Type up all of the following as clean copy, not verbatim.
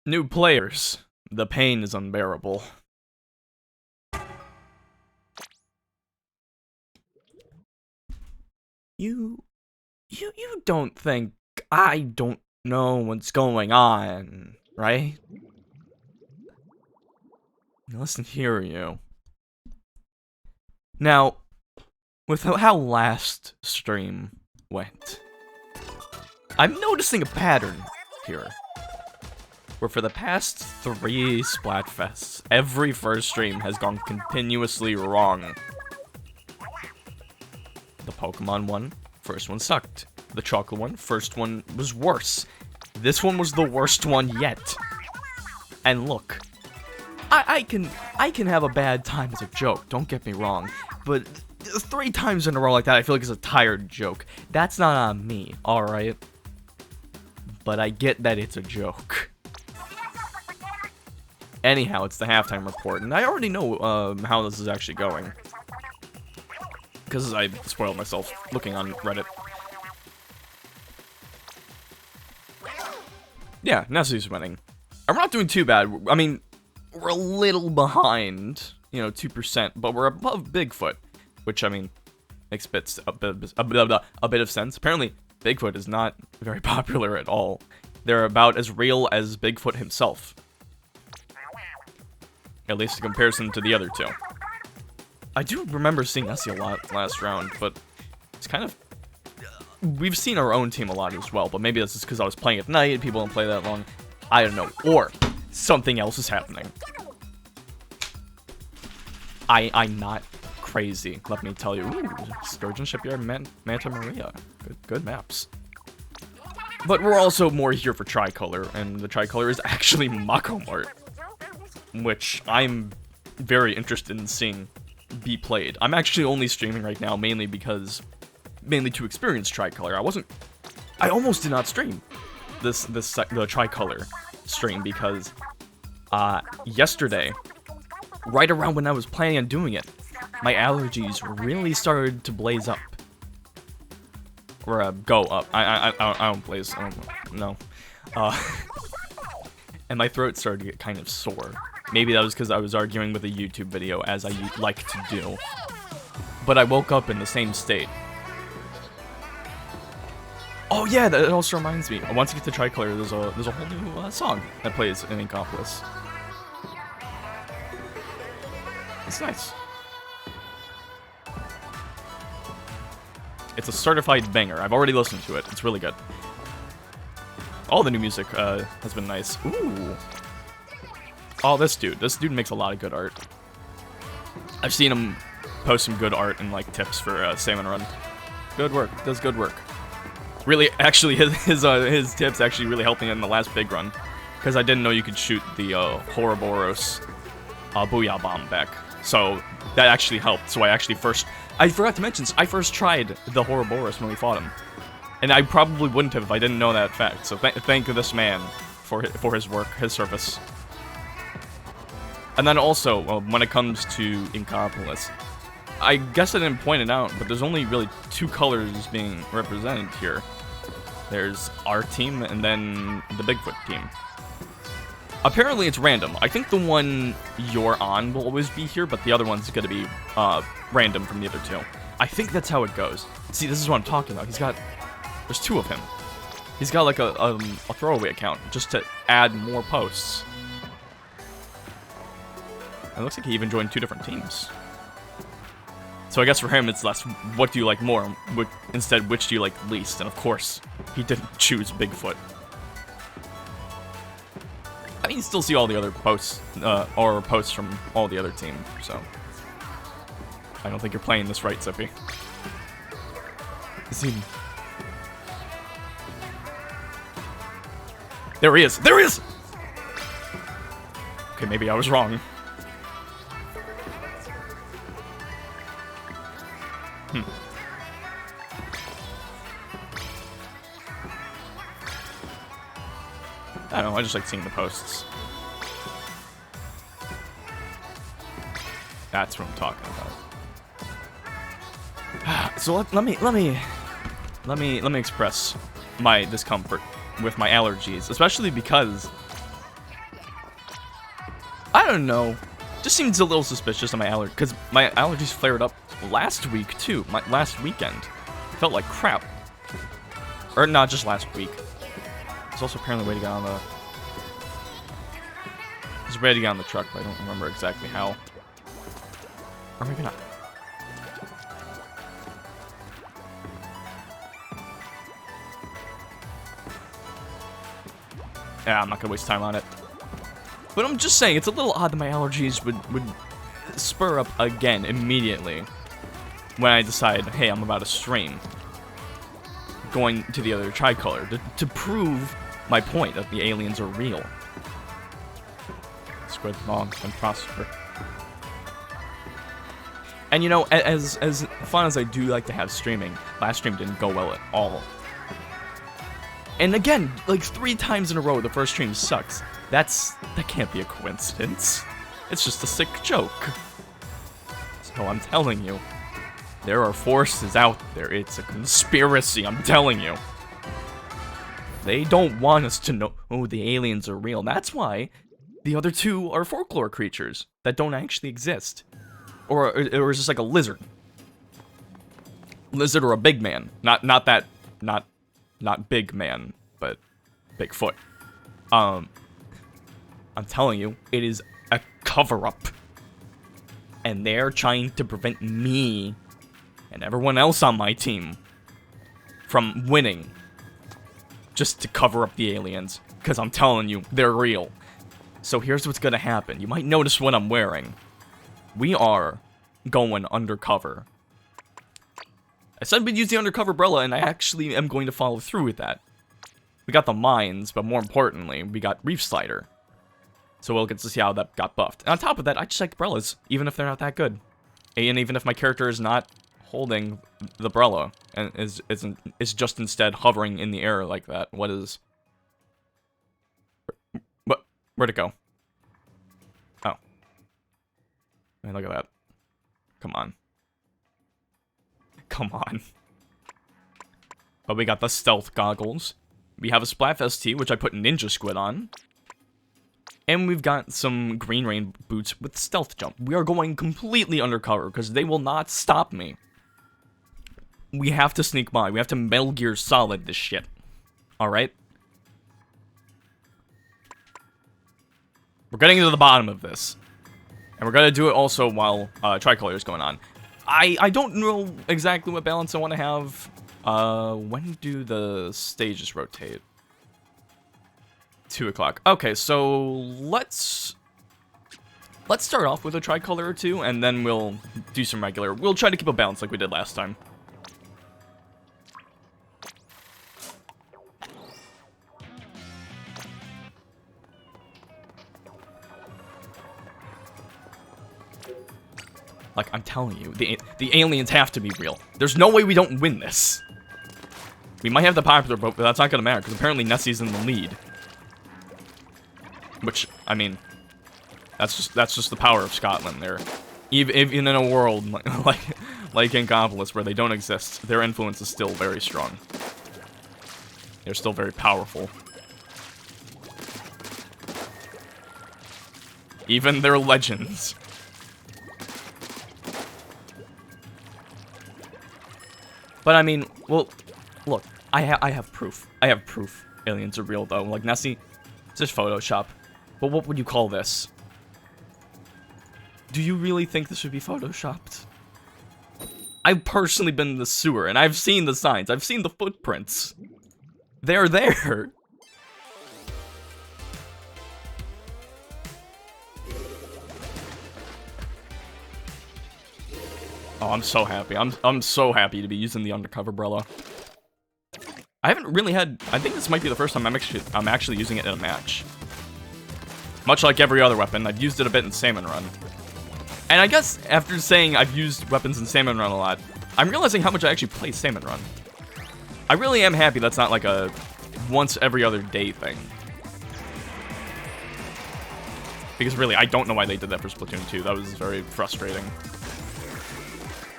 New players. The pain is unbearable. You don't think I don't know what's going on, right? Listen here, you. Now, with how last stream went, I'm noticing a pattern here. Where for the past 3 Splatfests, every first stream has gone continuously wrong. The Pokemon one, first one sucked. The chocolate one, first one was worse. This one was the worst one yet. And look, I can have a bad time as a joke, don't get me wrong, but 3 times in a row like that, I feel like it's a tired joke. That's not on me, alright? But I get that it's a joke. Anyhow, it's the halftime report, and I already know how this is actually going. Because I spoiled myself looking on Reddit. Yeah, Nessie's winning. And we're not doing too bad. I mean, we're a little behind, you know, 2%, but we're above Bigfoot. Which, I mean, makes a bit of sense. Apparently, Bigfoot is not very popular at all. They're about as real as Bigfoot himself. At least in comparison to the other two. I do remember seeing Nessie a lot last round, but it's kind of... We've seen our own team a lot as well, but maybe that's just because I was playing at night, people don't play that long. I don't know. Or, something else is happening. I'm not crazy, let me tell you. Ooh, Sturgeon Shipyard, Manta Maria. Good maps. But we're also more here for Tricolor, and the Tricolor is actually Mako Mart, which I'm very interested in seeing be played. I'm actually only streaming right now mainly to experience Tricolor. I almost did not stream the Tricolor stream because yesterday, right around when I was planning on doing it, my allergies really started to blaze up. Or go up. I don't blaze. I don't know. And my throat started to get kind of sore. Maybe that was because I was arguing with a YouTube video, as I like to do. But I woke up in the same state. Oh yeah, that also reminds me. Once you get to Tricolor, there's a whole new song that plays in Inkopolis. It's nice. It's a certified banger. I've already listened to it. It's really good. All the new music has been nice. Ooh. Oh, this dude makes a lot of good art. I've seen him post some good art and like tips for Salmon Run. Good work, does good work. Really, actually, his tips actually really helped me in the last big run, because I didn't know you could shoot the Ouroboros Booyah Bomb back. So that actually helped. So I forgot to mention, I first tried the Ouroboros when we fought him, and I probably wouldn't have if I didn't know that fact. So thank this man for his work, his service. And then also, when it comes to Inkopolis, I guess I didn't point it out, but there's only really 2 colors being represented here. There's our team, and then the Bigfoot team. Apparently it's random. I think the one you're on will always be here, but the other one's gonna be random from the other 2. I think that's how it goes. See, this is what I'm talking about. There's 2 of him. He's got like a throwaway account, just to add more posts. It looks like he even joined 2 different teams. So I guess for him, it's less, what do you like more? Instead, which do you like least? And of course, he didn't choose Bigfoot. I mean, you still see all the other posts, or posts from all the other teams, so. I don't think you're playing this right, Zippy. There he is! There he is! Okay, maybe I was wrong. I don't know, I just like seeing the posts. That's what I'm talking about. So let me express my discomfort with my allergies, especially because I don't know. Just seems a little suspicious on my allergy, because my allergies flared up last week too. Last weekend. Felt like crap. Or not just last week. There's also apparently a way to get on the... There's a way to get on the truck, but I don't remember exactly how. Or maybe not. Yeah, I'm not gonna waste time on it. But I'm just saying, it's a little odd that my allergies would spur up again immediately when I decide, hey, I'm about to stream. Going to the other Tricolor to prove my point that the aliens are real. Squid, long, and prosper. And you know, as fun as I do like to have streaming, last stream didn't go well at all. And again, like 3 times in a row, the first stream sucks. That can't be a coincidence. It's just a sick joke. So I'm telling you, there are forces out there. It's a conspiracy, I'm telling you. They don't want us to know, oh, the aliens are real. That's why the other 2 are folklore creatures that don't actually exist. Or it's just like a lizard. Lizard or a big man. Not big man, but Bigfoot. I'm telling you, it is a cover-up. And they're trying to prevent me and everyone else on my team from winning. Just to cover up the aliens. Because I'm telling you, they're real. So here's what's gonna happen. You might notice what I'm wearing. We are going undercover. I said we'd use the undercover umbrella, and I actually am going to follow through with that. We got the mines, but more importantly, we got Reef Slider. So we'll get to see how that got buffed. And on top of that, I just like umbrellas, even if they're not that good. And even if my character is not holding the umbrella, and is just instead hovering in the air like that. Where'd it go? Oh. I mean, look at that. Come on. Come on. But we got the stealth goggles. We have a Splatfest tee, which I put Ninja Squid on. And we've got some Green Rain boots with stealth jump. We are going completely undercover, because they will not stop me. We have to sneak by. We have to Metal Gear Solid this shit. Alright? We're getting to the bottom of this. And we're gonna do it also while Tricolor is going on. I don't know exactly what balance I want to have. When do the stages rotate? 2 o'clock. Okay, so let's start off with a Tricolor or 2, and then we'll do some regular. We'll try to keep a balance like we did last time. Like, I'm telling you, the aliens have to be real. There's no way we don't win this. We might have the popular vote, but that's not gonna matter, because apparently Nessie's in the lead. Which, I mean, that's just the power of Scotland there. Even in a world like Inkopolis, where they don't exist, their influence is still very strong. They're still very powerful. Even their legends. But I mean, well, look, I have proof. I have proof aliens are real, though. Like, Nessie, it's just Photoshop. But what would you call this? Do you really think this would be Photoshopped? I've personally been in the sewer, and I've seen the signs. I've seen the footprints. They're there. Oh, I'm so happy. I'm so happy to be using the undercover umbrella. I haven't really had... I think this might be the first time I'm actually using it in a match. Much like every other weapon, I've used it a bit in Salmon Run. And I guess after saying I've used weapons in Salmon Run a lot, I'm realizing how much I actually play Salmon Run. I really am happy that's not like a once every other day thing. Because really, I don't know why they did that for Splatoon 2. That was very frustrating.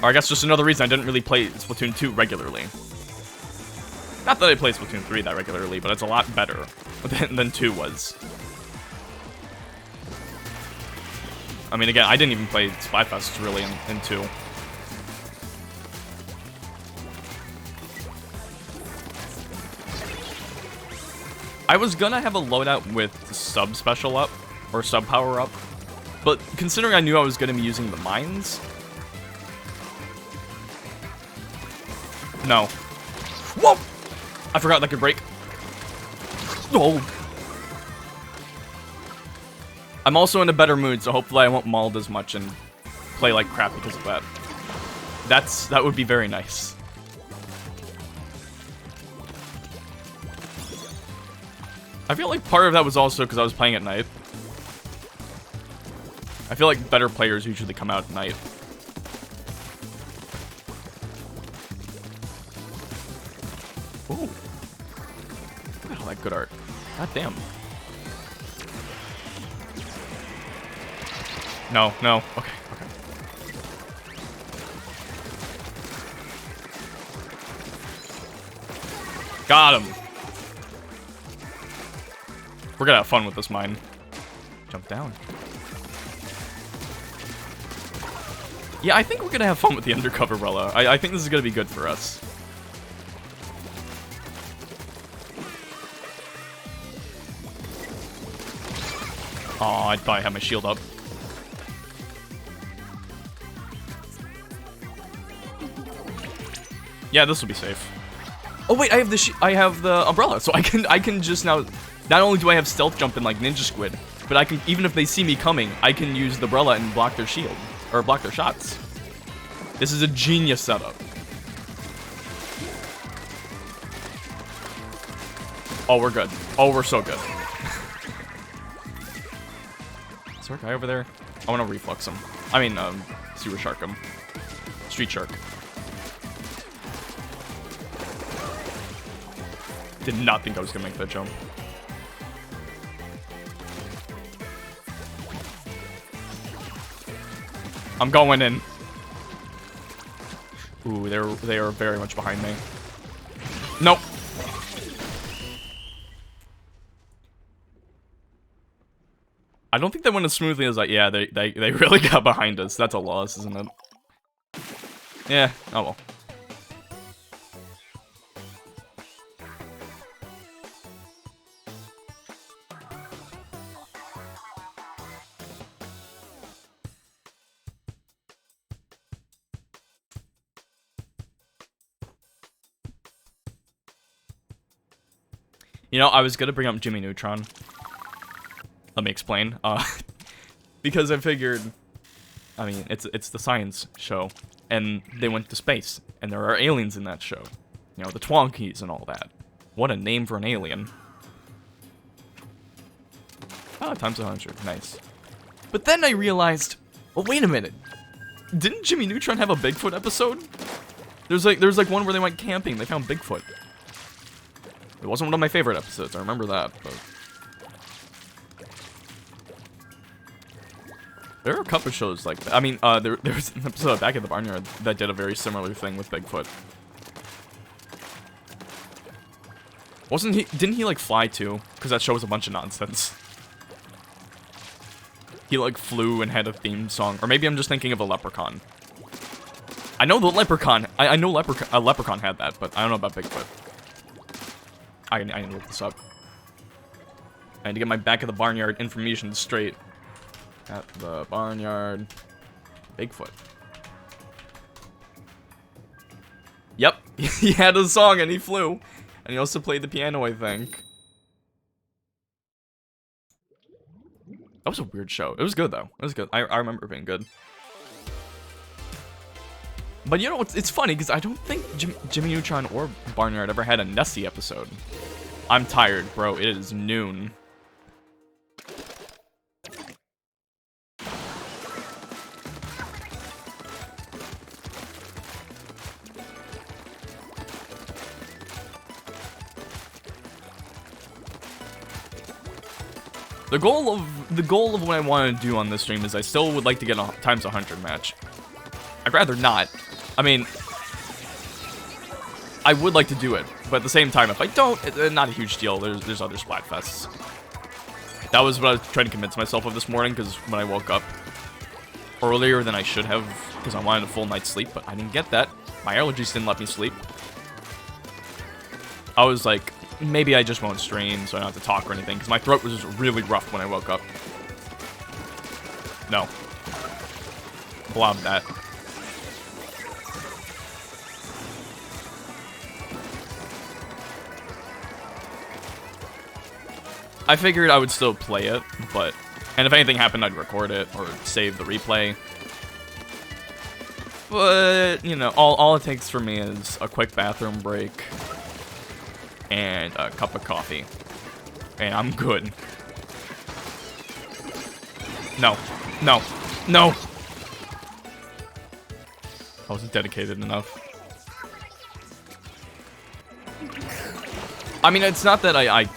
Or I guess just another reason I didn't really play Splatoon 2 regularly. Not that I play Splatoon 3 that regularly, but it's a lot better than 2 was. I mean, again, I didn't even play Splatfest really in 2. I was gonna have a loadout with sub special up, or sub power up, but considering I knew I was gonna be using the mines... No. Whoa! I forgot that could break. Oh! I'm also in a better mood, so hopefully I won't mauled as much and play like crap because of that. That would be very nice. I feel like part of that was also because I was playing at night. I feel like better players usually come out at night. Ooh. Look at all that good art. God damn. No, no. Okay, okay. Got him. We're gonna have fun with this mine. Jump down. Yeah, I think we're gonna have fun with the undercover Rella. I think this is gonna be good for us. Aw, I thought I had my shield up. Yeah, this will be safe. Oh wait, I have the umbrella, so I can just now. Not only do I have stealth jump in like Ninja Squid, but I can, even if they see me coming, I can use the umbrella and block their shield or block their shots. This is a genius setup. Oh, we're good. Oh, we're so good. Is there a guy over there? I want to reflux him. I mean, sewer shark him. Street shark. Did not think I was gonna make that jump. I'm going in. Ooh, they are very much behind me. Nope. I don't think they went as smoothly as like, yeah, they really got behind us. That's a loss, isn't it? Yeah, oh well. You know, I was gonna bring up Jimmy Neutron. Let me explain. Because I figured, I mean, it's the science show, and they went to space, and there are aliens in that show. You know, the Twonkies and all that. What a name for an alien. Ah, times 100. Nice. But then I realized, oh, wait a minute. Didn't Jimmy Neutron have a Bigfoot episode? There's like one where they went camping. They found Bigfoot. It wasn't one of my favorite episodes. I remember that, but there are a couple shows like that. I mean, there was an episode back at the Barnyard that did a very similar thing with Bigfoot. Wasn't he? Didn't he like fly too? Because that show was a bunch of nonsense. He like flew and had a theme song, or maybe I'm just thinking of a Leprechaun. I know the Leprechaun. I know a Leprechaun had that, but I don't know about Bigfoot. I need to look this up. I need to get my back of the barnyard information straight. At the barnyard. Bigfoot. Yep. He had a song and he flew. And he also played the piano, I think. That was a weird show. It was good, though. It was good. I remember it being good. But you know, it's funny, because I don't think Jimmy Neutron or Barnyard ever had a Nessie episode. I'm tired, bro. It is noon. The goal of what I want to do on this stream is I still would like to get a times 100 match. I'd rather not. I mean, I would like to do it, but at the same time, if I don't, it's not a huge deal. There's other Splatfests. That was what I was trying to convince myself of this morning, because when I woke up, earlier than I should have because I wanted a full night's sleep, but I didn't get that. My allergies didn't let me sleep. I was like, maybe I just won't stream so I don't have to talk or anything, because my throat was really rough when I woke up. No. Blob that. I figured I would still play it, but... And if anything happened, I'd record it or save the replay. But, you know, all it takes for me is a quick bathroom break and a cup of coffee. And I'm good. No. No. No! I wasn't dedicated enough. I mean, it's not that I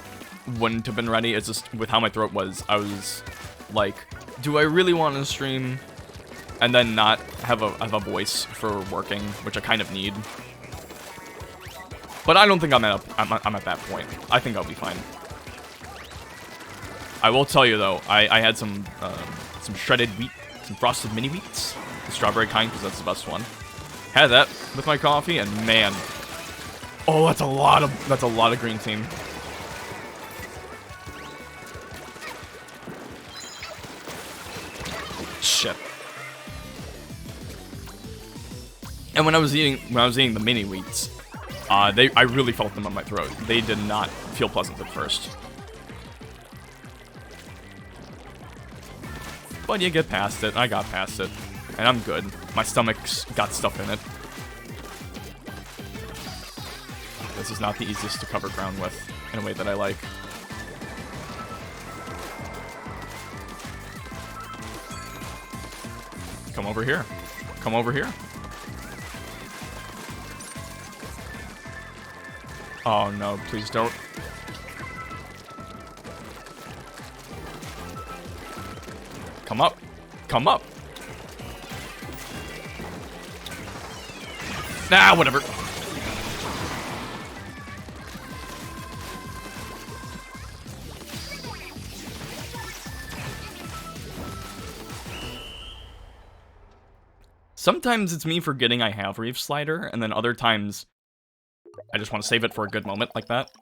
wouldn't have been ready, it's just with how my throat was, I was like, do I really want to stream and then not have a voice for working, which I kind of need. But I don't think I'm at that point. I think I'll be fine. I will tell you though, I had some shredded wheat, some frosted mini wheats, the strawberry kind, because that's the best one. Had that with my coffee, and man, oh, that's a lot of green team. Shit. And when I was eating the mini wheats, I really felt them on my throat. They did not feel pleasant at first. But you get past it. I got past it. And I'm good. My stomach's got stuff in it. This is not the easiest to cover ground with, in a way that I like. Come over here. Come over here. Oh no, please don't. Come up. Come up. Nah, whatever. Sometimes it's me forgetting I have Reef Slider, and then other times I just want to save it for a good moment like that.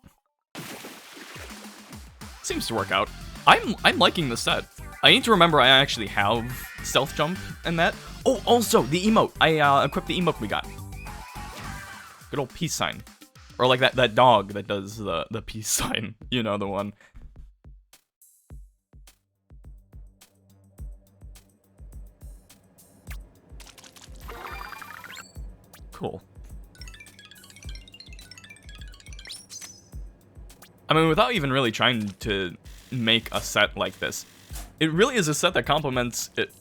Seems to work out. I'm liking the set. I need to remember I actually have Stealth Jump and that. Oh, also, the emote. I equipped the emote we got. Good old peace sign. Or like that dog that does the peace sign. You know, the one. Cool. I mean, without even really trying to make a set like this, it really is a set that complements it,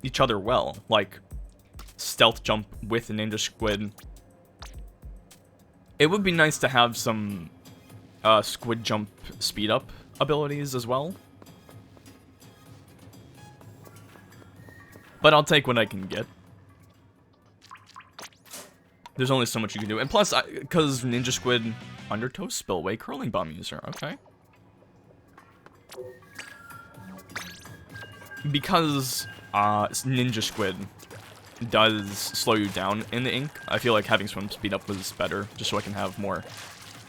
each other well. Like, Stealth Jump with Ninja Squid. It would be nice to have some Squid Jump speed up abilities as well. But I'll take what I can get. There's only so much you can do. And plus, because Ninja Squid, Undertow Spillway Curling Bomb user. Okay. Because Ninja Squid does slow you down in the ink, I feel like having swim speed up was better, just so I can have more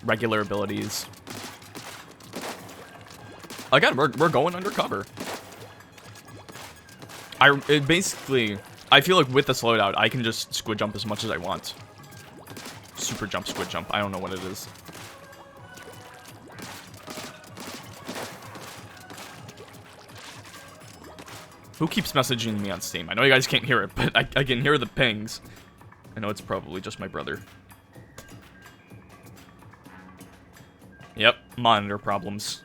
regular abilities. Again, we're going undercover. Basically, I feel like with the slowdown, I can just squid jump as much as I want. Super jump, squid jump. I don't know what it is. Who keeps messaging me on Steam? I know you guys can't hear it, but I can hear the pings. I know it's probably just my brother. Yep, monitor problems.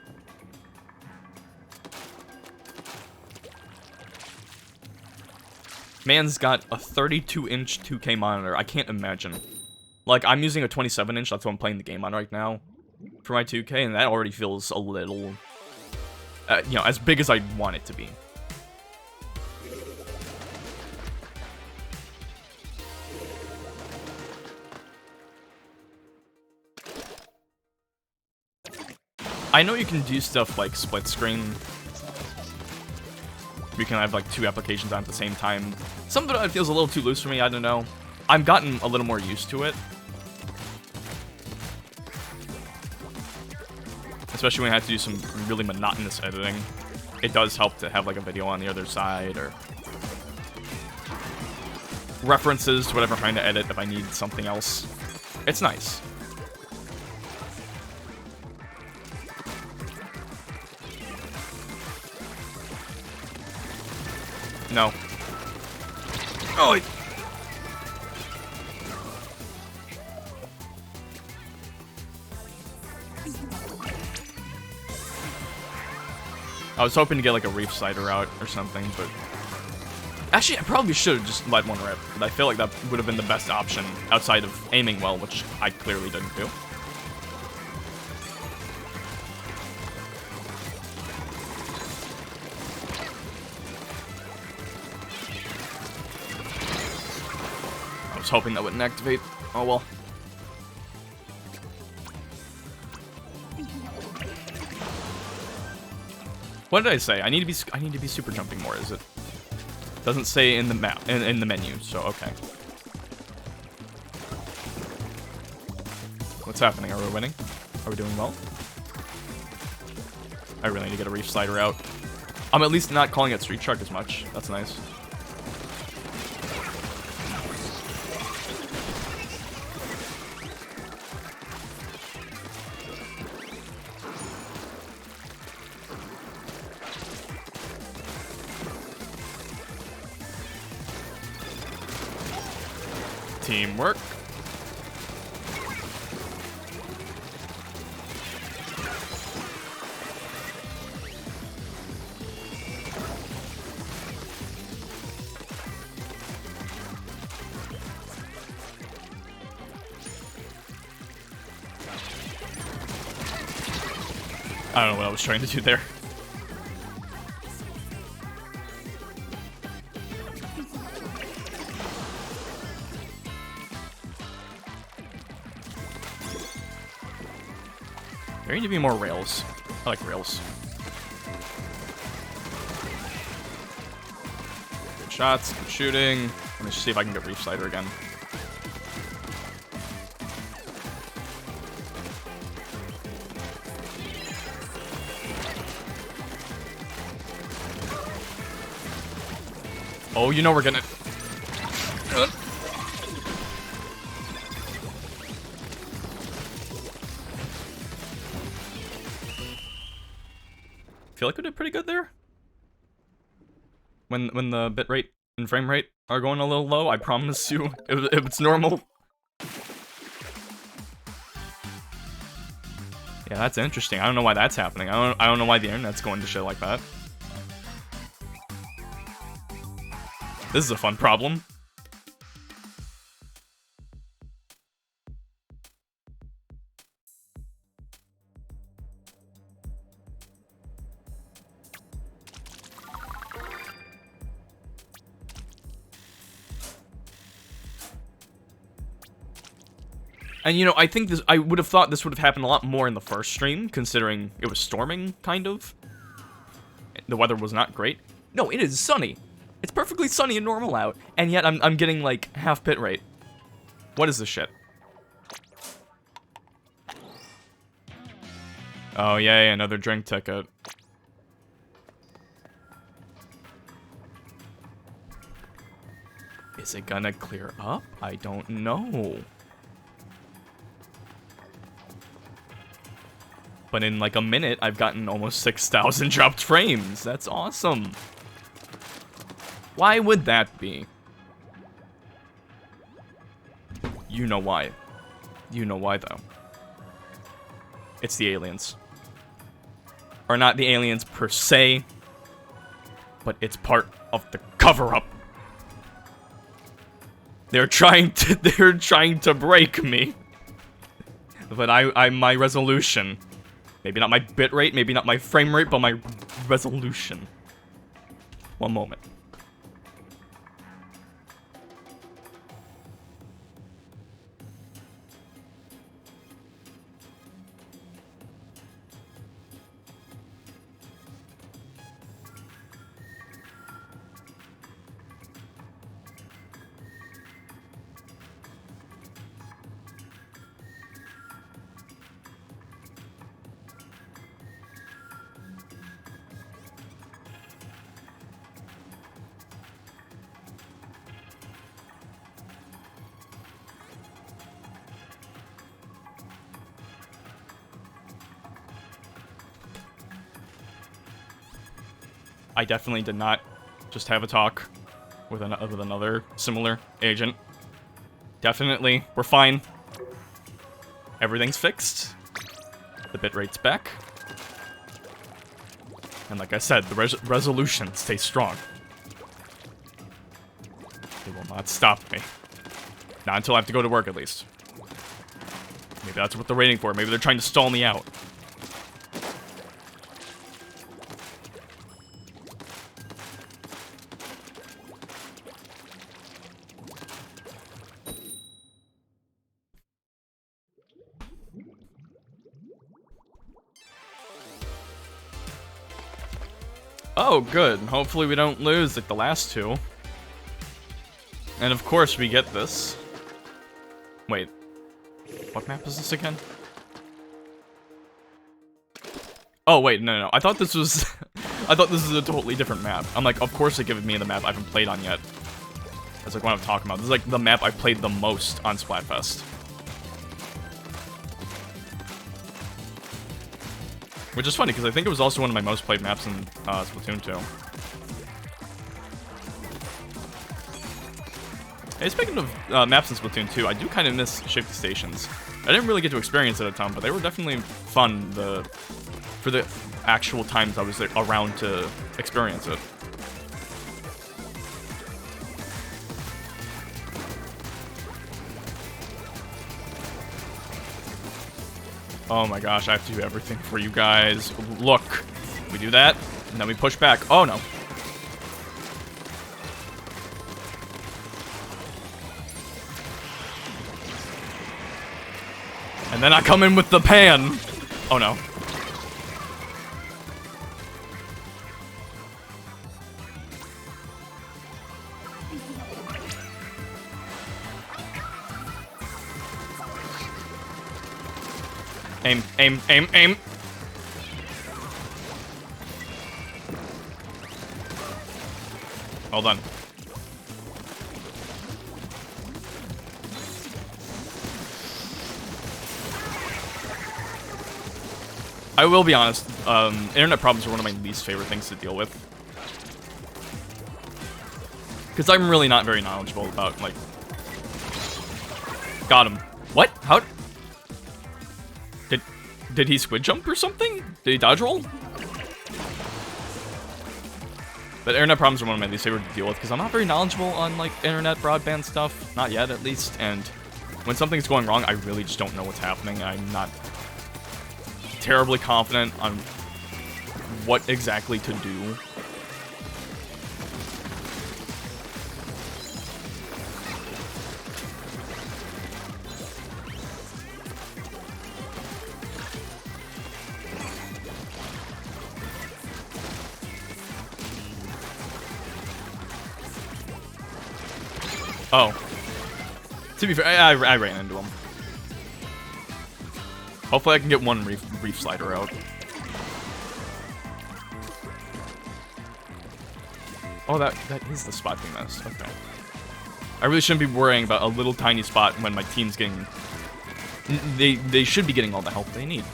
Man's got a 32-inch 2K monitor. I can't imagine. Like, I'm using a 27-inch, that's what I'm playing the game on right now, for my 2K, and that already feels a little, you know, as big as I want it to be. I know you can do stuff like split screen, you can have like 2 applications on at the same time. Some of it feels a little too loose for me, I don't know. I've gotten a little more used to it. Especially when I have to do some really monotonous editing. It does help to have like a video on the other side, or references to whatever I'm trying to edit if I need something else. It's nice. No. Oh! I was hoping to get like a reef slider out or something, but actually I probably should have just let one rip. But I feel like that would have been the best option outside of aiming well, which I clearly didn't do. I was hoping that wouldn't activate. Oh well. What did I say? I need to be super jumping more, is it? Doesn't say in the map in the menu, so okay. What's happening? Are we winning? Are we doing well? I really need to get a reef slider out. I'm at least not calling it street shark as much. That's nice. Teamwork. I don't know what I was trying to do there. There need to be more rails. I like rails. Good shots, good shooting. Let me see if I can get reef slider again. Oh, you know we're gonna... Feel like we did pretty good there. When the bitrate and frame rate are going a little low, I promise you, if it's normal. Yeah, that's interesting. I don't know why that's happening. I don't know why the internet's going to shit like that. This is a fun problem. And you know, I think I would have thought this would have happened a lot more in the first stream, considering it was storming, kind of. The weather was not great. No, it is sunny. It's perfectly sunny and normal out, and yet I'm getting like half bit rate. What is this shit? Oh yay, another drink ticket. Is it gonna clear up? I don't know. But in like a minute, I've gotten almost 6,000 dropped frames. That's awesome. Why would that be? You know why. You know why, though. It's the aliens. Or not the aliens per se, but it's part of the cover-up. They're trying to break me. But my resolution. Maybe not my bitrate, maybe not my frame rate, but my resolution. One moment. I definitely did not just have a talk with another similar agent. Definitely, we're fine. Everything's fixed. The bitrate's back. And like I said, the resolution stays strong. It will not stop me. Not until I have to go to work, at least. Maybe that's what they're waiting for. Maybe they're trying to stall me out. Oh, good. Hopefully we don't lose like the last two. And of course we get this. Wait. What map is this again? Oh, wait, no. I thought this was... I thought this was a totally different map. I'm like, of course they give me the map I haven't played on yet. That's like what I'm talking about. This is like the map I played the most on Splatfest. Which is funny, because I think it was also one of my most played maps in Splatoon 2. Hey, speaking of maps in Splatoon 2, I do kind of miss Shifty Stations. I didn't really get to experience it a ton, but they were definitely fun for the actual times I was around to experience it. Oh my gosh, I have to do everything for you guys. Look, we do that, and then we push back. Oh no. And then I come in with the pan. Oh no. Aim, aim, aim, aim. Well done. I will be honest, internet problems are one of my least favorite things to deal with. Because I'm really not very knowledgeable about, like... Got him. What? How... Did he squid jump or something? Did he dodge roll? But internet problems are one of my least favorite to deal with, because I'm not very knowledgeable on, like, internet broadband stuff. Not yet, at least. And when something's going wrong, I really just don't know what's happening. I'm not terribly confident on what exactly to do. Oh. To be fair, I ran into him. Hopefully I can get one reef slider out. Oh, that is the spot we missed. Okay. I really shouldn't be worrying about a little tiny spot when my team's getting... They should be getting all the help they need.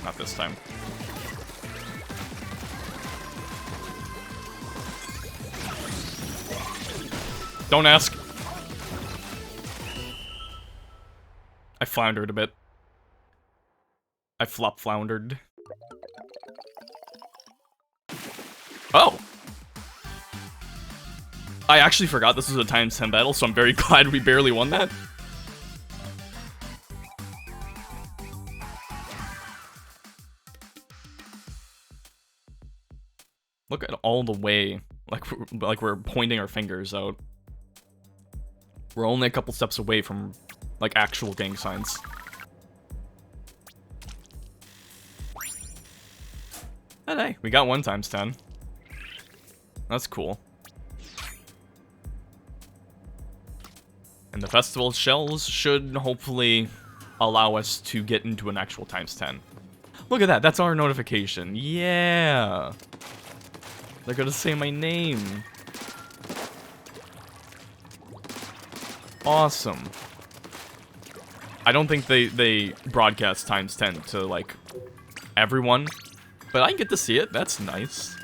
Not this time. Don't ask. I floundered a bit. I floundered. Oh! I actually forgot this was a times 10 battle, so I'm very glad we barely won that. Look at all the way, like we're pointing our fingers out. We're only a couple steps away from, like, actual gang signs. And hey, we got 1 times 10. That's cool. And the festival shells should hopefully allow us to get into an actual times 10. Look at that, that's our notification. Yeah! They're gonna say my name. Awesome. I don't think they broadcast times 10 to, like, everyone. But I get to see it. That's nice.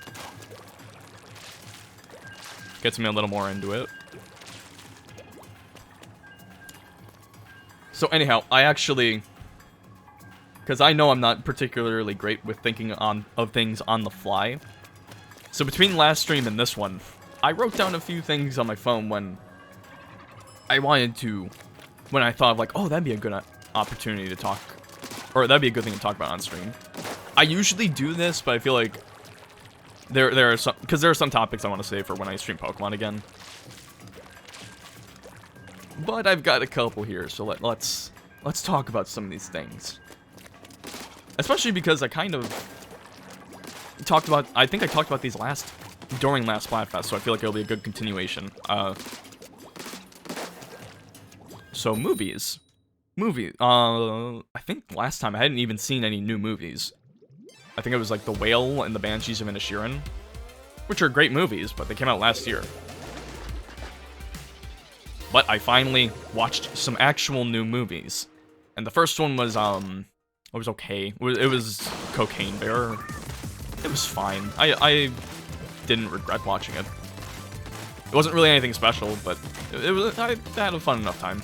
Gets me a little more into it. So anyhow, I actually... Because I know I'm not particularly great with thinking of things on the fly. So between last stream and this one, I wrote down a few things on my phone when I wanted to... When I thought of like, oh, that'd be a good opportunity to talk... Or that'd be a good thing to talk about on stream. I usually do this, but I feel like... There are some... Because there are some topics I want to save for when I stream Pokemon again. But I've got a couple here, so let's talk about some of these things. Especially because I kind of talked about... I think I talked about these during last Splatfest, so I feel like it'll be a good continuation. So, movies. I think last time I hadn't even seen any new movies. I think it was like The Whale and The Banshees of Inisherin, which are great movies, but they came out last year. But I finally watched some actual new movies. And the first one was, it was okay. It was Cocaine Bear. It was fine. I didn't regret watching it. It wasn't really anything special, but I had a fun enough time.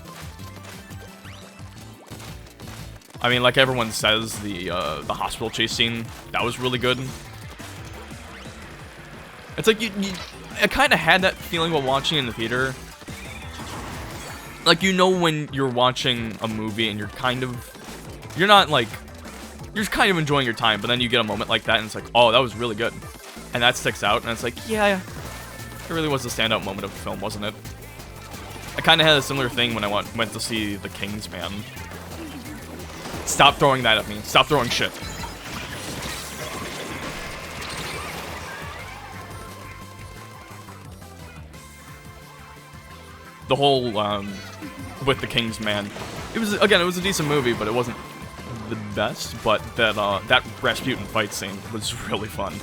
I mean, like everyone says, the hospital chase scene, that was really good. It's like, I kind of had that feeling while watching in the theater. Like, you know when you're watching a movie and you're not like, you're just kind of enjoying your time, but then you get a moment like that and it's like, oh, that was really good. And that sticks out, and it's like, yeah, it really was the standout moment of the film, wasn't it? I kind of had a similar thing when I went to see The King's Man. Stop throwing that at me. Stop throwing shit. The whole, with The King's Man. It was a decent movie, but it wasn't the best, but that Rasputin fight scene was really fun.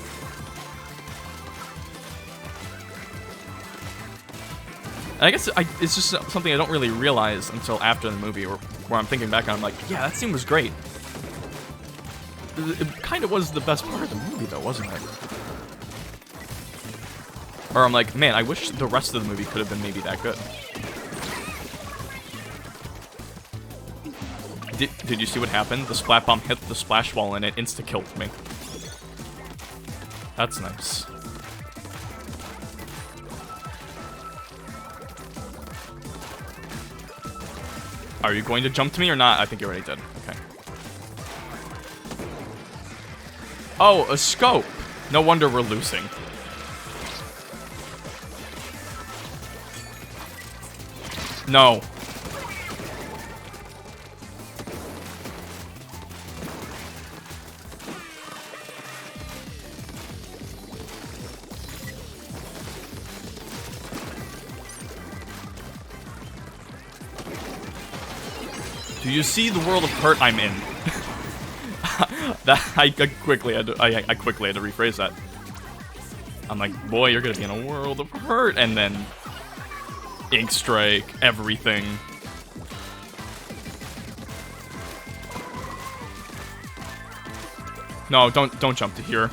And I guess it's just something I don't really realize until after the movie, where I'm thinking back and I'm like, yeah, that scene was great. It kind of was the best part of the movie, though, wasn't it? Or I'm like, man, I wish the rest of the movie could have been maybe that good. Did you see what happened? The Splat Bomb hit the splash wall and it insta-killed me. That's nice. Are you going to jump to me or not? I think you already did. Okay. Oh, a scope. No wonder we're losing. No. Do you see the world of hurt I'm in? I quickly had to rephrase that. I'm like, boy, you're gonna be in a world of hurt, and then Ink Strike, everything. No, don't jump to here.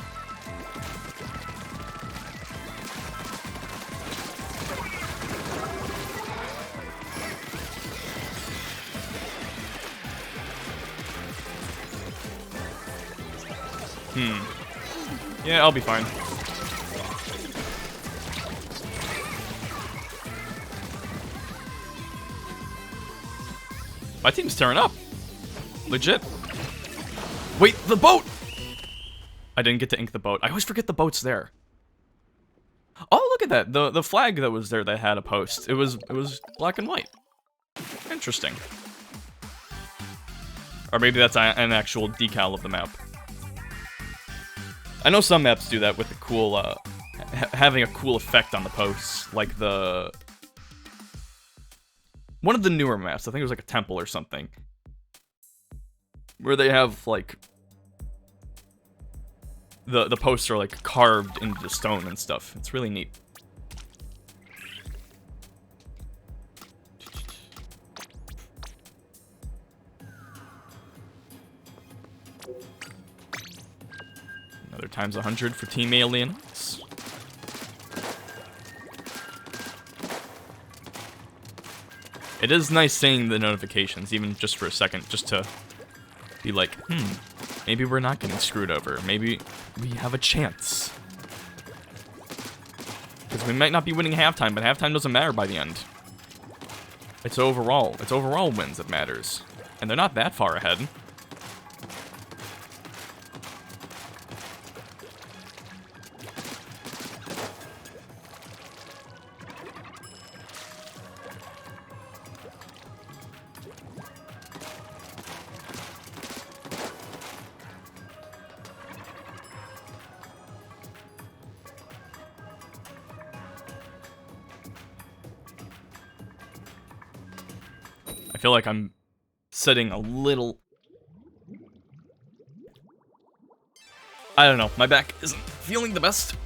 Yeah, I'll be fine. My team's tearing up. Legit. Wait, the boat! I didn't get to ink the boat. I always forget the boat's there. Oh, look at that. The flag that was there that had a post. It was black and white. Interesting. Or maybe that's an actual decal of the map. I know some maps do that with the cool, having a cool effect on the posts, like one of the newer maps, I think it was like a temple or something, where they have, like, the posts are, like, carved into the stone and stuff. It's really neat. Another times 100 for Team Aliens. It is nice seeing the notifications, even just for a second, just to be like, maybe we're not getting screwed over. Maybe we have a chance. Because we might not be winning halftime, but halftime doesn't matter by the end. It's overall wins that matters. And they're not that far ahead. I feel like I'm sitting a little... I don't know, my back isn't feeling the best.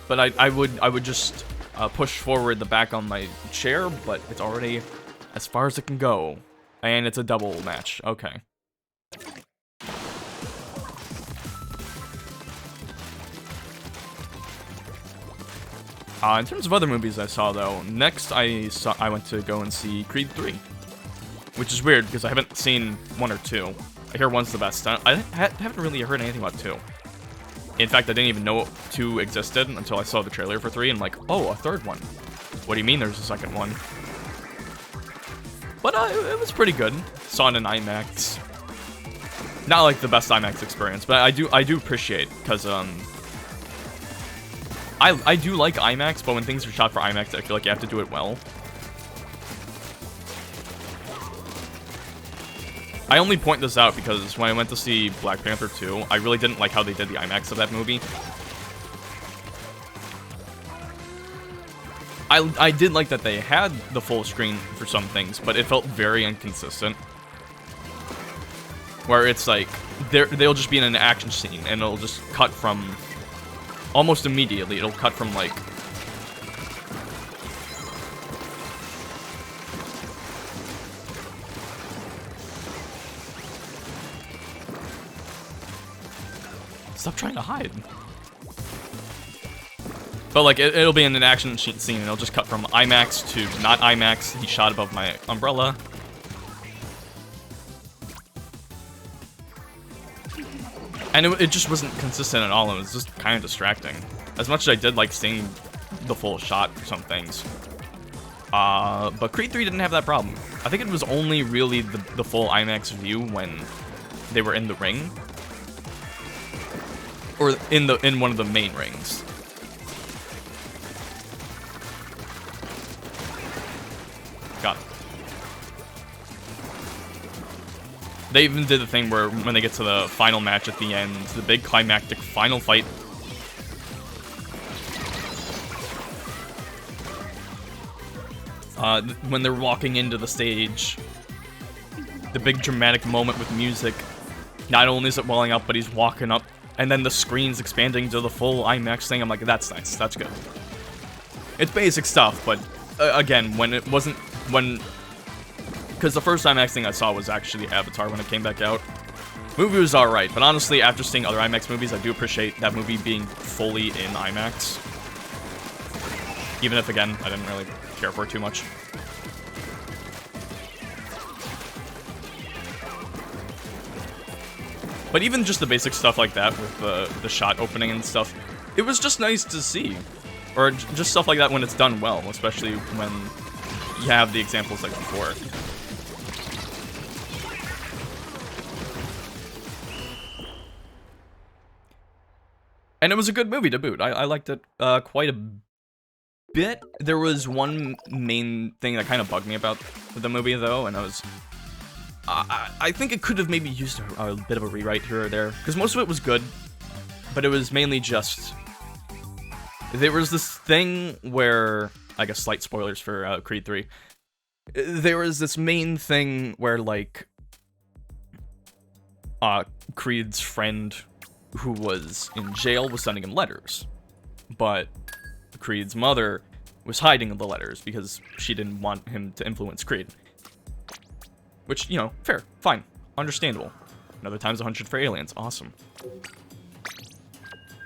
But I would just push forward the back on my chair, but it's already as far as it can go. And it's a double match, okay. In terms of other movies I saw, though, next I went to go and see Creed 3. Which is weird, because I haven't seen 1 or 2. I hear 1's the best. I haven't really heard anything about 2. In fact, I didn't even know 2 existed until I saw the trailer for 3, and like, oh, a third one. What do you mean there's a second one? But it was pretty good. Saw it in IMAX. Not like the best IMAX experience, but I do appreciate, because, I do like IMAX, but when things are shot for IMAX, I feel like you have to do it well. I only point this out because when I went to see Black Panther 2, I really didn't like how they did the IMAX of that movie. I did like that they had the full screen for some things, but it felt very inconsistent. Where it's like, they'll just be in an action scene, and it'll just cut from... Almost immediately, it'll cut from, like... Stop trying to hide. But, like, it'll be in an action scene, and it'll just cut from IMAX to not IMAX. He shot above my umbrella. And it just wasn't consistent at all, and it was just kind of distracting. As much as I did like seeing the full shot for some things. But Creed 3 didn't have that problem. I think it was only really the full IMAX view when they were in the ring. Or in one of the main rings. Got it. They even did the thing where when they get to the final match at the end, the big climactic final fight. When they're walking into the stage, the big dramatic moment with music. Not only is it welling up, but he's walking up, and then the screen's expanding to the full IMAX thing. I'm like, that's nice, that's good. It's basic stuff, but again, when it wasn't, because the first IMAX thing I saw was actually Avatar when it came back out. Movie was alright, but honestly, after seeing other IMAX movies, I do appreciate that movie being fully in IMAX. Even if, again, I didn't really care for it too much. But even just the basic stuff like that, with the shot opening and stuff, it was just nice to see. Or just stuff like that when it's done well, especially when you have the examples like before. And it was a good movie to boot. I liked it quite a bit. There was one main thing that kind of bugged me about the movie, though, and I think it could have maybe used a bit of a rewrite here or there, because most of it was good, but it was mainly just... There was this thing where... I guess slight spoilers for Creed 3. There was this main thing where, like... Creed's friend who was in jail was sending him letters, but Creed's mother was hiding the letters because she didn't want him to influence Creed. Which, you know, fair, fine, understandable. Another times 100 for aliens, awesome.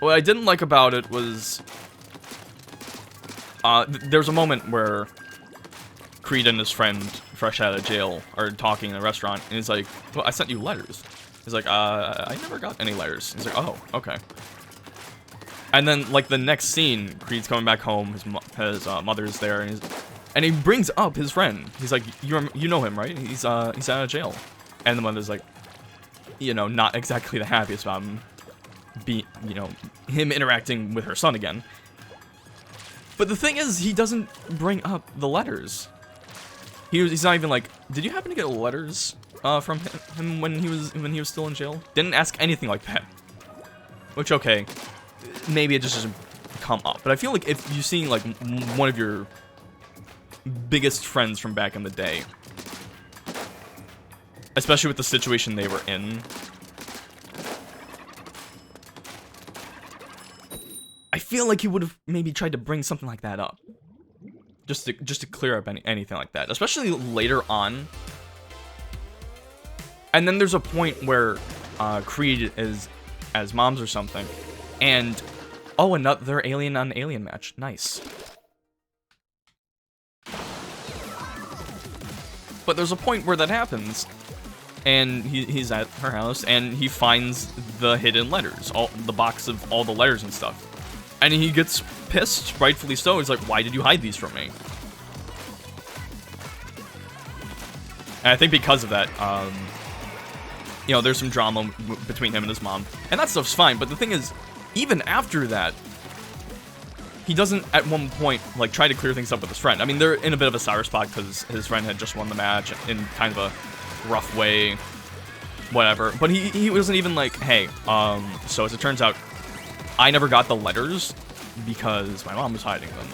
What I didn't like about it was... there's a moment where Creed and his friend, fresh out of jail, are talking in a restaurant, and he's like, well, I sent you letters. He's like, I never got any letters. He's like, oh, okay. And then, like, the next scene, Creed's coming back home, his mother's there, and he brings up his friend. He's like, you know him, right? He's out of jail. And the mother's like, you know, not exactly the happiest about him, him interacting with her son again. But the thing is, he doesn't bring up the letters. He's not even like, did you happen to get letters from him when he was still in jail? Didn't ask anything like that. Which, okay, maybe it just doesn't come up. But I feel like if you see like one of your biggest friends from back in the day, especially with the situation they were in, I feel like he would have maybe tried to bring something like that up, just to clear up anything like that, especially later on. And then there's a point where Creed is as moms or something, and oh, another alien on alien match, nice. But there's a point where that happens, and he's at her house, and he finds the hidden letters, the box of all the letters and stuff. And he gets pissed, rightfully so. He's like, why did you hide these from me? And I think because of that, you know, there's some drama between him and his mom. And that stuff's fine, but the thing is, even after that, he doesn't, at one point, like, try to clear things up with his friend. I mean, they're in a bit of a sour spot because his friend had just won the match in kind of a rough way, whatever. But he wasn't even like, hey, so as it turns out, I never got the letters because my mom was hiding them.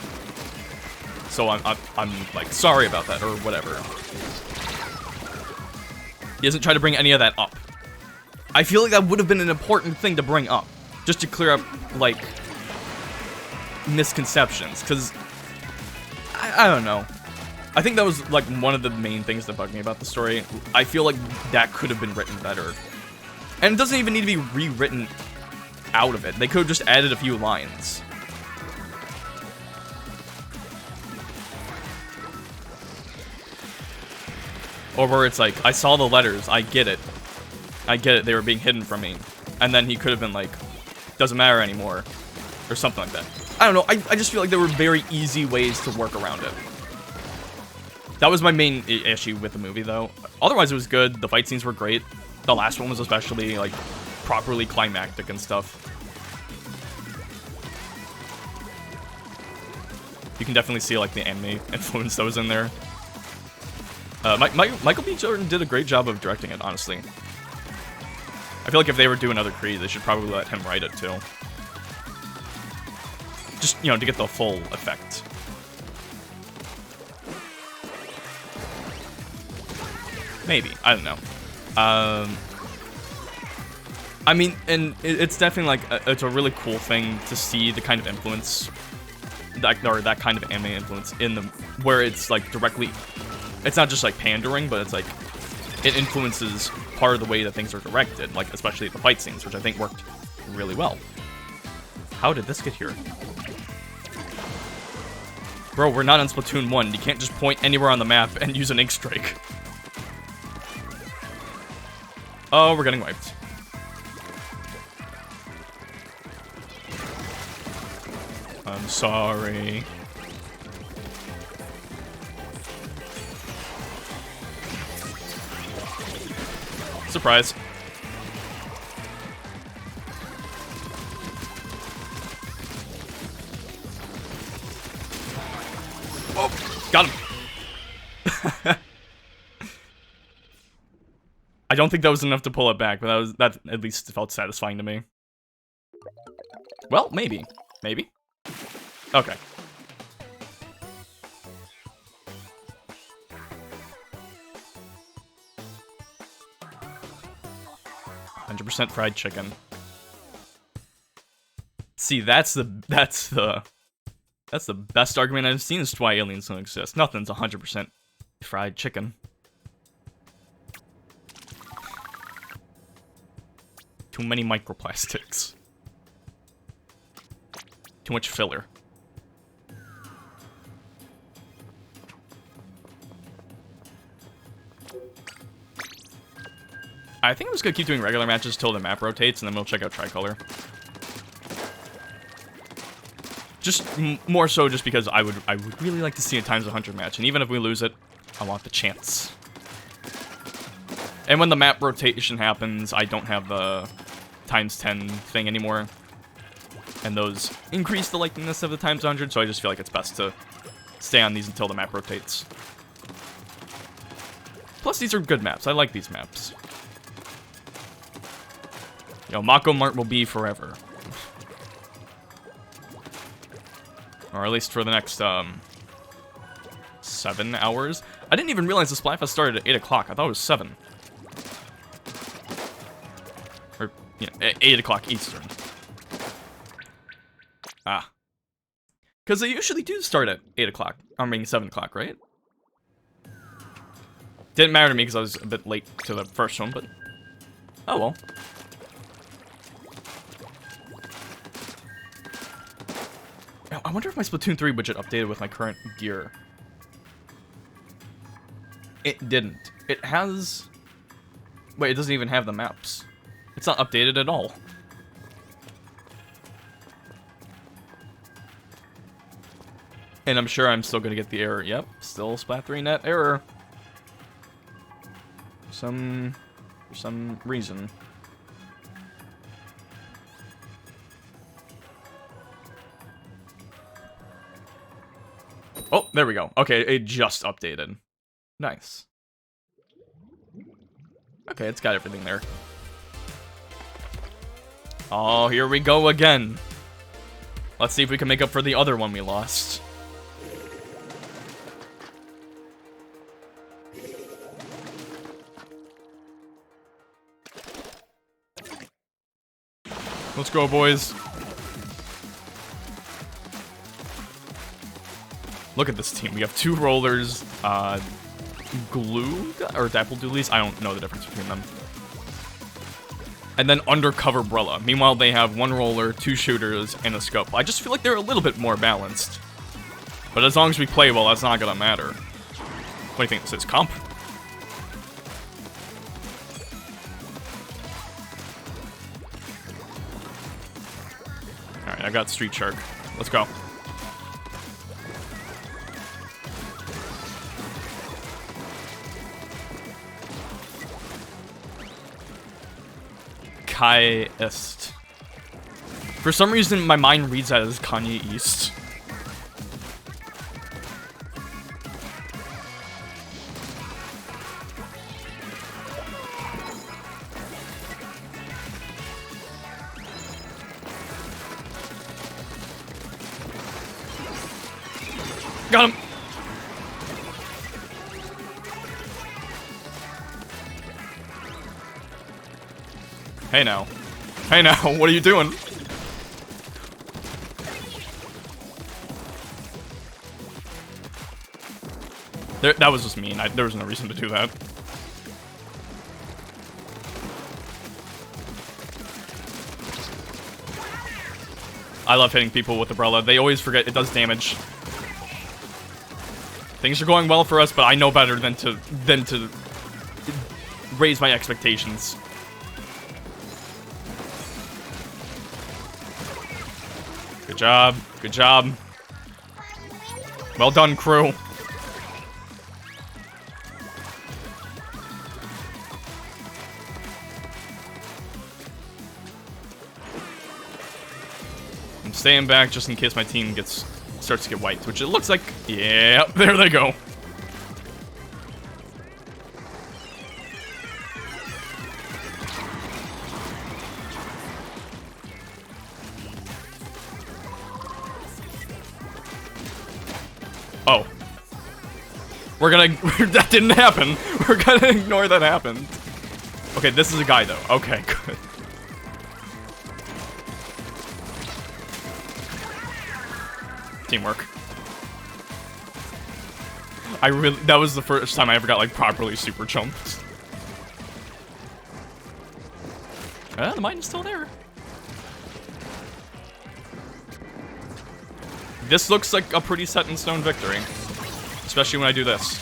So I'm like, sorry about that, or whatever. He doesn't try to bring any of that up. I feel like that would have been an important thing to bring up, just to clear up, like, misconceptions, because I don't know. I think that was, like, one of the main things that bugged me about the story. I feel like that could have been written better. And it doesn't even need to be rewritten out of it. They could have just added a few lines. Or where it's like, I saw the letters, I get it. I get it, they were being hidden from me. And then he could have been like, doesn't matter anymore. Or something like that. I don't know, I just feel like there were very easy ways to work around it. That was my main issue with the movie, though. Otherwise, it was good. The fight scenes were great. The last one was especially, like, properly climactic and stuff. You can definitely see, like, the anime influence that was in there. Michael B. Jordan did a great job of directing it, honestly. I feel like if they were doing another Creed, they should probably let him write it, too. Just, you know, to get the full effect. Maybe. I don't know. I mean, and it's definitely, like, it's a really cool thing to see the kind of influence, that kind of anime influence in the, where it's, like, directly, it's not just, like, pandering, but it's, like, it influences part of the way that things are directed, like, especially the fight scenes, which I think worked really well. How did this get here? Bro, we're not on Splatoon 1. You can't just point anywhere on the map and use an ink strike. Oh, we're getting wiped. I'm sorry. Surprise. Oh, got him. I don't think that was enough to pull it back, but that at least felt satisfying to me. Well, maybe. Maybe. Okay. %, fried chicken. See, that's the best argument I've seen as to why aliens don't exist. Nothing's 100% fried chicken. Too many microplastics. Too much filler. I think I'm just gonna keep doing regular matches till the map rotates, and then we'll check out Tricolor. Just more so just because I would really like to see a times 100 match, and even if we lose it, I want the chance. And when the map rotation happens, I don't have the times 10 thing anymore. And those increase the likeliness of the times 100, so I just feel like it's best to stay on these until the map rotates. Plus, these are good maps. I like these maps. You know, Mako Mart will be forever. Or at least for the next, 7 hours. I didn't even realize the Splatfest started at 8 o'clock. I thought it was 7. Or, you know, 8 o'clock Eastern. Ah. Because they usually do start at 8 o'clock. I mean, 7 o'clock, right? Didn't matter to me because I was a bit late to the first one, but... oh well. I wonder if my Splatoon 3 widget updated with my current gear. It didn't. It has... wait, it doesn't even have the maps. It's not updated at all. And I'm sure I'm still gonna get the error. Yep, still Splat 3 net error. For some reason. Oh, there we go. Okay, it just updated. Nice. Okay, it's got everything there. Oh, here we go again. Let's see if we can make up for the other one we lost. Let's go, boys. Look at this team. We have 2 rollers, glue or dapple doolies. I don't know the difference between them. And then undercover Brella. Meanwhile, they have 1 roller, 2 shooters, and a scope. I just feel like they're a little bit more balanced. But as long as we play well, that's not gonna matter. What do you think this is? Comp? Alright, I got Street Shark. Let's go. Kai Est. For some reason, my mind reads that as Kanye East. Got him! Hey now. Hey now, what are you doing? That was just mean. There was no reason to do that. I love hitting people with the Umbrella. They always forget it does damage. Things are going well for us, but I know better than to raise my expectations. Good job. Good job. Well done, crew. I'm staying back just in case my team starts to get wiped, which it looks like. Yeah, there they go. Oh. We're gonna... that didn't happen. We're gonna ignore that happened. Okay, this is a guy, though. Okay, good. Teamwork. That was the first time I ever got, like, properly super jumped. The mine is still there. This looks like a pretty set-in-stone victory. Especially when I do this.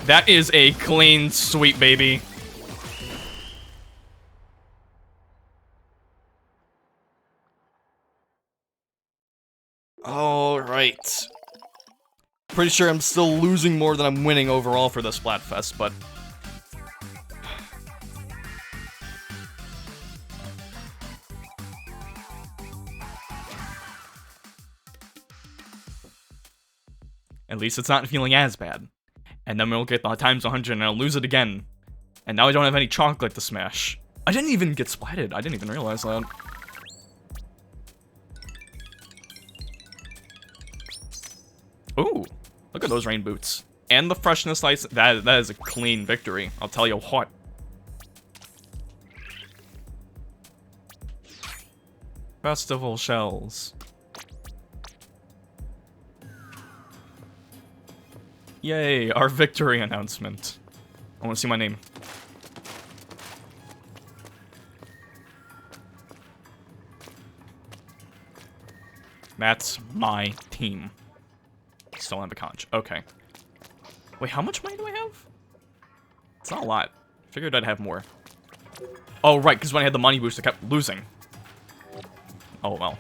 That is a clean sweep, baby. Alright. Pretty sure I'm still losing more than I'm winning overall for the Splatfest, but... At least it's not feeling as bad. And then we'll get the times 100 and I'll lose it again. And now I don't have any chocolate to smash. I didn't even get splatted. I didn't even realize that. Ooh, look at those rain boots. And the freshness license. That is a clean victory. I'll tell you what. Festival shells. Yay, our victory announcement. I want to see my name. That's my team. Still have a conch. Okay. Wait, how much money do I have? It's not a lot. Figured I'd have more. Oh, right, because when I had the money boost, I kept losing. Oh, well.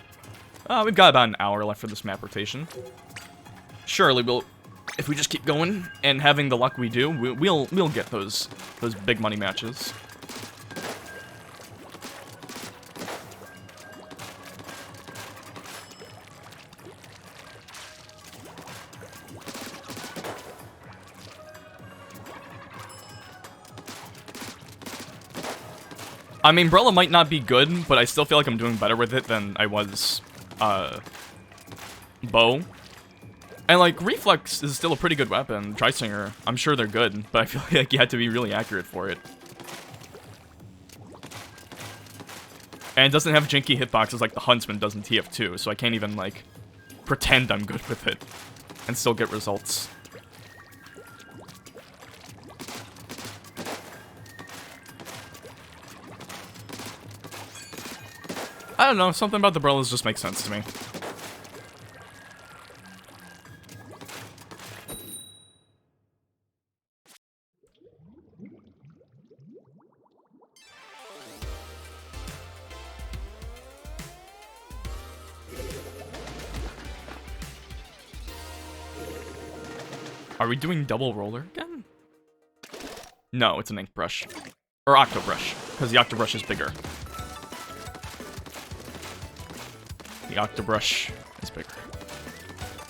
We've got about an hour left for this map rotation. Surely we'll... If we just keep going and having the luck we do, we'll get those big money matches. I mean, Umbrella might not be good, but I still feel like I'm doing better with it than I was, Bow. And, like, Reflex is still a pretty good weapon. Trisinger, I'm sure they're good, but I feel like you have to be really accurate for it. And it doesn't have janky hitboxes like the Huntsman does in TF2, so I can't even, like, pretend I'm good with it and still get results. I don't know, something about the umbrellas just makes sense to me. Are we doing double roller again? No, it's an ink brush. Or octo brush, because the octo brush is bigger. The octo brush is bigger.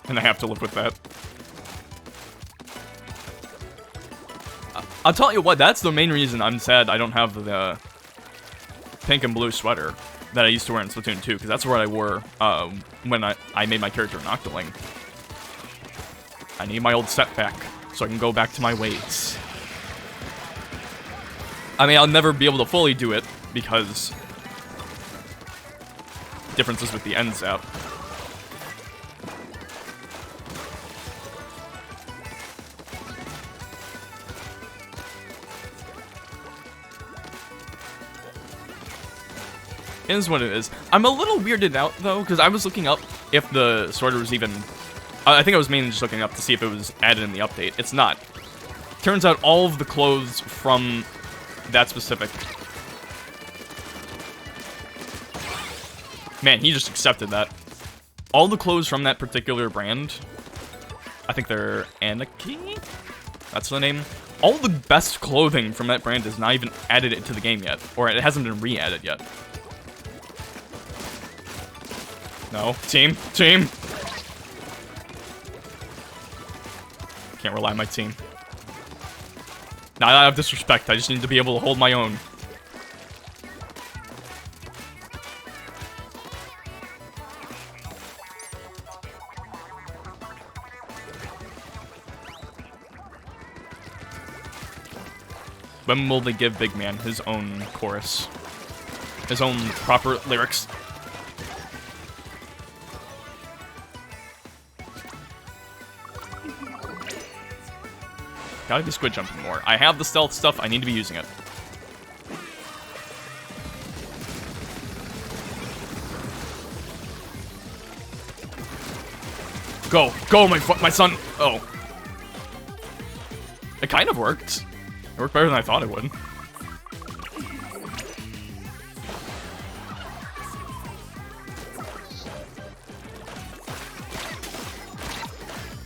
And I have to live with that. I'll tell you what, that's the main reason I'm sad I don't have the pink and blue sweater that I used to wear in Splatoon 2, because that's what I wore when I made my character an Octoling. I need my old set back, so I can go back to my ways. I mean, I'll never be able to fully do it, because differences with the end zap. It is what it is. I'm a little weirded out, though, because I was looking up if the sweater was even... I think I was mainly just looking up to see if it was added in the update. It's not. Turns out all of the clothes from that specific... Man, he just accepted that. All the clothes from that particular brand, I think they're Anarchy? That's the name. All the best clothing from that brand is not even added into the game yet. Or it hasn't been re-added yet. No. Team. Team. Can't rely on my team. Not out of disrespect, I just need to be able to hold my own. When will they give Big Man his own chorus? His own proper lyrics? Gotta be squid jumping more. I have the stealth stuff, I need to be using it. Go. Go, my son. Oh. It kind of worked. It worked better than I thought it would.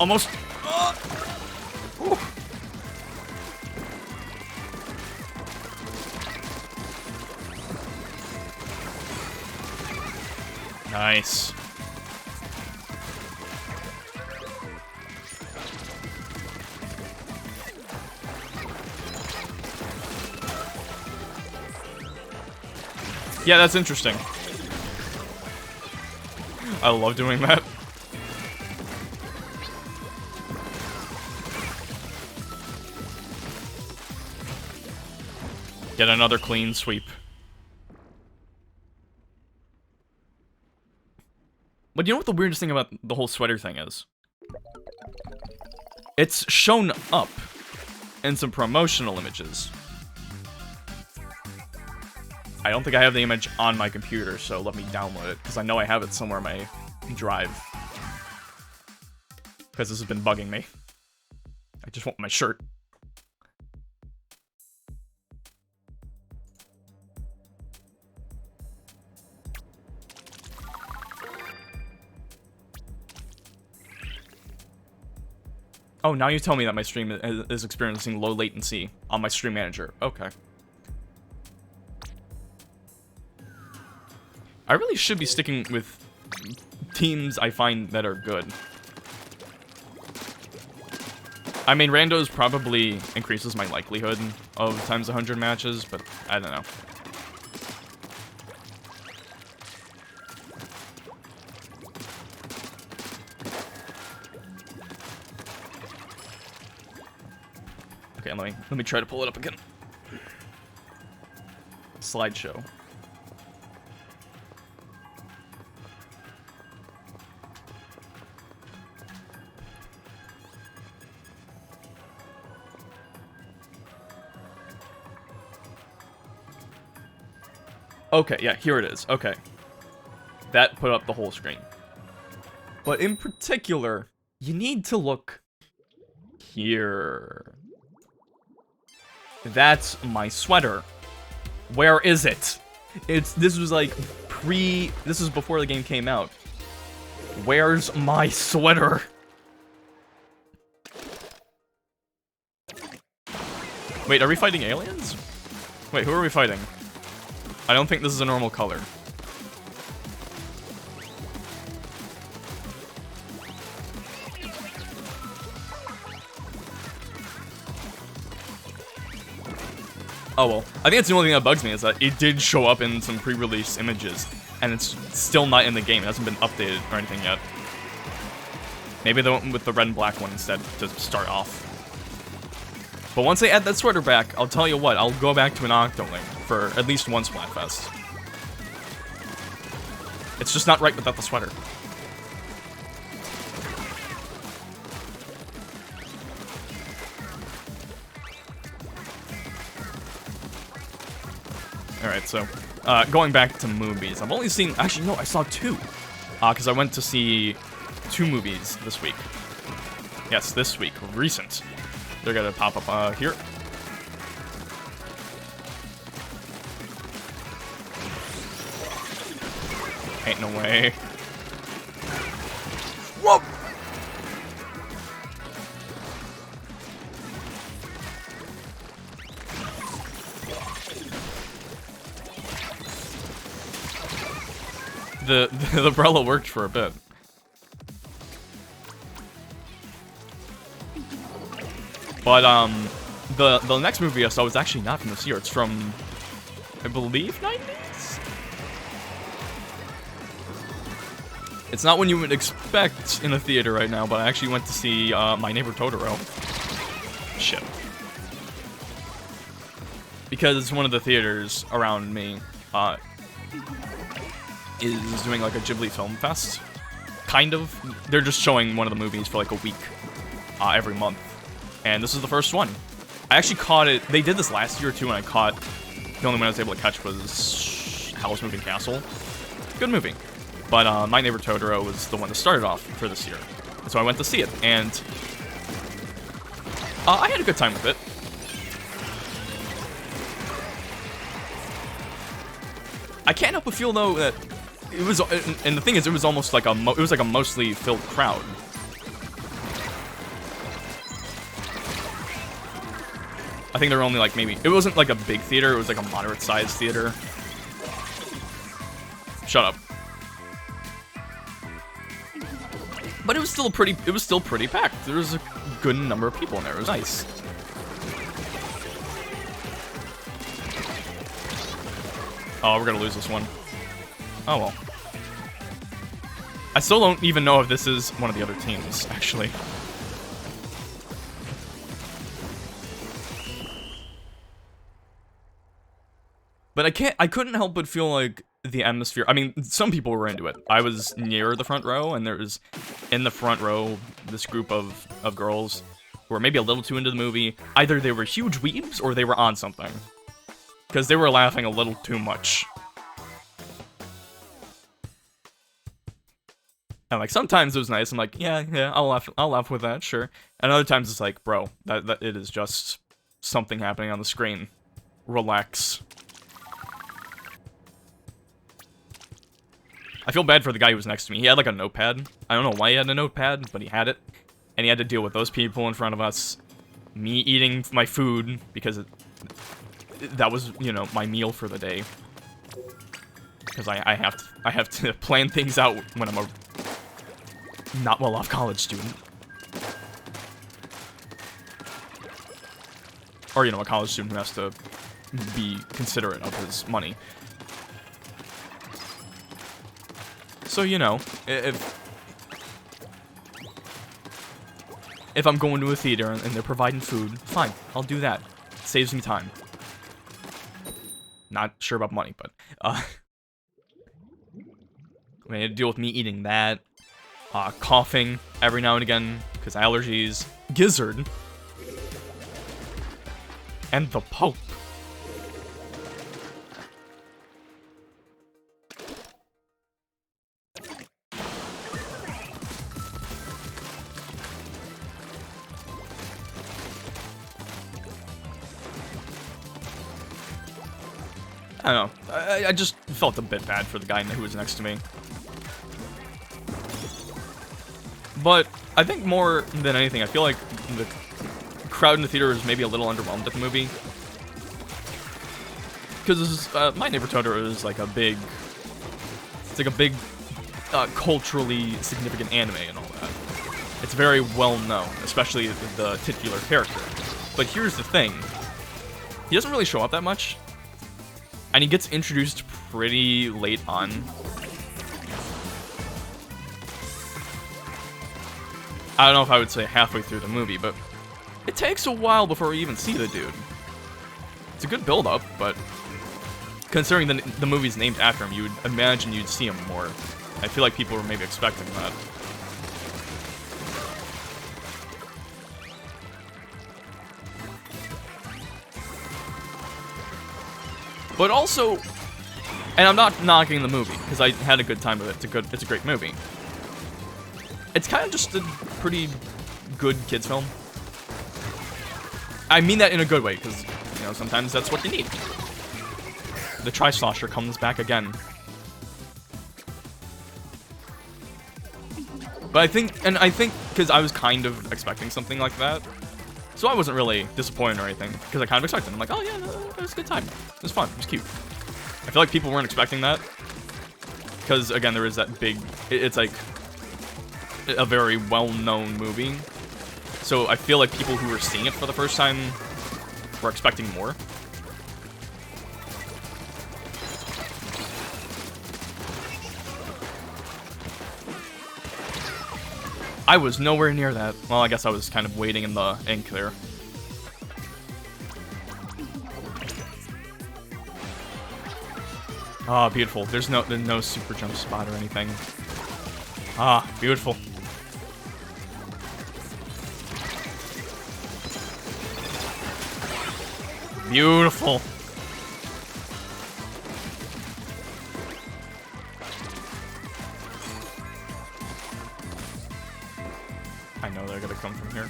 Almost. Nice. Yeah, that's interesting. I love doing that. Get another clean sweep. But you know what the weirdest thing about the whole sweater thing is? It's shown up in some promotional images. I don't think I have the image on my computer, so let me download it, because I know I have it somewhere in my drive. Because this has been bugging me. I just want my shirt. Oh, now you tell me that my stream is experiencing low latency on my stream manager. Okay. I really should be sticking with teams I find that are good. I mean, randos probably increases my likelihood of times 100 matches, but I don't know. Okay, let me try to pull it up again. Slideshow. Okay, yeah, here it is. Okay. That put up the whole screen. But in particular, you need to look here. That's my sweater. Where is it? This was like this was before the game came out. Where's my sweater? Wait, are we fighting aliens? Wait, who are we fighting? I don't think this is a normal color. Oh well, I think it's the only thing that bugs me is that it did show up in some pre-release images, and it's still not in the game. It hasn't been updated or anything yet. Maybe they went with the red and black one instead to start off. But once they add that sweater back, I'll tell you what, I'll go back to an Octolink for at least one Splatfest. It's just not right without the sweater. Alright, so, going back to movies. I've only seen, actually, no, I saw two. Because I went to see 2 movies this week. Yes, this week, recent. They're gonna pop up, here. Ain't no way. Whoa! The umbrella worked for a bit. But the next movie I saw was actually not from this year. It's from, I believe, 90s? It's not what you would expect in a theater right now, but I actually went to see My Neighbor Totoro. Shit. Because one of the theaters around me is doing like a Ghibli Film Fest. Kind of. They're just showing one of the movies for like a week every month. And this is the first one. I actually caught it. They did this last year too, and I caught. The only one I was able to catch was Howl's Moving Castle. Good movie. But My Neighbor Totoro was the one that started off for this year. So I went to see it, and I had a good time with it. I can't help but feel though that it was, and the thing is, it was almost like a mostly filled crowd. I think there were only like maybe, it wasn't like a big theater, it was like a moderate sized theater. Shut up. But it was still pretty packed. There was a good number of people in there. It was nice. Oh, we're gonna lose this one. Oh well. I still don't even know if this is one of the other teams, actually. But I couldn't help but feel like the atmosphere, I mean, some people were into it. I was near the front row, and there was, in the front row, this group of girls who were maybe a little too into the movie. Either they were huge weebs, or they were on something. Because they were laughing a little too much. And like, sometimes it was nice, I'm like, yeah, I'll laugh with that, sure. And other times it's like, bro, that it is just something happening on the screen. Relax. I feel bad for the guy who was next to me. He had like a notepad. I don't know why he had a notepad, but he had it. And he had to deal with those people in front of us. Me eating my food, because that was, you know, my meal for the day. Because I have to plan things out when I'm a not well-off college student. Or, you know, a college student who has to be considerate of his money. So, you know, if I'm going to a theater and they're providing food, fine, I'll do that. It saves me time. Not sure about money, but, I mean, to deal with me eating that, coughing every now and again, because allergies, Gizzard, and the Pope. I don't know. I just felt a bit bad for the guy who was next to me. But I think more than anything, I feel like the crowd in the theater was maybe a little underwhelmed at the movie. Because My Neighbor Totoro is like a big... It's like a big culturally significant anime and all that. It's very well known, especially the titular character. But here's the thing. He doesn't really show up that much. And he gets introduced pretty late on. I don't know if I would say halfway through the movie, but it takes a while before we even see the dude. It's a good build-up, but considering the movie's named after him, you would imagine you'd see him more. I feel like people were maybe expecting that. But also, and I'm not knocking the movie, because I had a good time with it. It's a great movie. It's kind of just a pretty good kids film. I mean that in a good way, because, you know, sometimes that's what you need. The Tri-Slosher comes back again. But I think, because I was kind of expecting something like that, so I wasn't really disappointed or anything, because I kind of expected it. I'm like, oh yeah, no, it was a good time. It was fun. It was cute. I feel like people weren't expecting that, because, again, there is that big... It's like a very well-known movie, so I feel like people who were seeing it for the first time were expecting more. I was nowhere near that. Well, I guess I was kind of waiting in the ink there. Ah, beautiful. There's no super jump spot or anything. Ah, beautiful. Beautiful. I know they're gonna come from here.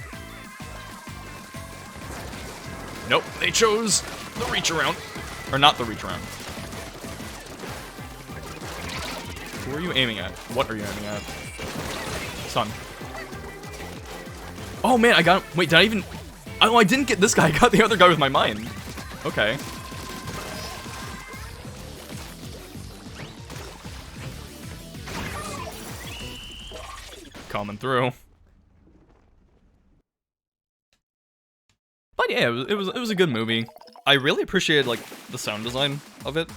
Nope, they chose the reach around. Or not the reach around. Who are you aiming at? What are you aiming at? Son. Oh man, I got him. Wait, did I even... Oh, I didn't get this guy. I got the other guy with my mine. Okay. Coming through. But yeah, it was a good movie. I really appreciated like the sound design of it.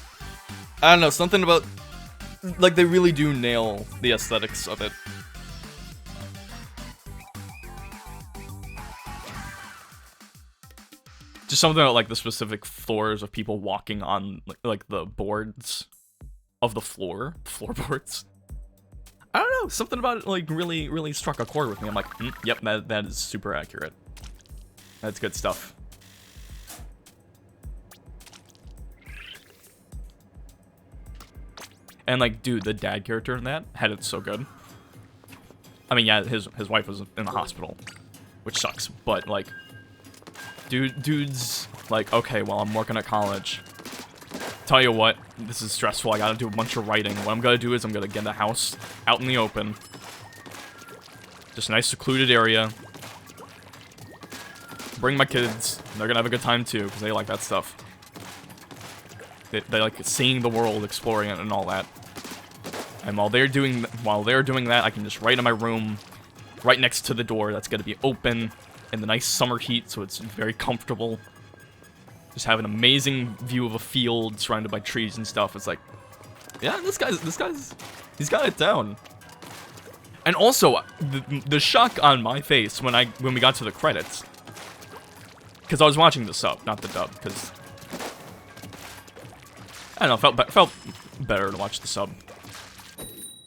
I don't know, something about like they really do nail the aesthetics of it. Just something about like the specific floors of people walking on like the boards of the floorboards. I don't know, something about it like really struck a chord with me. I'm like, yep, that is super accurate. That's good stuff. And like, dude, the dad character in that had it so good. I mean, yeah, his wife was in the hospital, which sucks. But like, dude's like, okay, well, I'm working at college. Tell you what, this is stressful. I gotta do a bunch of writing. What I'm gonna do is I'm gonna get a house out in the open, just a nice secluded area. Bring my kids. They're gonna have a good time too, because they like that stuff. They like seeing the world, exploring it, and all that. And while they're doing that, I can just write in my room, right next to the door. That's gonna be open in the nice summer heat, so it's very comfortable. Just have an amazing view of a field surrounded by trees and stuff. It's like, yeah, he's got it down. And also, the shock on my face when we got to the credits, because I was watching the sub, not the dub, because I don't know, felt better to watch the sub.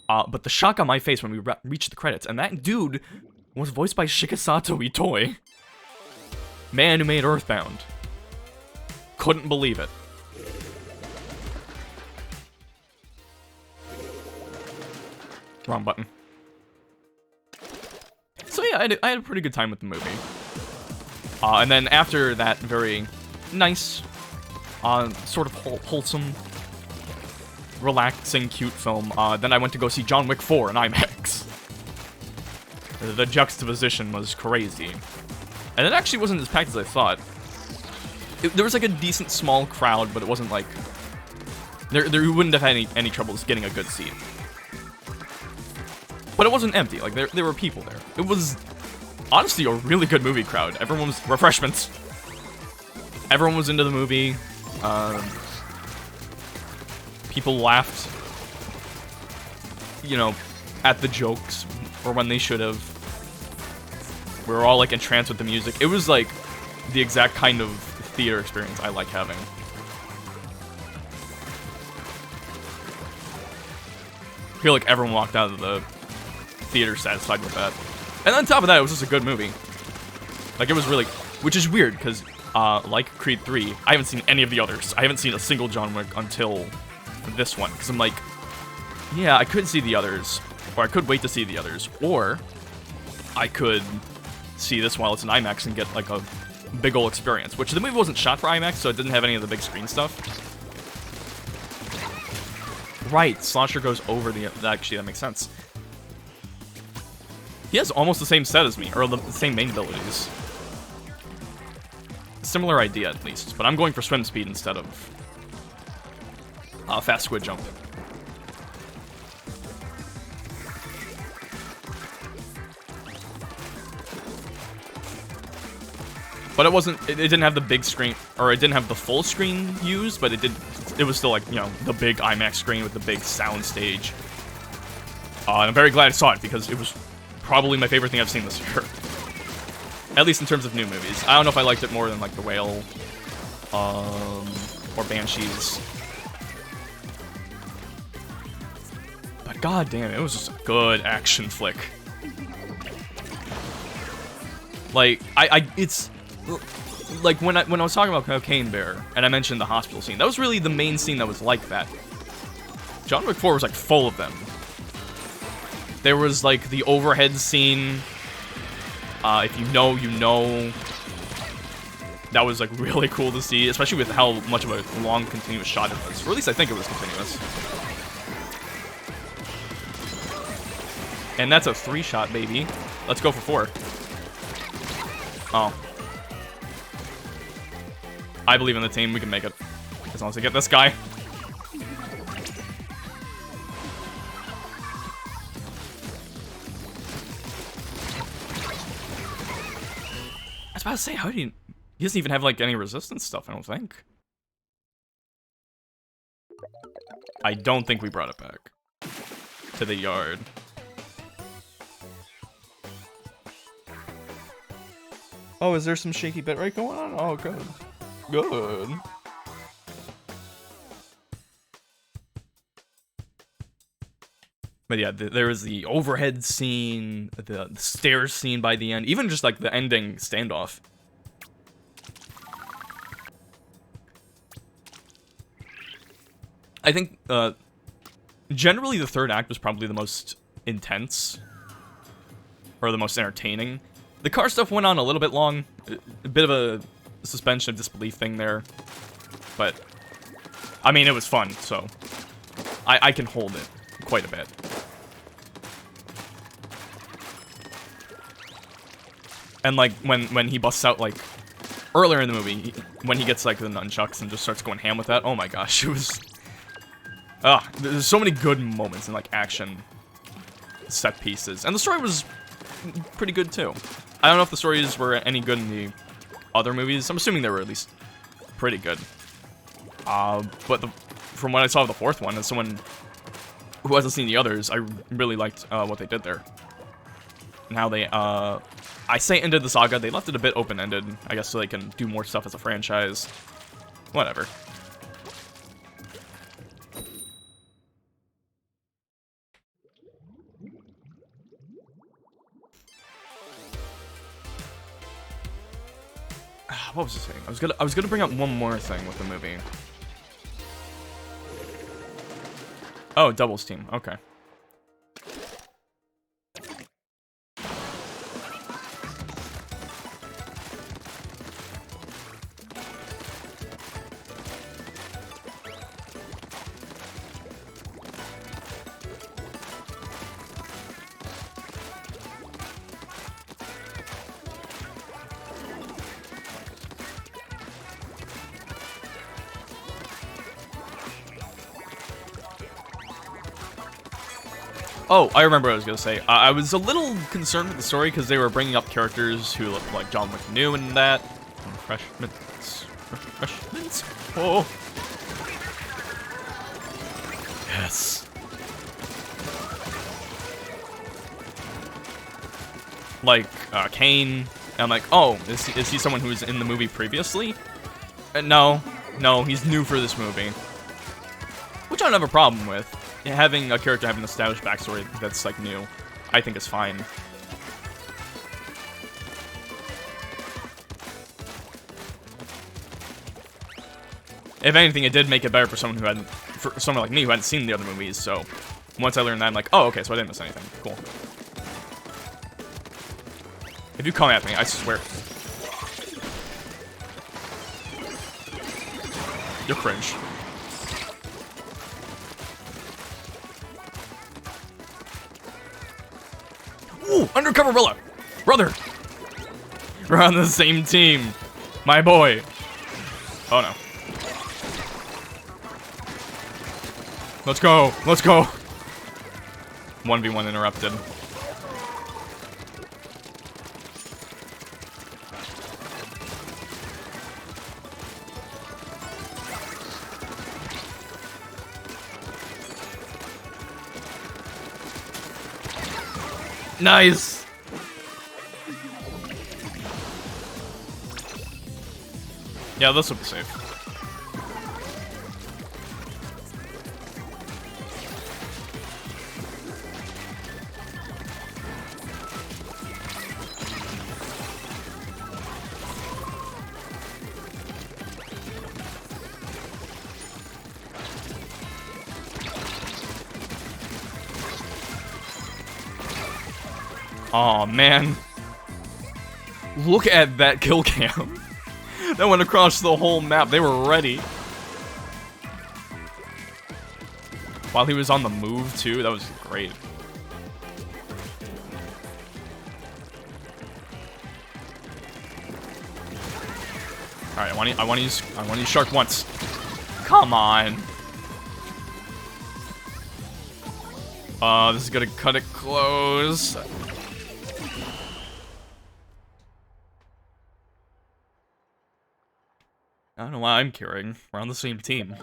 But the shock on my face when we reached the credits, and that dude was voiced by Shikasato Itoi, man who made Earthbound. Couldn't believe it. Wrong button. So yeah, I had a pretty good time with the movie. And then after that very nice, sort of wholesome, relaxing, cute film, then I went to go see John Wick 4 in IMAX. The juxtaposition was crazy. And it actually wasn't as packed as I thought. There was like a decent small crowd, but it wasn't like... There wouldn't have had any troubles getting a good seat. But it wasn't empty, like there were people there. It was honestly a really good movie crowd. Everyone was... Refreshments. Everyone was into the movie. People laughed, you know, at the jokes, or when they should have. We were all like entranced with the music. It was like the exact kind of theater experience I like having. I feel like everyone walked out of the theater satisfied with that. And on top of that, it was just a good movie. Like, it was really... Which is weird, because, like Creed 3, I haven't seen any of the others. I haven't seen a single John Wick until this one. Because I'm like, yeah, I could see the others. Or I could wait to see the others. Or I could see this while it's in IMAX and get, like, a big ol' experience. Which the movie wasn't shot for IMAX, so it didn't have any of the big screen stuff. Right, Slosher goes over the... Actually, that makes sense. He has almost the same set as me, or the same main abilities. Similar idea, at least, but I'm going for swim speed instead of fast squid jump. But it wasn't, it didn't have the big screen, or it didn't have the full screen used, but it was still like, you know, the big IMAX screen with the big sound stage. And I'm very glad I saw it, because it was probably my favorite thing I've seen this year. At least in terms of new movies. I don't know if I liked it more than, like, The Whale, or Banshees. But goddamn, it was just a good action flick. Like, it's... Like, when I was talking about Cocaine Bear, and I mentioned the hospital scene, that was really the main scene that was like that. John Wick 4 was, like, full of them. There was, like, the overhead scene If you know, you know. That was like really cool to see, especially with how much of a long continuous shot it was. Or at least I think it was continuous. And that's a 3-shot, baby. Let's go for 4. Oh. I believe in the team. We can make it. As long as I get this guy. I was about to say, how do you... He doesn't even have, like, any resistance stuff, I don't think. I don't think we brought it back. To the yard. Oh, is there some shaky bitrate going on? Oh, good. Good. But yeah, there was the overhead scene, the stairs scene by the end, even just, like, the ending standoff. I think, generally the third act was probably the most intense, or the most entertaining. The car stuff went on a little bit long, a bit of a suspension of disbelief thing there, but, I mean, it was fun, so I can hold it quite a bit. And, like, when he busts out, like, earlier in the movie, when he gets, like, the nunchucks and just starts going ham with that, oh my gosh, it was... there's so many good moments in, like, action set pieces. And the story was pretty good, too. I don't know if the stories were any good in the other movies. I'm assuming they were at least pretty good. But from what I saw of the fourth one, as someone who hasn't seen the others, I really liked what they did there. And how they, I say ended the saga, they left it a bit open-ended, I guess, so they can do more stuff as a franchise. Whatever. What was I saying? I was gonna bring up one more thing with the movie. Oh, doubles team. Okay. Oh, I remember what I was gonna say. I was a little concerned with the story because they were bringing up characters who looked like John Wick new and that. Refreshments. Refreshments. Oh. Yes. Like, Kane. And I'm like, oh, is he someone who was in the movie previously? No. No, he's new for this movie. Which I don't have a problem with. Having a character have an established backstory that's, like, new, I think is fine. If anything, it did make it better for someone for someone like me who hadn't seen the other movies, so once I learned that, I'm like, oh, okay, so I didn't miss anything. Cool. If you come at me, I swear. You're cringe. Ooh, undercover brother. We're on the same team, my boy. Oh no. Let's go. 1v1 interrupted. Nice. Yeah, this will be safe. Aw, man. Look at that kill cam. That went across the whole map. They were ready. While he was on the move, too. That was great. Alright, I want to use Shark once. Come on. This is gonna cut it close. I don't know why I'm caring. We're on the same team.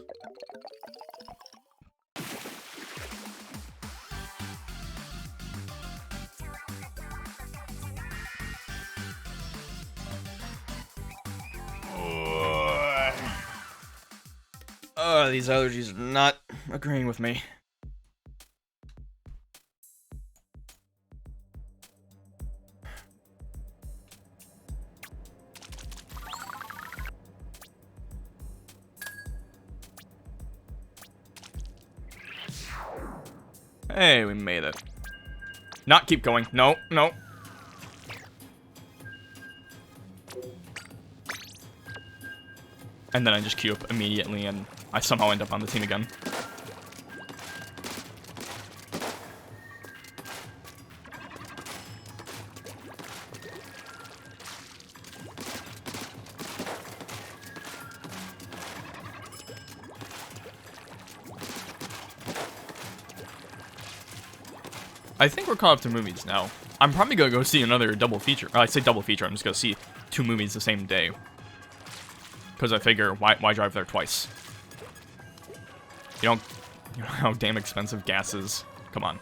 These allergies are not agreeing with me. Hey, we made it. Not keep going. No, no. And then I just queue up immediately, and I somehow end up on the team again. I think we're caught up to movies now. I'm probably gonna go see another double feature. I say double feature, I'm just gonna see 2 movies the same day. Because I figure, why drive there twice? You know how damn expensive gas is. Come on.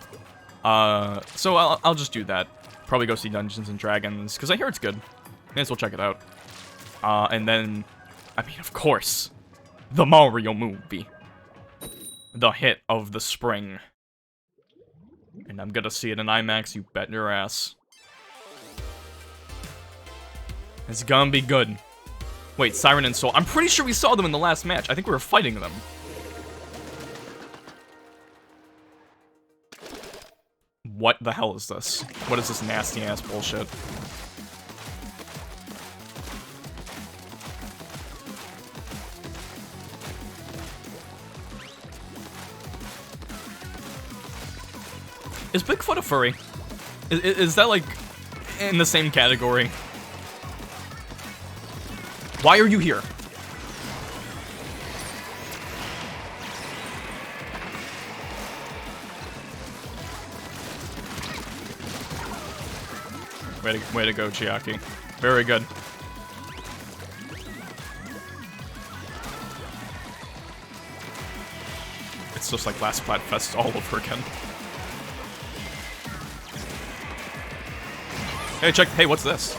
So I'll just do that. Probably go see Dungeons and Dragons, because I hear it's good. May as well check it out. And then, I mean, of course, the Mario movie. The hit of the spring. And I'm gonna see it in IMAX, you bet your ass. It's gonna be good. Wait, Siren and Soul. I'm pretty sure we saw them in the last match. I think we were fighting them. What the hell is this? What is this nasty-ass bullshit? Is Bigfoot a furry? Is that, like, in the same category? Why are you here? Way to go, Chiaki. Very good. It's just like last Splatfest all over again. Hey, check. Hey, what's this?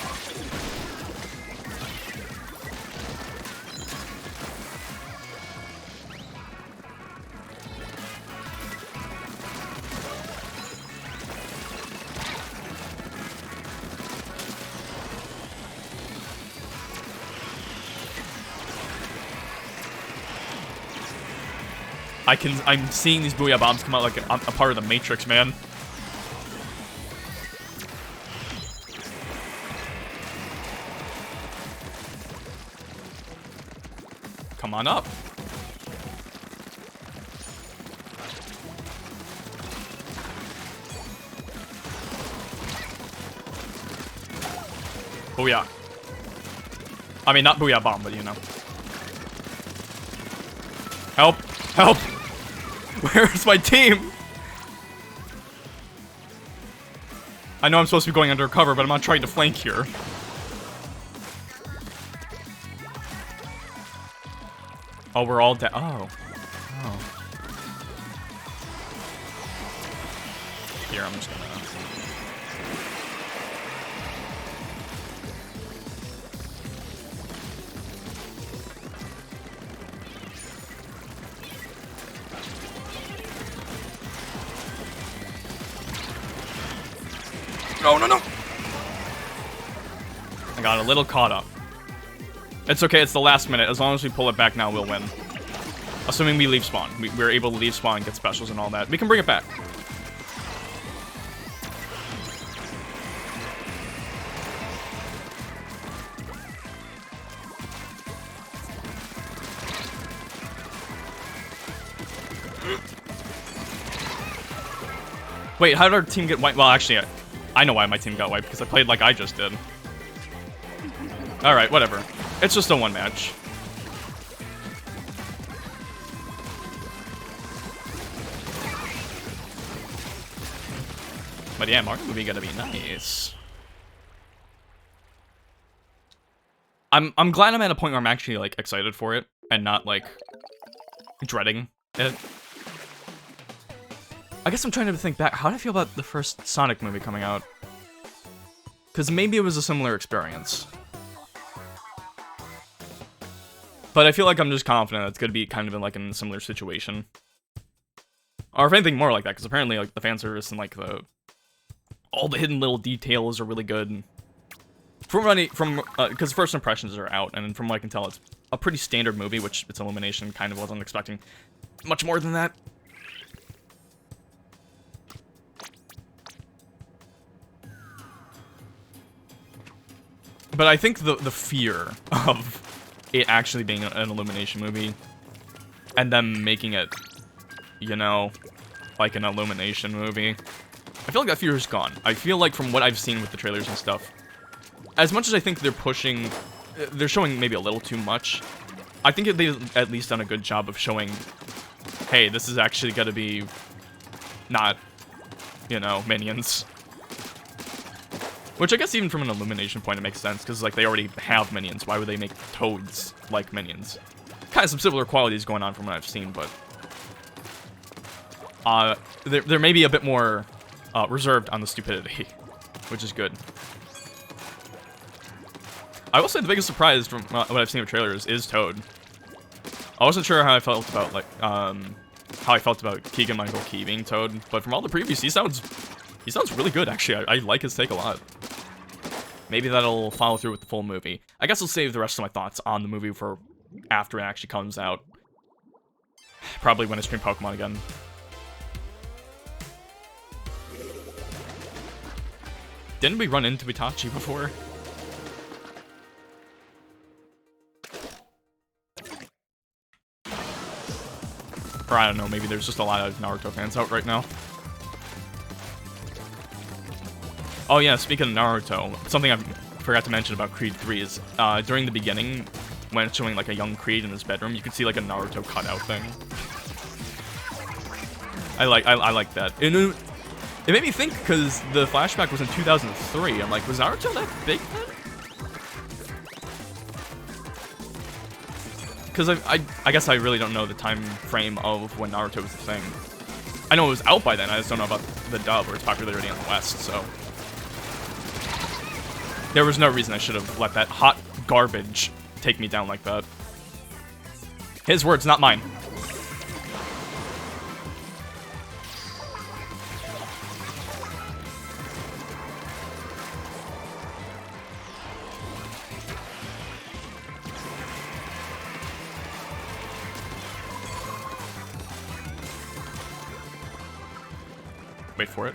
I'm seeing these Booyah Bombs come out like a part of the Matrix, man. Come on up. Booyah. I mean, not Booyah Bomb, but you know. Help! Help! Where's my team? I know I'm supposed to be going undercover, but I'm not trying to flank here. Oh, we're all dead. Oh. Oh. Here, I'm just gonna... No, no, no! I got a little caught up. It's okay, it's the last minute. As long as we pull it back now, we'll win. Assuming we leave spawn. We're able to leave spawn and get specials and all that. We can bring it back. Wait, how did our team get wiped? Well, actually, I know why my team got wiped, because I played like I just did. Alright, whatever. It's just a one match. But yeah, Mario movie gonna be nice. I'm glad I'm at a point where I'm actually like excited for it and not like dreading it. I guess I'm trying to think back. How did I feel about the first Sonic movie coming out? Because maybe it was a similar experience. But I feel like I'm just confident it's gonna be kind of in like in a similar situation. Or if anything more like that, because apparently like the fan service and like all the hidden little details are really good. Because first impressions are out, and from what I can tell, it's a pretty standard movie, which its Illumination kind of wasn't expecting much more than that. But I think the fear of it actually being an Illumination movie, and them making it, you know, like an Illumination movie, I feel like that fear is gone. I feel like from what I've seen with the trailers and stuff, as much as I think they're showing maybe a little too much, I think they've at least done a good job of showing, hey, this is actually gonna be not, you know, Minions. Which I guess even from an Illumination point it makes sense, because like they already have Minions. Why would they make Toads like Minions? Kind of some similar qualities going on from what I've seen, but they're maybe a bit more reserved on the stupidity, which is good. I will say the biggest surprise from what I've seen of trailers is Toad. I wasn't sure how I felt about like Keegan-Michael Key being Toad, but from all the previews, he sounds really good actually. I like his take a lot. Maybe that'll follow through with the full movie. I guess I'll save the rest of my thoughts on the movie for after it actually comes out. Probably when I stream Pokemon again. Didn't we run into Itachi before? Or I don't know, maybe there's just a lot of Naruto fans out right now. Oh yeah, speaking of Naruto, something I forgot to mention about Creed 3 is, during the beginning, when it's showing like a young Creed in his bedroom, you can see like a Naruto cutout thing. I like that. And it made me think, because the flashback was in 2003, I'm like, was Naruto that big then? Because I guess I really don't know the time frame of when Naruto was a thing. I know it was out by then, I just don't know about the dub or its popularity in the West, so. There was no reason I should have let that hot garbage take me down like that. His words, not mine. Wait for it.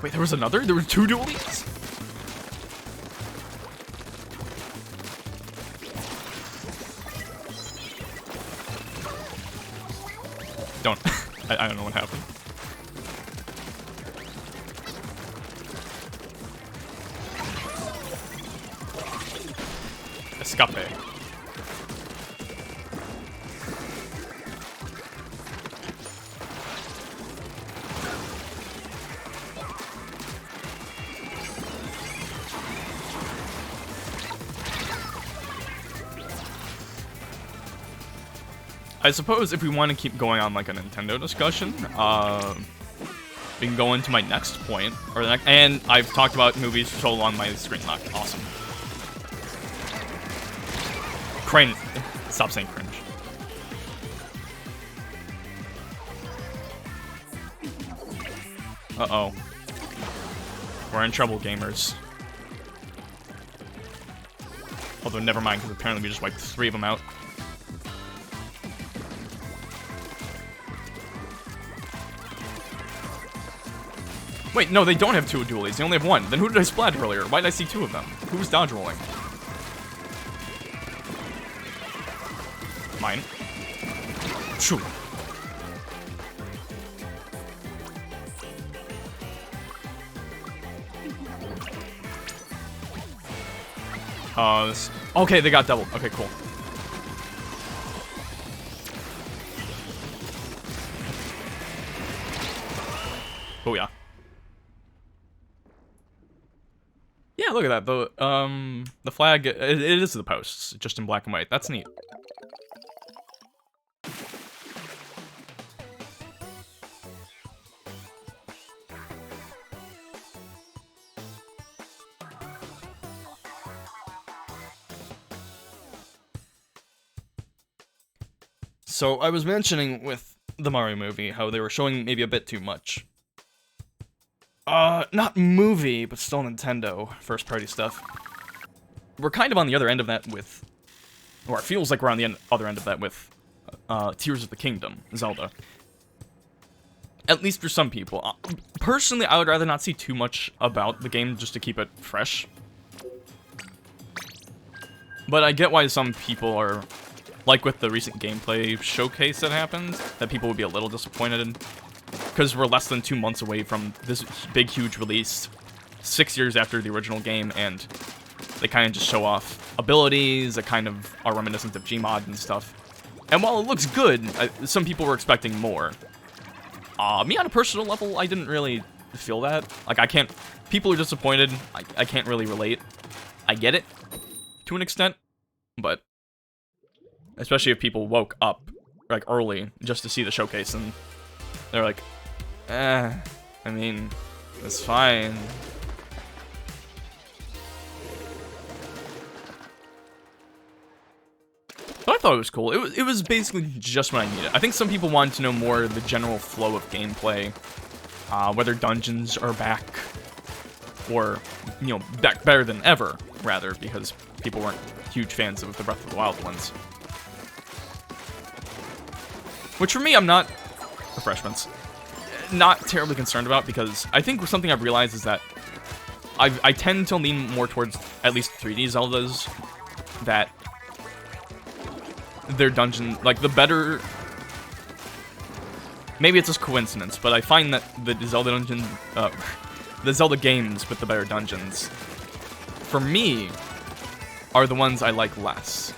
Wait, there was another? There were two dualies? Don't. I don't know what happened. Escape. I suppose if we want to keep going on like a Nintendo discussion, we can go into my next point, or the next, and I've talked about movies so long my screen locked. Awesome. Crane, stop saying cringe. Uh-oh. We're in trouble, gamers. Although, never mind, because apparently we just wiped 3 of them out. Wait, no, they don't have two dualies. They only have one. Then who did I splat earlier? Why did I see two of them? Who was dodge rolling? Mine. Shoo. Okay, they got doubled. Okay, cool. Oh yeah. Yeah, look at that. The flag, it is the posts, just in black and white. That's neat. So I was mentioning with the Mario movie how they were showing maybe a bit too much. Not movie, but still Nintendo first-party stuff. We're kind of on the other end of that with, or it feels like we're on the other end of that with Tears of the Kingdom, Zelda. At least for some people. Personally, I would rather not see too much about the game just to keep it fresh. But I get why some people are, like with the recent gameplay showcase that happened, that people would be a little disappointed in. Because we're less than 2 months away from this big, huge release, 6 years after the original game, and they kind of just show off abilities that kind of are reminiscent of Gmod and stuff. And while it looks good, some people were expecting more. Me on a personal level, I didn't really feel that. Like, I can't... People are disappointed. I can't really relate. I get it, to an extent, but... Especially if people woke up, like, early, just to see the showcase, and they're like, I mean, it's fine. But I thought it was cool. It was basically just what I needed. I think some people wanted to know more of the general flow of gameplay, whether dungeons are back, or, you know, back better than ever, rather, because people weren't huge fans of the Breath of the Wild ones. Which for me, I'm not, refreshments, not terribly concerned about, because I think something I've realized is that I tend to lean more towards at least 3D Zeldas, that their dungeon, like the better, maybe it's just coincidence, but I find that the Zelda dungeon, the Zelda games with the better dungeons, for me, are the ones I like less.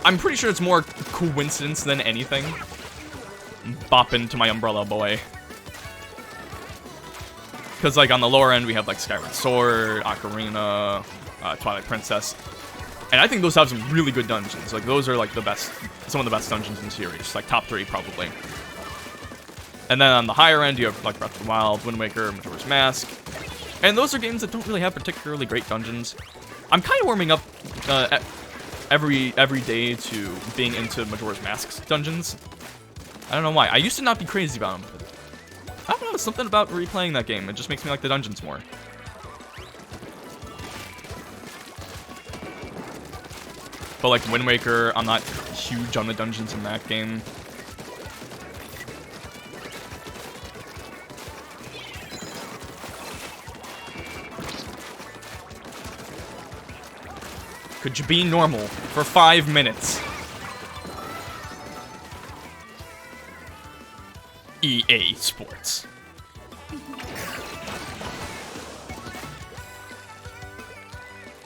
I'm pretty sure it's more coincidence than anything. Bopping to my Umbrella Boy. Because, like, on the lower end, we have, like, Skyward Sword, Ocarina, Twilight Princess. And I think those have some really good dungeons. Like, those are, like, the best, some of the best dungeons in the series. Like, top 3, probably. And then on the higher end, you have, like, Breath of the Wild, Wind Waker, Majora's Mask. And those are games that don't really have particularly great dungeons. I'm kind of warming up, every day to being into Majora's Mask's dungeons. I don't know why. I used to not be crazy about them, but I don't know, something about replaying that game. It just makes me like the dungeons more. But like Wind Waker, I'm not huge on the dungeons in that game. Could you be normal for 5 minutes? EA Sports.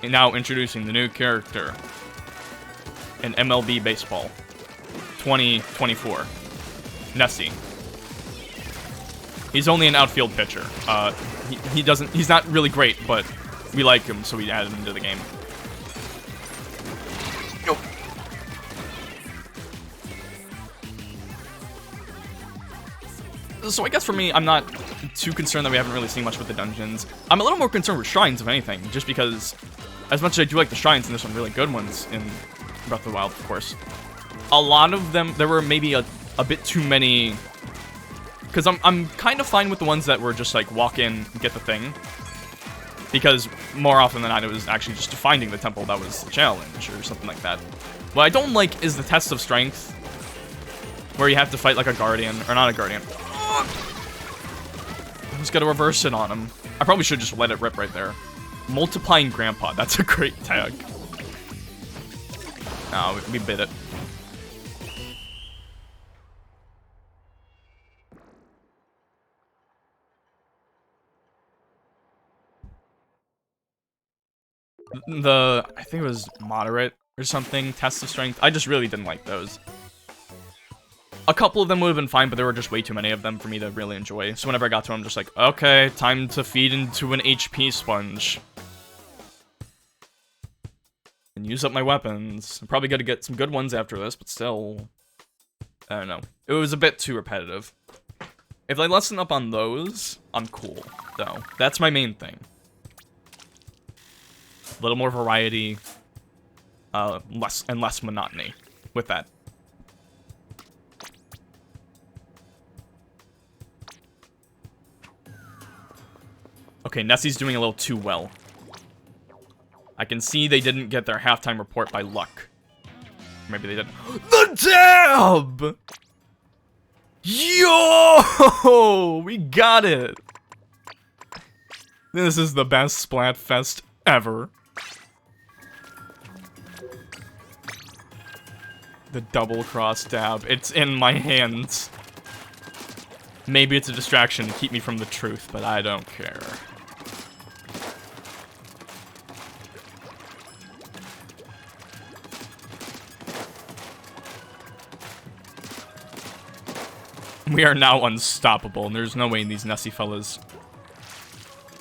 And now introducing the new character in MLB Baseball 2024. Nessie. He's only an outfield pitcher. He's not really great, but we like him, so we added him into the game. So I guess for me, I'm not too concerned that we haven't really seen much with the dungeons. I'm a little more concerned with shrines, if anything, just because as much as I do like the shrines, and there's some really good ones in Breath of the Wild, of course, a lot of them, there were maybe a bit too many, because I'm kind of fine with the ones that were just like walk in, get the thing, because more often than not, it was actually just finding the temple that was the challenge, or something like that. What I don't like is the test of strength, where you have to fight like a guardian, or not a guardian. Who's gonna reverse it on him? I probably should just let it rip right there. Multiplying Grandpa. That's a great tag. No, we bit it. I think it was moderate or something, test of strength. I just really didn't like those. A couple of them would have been fine, but there were just way too many of them for me to really enjoy. So whenever I got to them, I'm just like, okay, time to feed into an HP sponge. And use up my weapons. I'm probably gonna get some good ones after this, but still... I don't know. It was a bit too repetitive. If I lessen up on those, I'm cool, though. That's my main thing. A little more variety, less monotony with that. Okay, Nessie's doing a little too well. I can see they didn't get their halftime report by luck. Maybe they didn't. The dab! Yo! We got it! This is the best Splatfest ever. The double cross dab. It's in my hands. Maybe it's a distraction to keep me from the truth, but I don't care. We are now unstoppable, and there's no way these Nessie fellas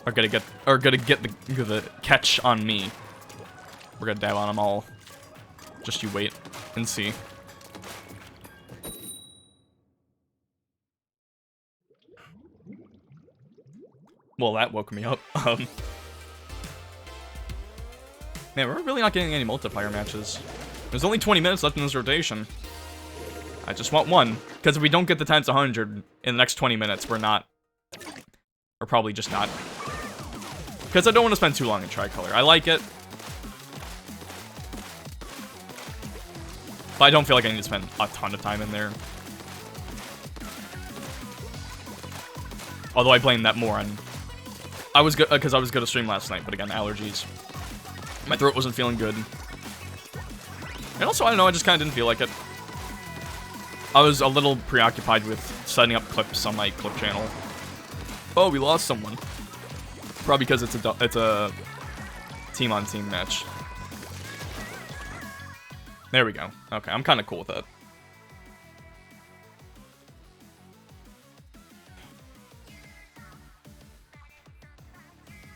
are gonna get the catch on me. We're gonna dab on them all. Just you wait and see. Well, that woke me up. Man, we're really not getting any multiplier matches. There's only 20 minutes left in this rotation. I just want one, because if we don't get the times 100 in the next 20 minutes, we're probably just not. Because I don't want to spend too long in Tricolor. I like it, but I don't feel like I need to spend a ton of time in there. Although I blame that more on... I was good, because I was going to stream last night, but again, allergies. My throat wasn't feeling good. And also, I don't know, I just kind of didn't feel like it. I was a little preoccupied with setting up clips on my clip channel. Oh, we lost someone. Probably because it's a team-on-team match. There we go. Okay, I'm kind of cool with that.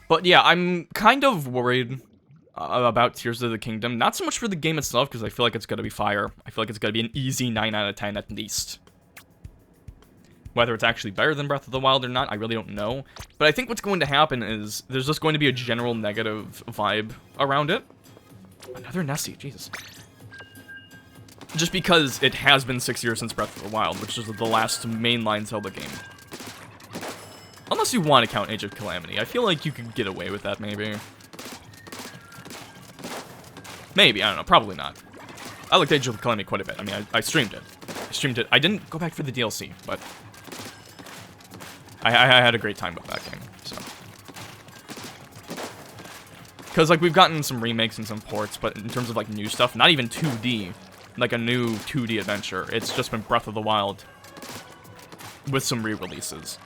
But yeah, I'm kind of worried about Tears of the Kingdom. Not so much for the game itself, because I feel like it's going to be fire. I feel like it's going to be an easy 9 out of 10 at least. Whether it's actually better than Breath of the Wild or not, I really don't know. But I think what's going to happen is there's just going to be a general negative vibe around it. Another Nessie, Jesus. Just because it has been 6 years since Breath of the Wild, which is the last mainline Zelda game. Unless you want to count Age of Calamity. I feel like you could get away with that, maybe. Maybe, I don't know, probably not. I liked Age of Calamity quite a bit. I mean, I streamed it. I didn't go back for the DLC, but... I had a great time with that game, so... Because, like, we've gotten some remakes and some ports, but in terms of, like, new stuff, not even 2D. Like, a new 2D adventure. It's just been Breath of the Wild with some re-releases.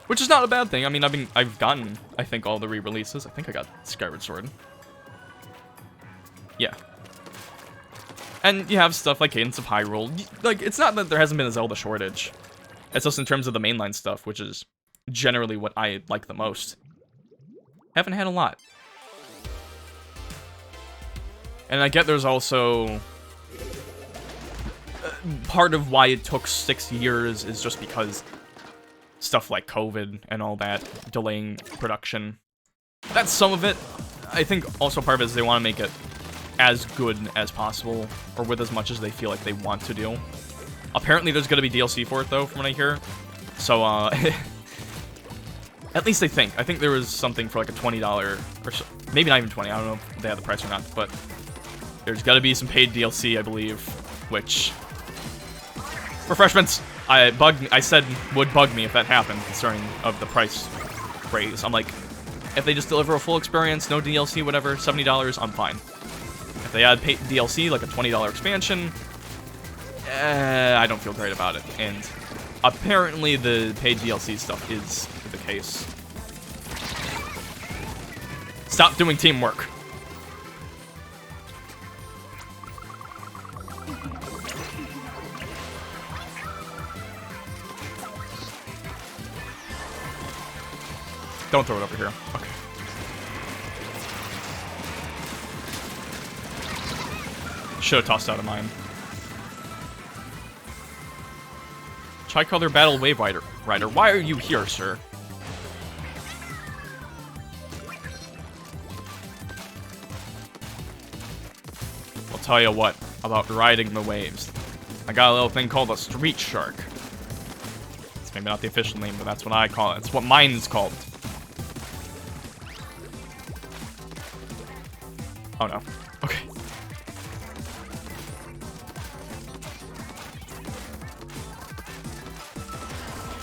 Which is not a bad thing. I mean, I've gotten, I think, all the re-releases. I think I got Skyward Sword. Yeah. And you have stuff like Cadence of Hyrule. Like, it's not that there hasn't been a Zelda shortage. It's just in terms of the mainline stuff, which is generally what I like the most. Haven't had a lot. And I get there's also... part of why it took 6 years is just because stuff like COVID and all that, delaying production. That's some of it. I think also part of it is they want to make it as good as possible, or with as much as they feel like they want to do. Apparently there's going to be DLC for it, though, from what I hear. So, at least I think. I think there was something for like a $20, or so, maybe not even 20, I don't know if they have the price or not, but there's got to be some paid DLC, I believe, which... Refreshments! I said would bug me if that happened, concerning of the price praise. I'm like, if they just deliver a full experience, no DLC, whatever, $70, I'm fine. If they add paid DLC, like a $20 expansion, I don't feel great about it. And apparently the paid DLC stuff is the case. Stop doing teamwork. Don't throw it over here. Okay. Should have tossed out of mine. Tricolor Battle Wave Rider. Why are you here, sir? I'll tell you what about riding the waves. I got a little thing called a street shark. It's maybe not the official name, but that's what I call it. It's what mine is called. Oh no. Okay.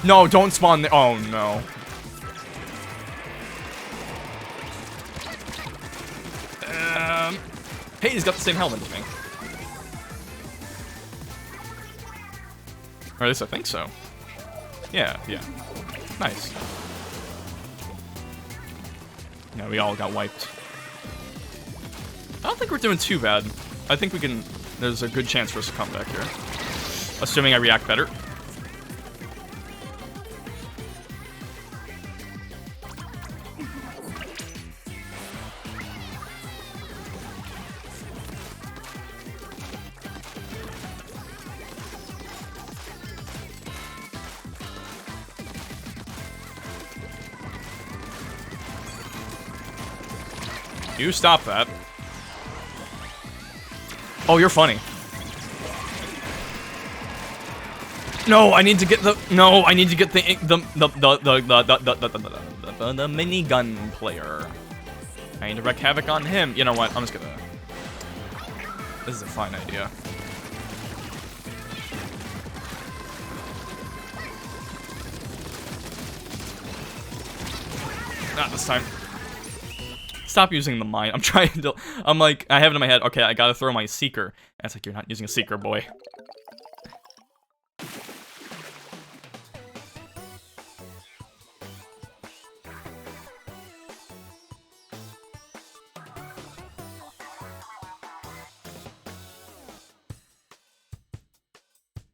No, don't spawn there. Oh no. Hey, he's got the same helmet as me. Or at least I think so. Yeah. Nice. Yeah, we all got wiped. I don't think we're doing too bad. I think we can... There's a good chance for us to come back here. Assuming I react better. You stop that. Oh, you're funny. No, I need to get the... No, I need to get the minigun player. I need to wreak havoc on him. You know what? I'm just gonna... This is a fine idea. Not this time. Stop using the mine. I'm trying to... I'm like... I have it in my head. Okay, I gotta throw my seeker. And it's like, you're not using a seeker, boy.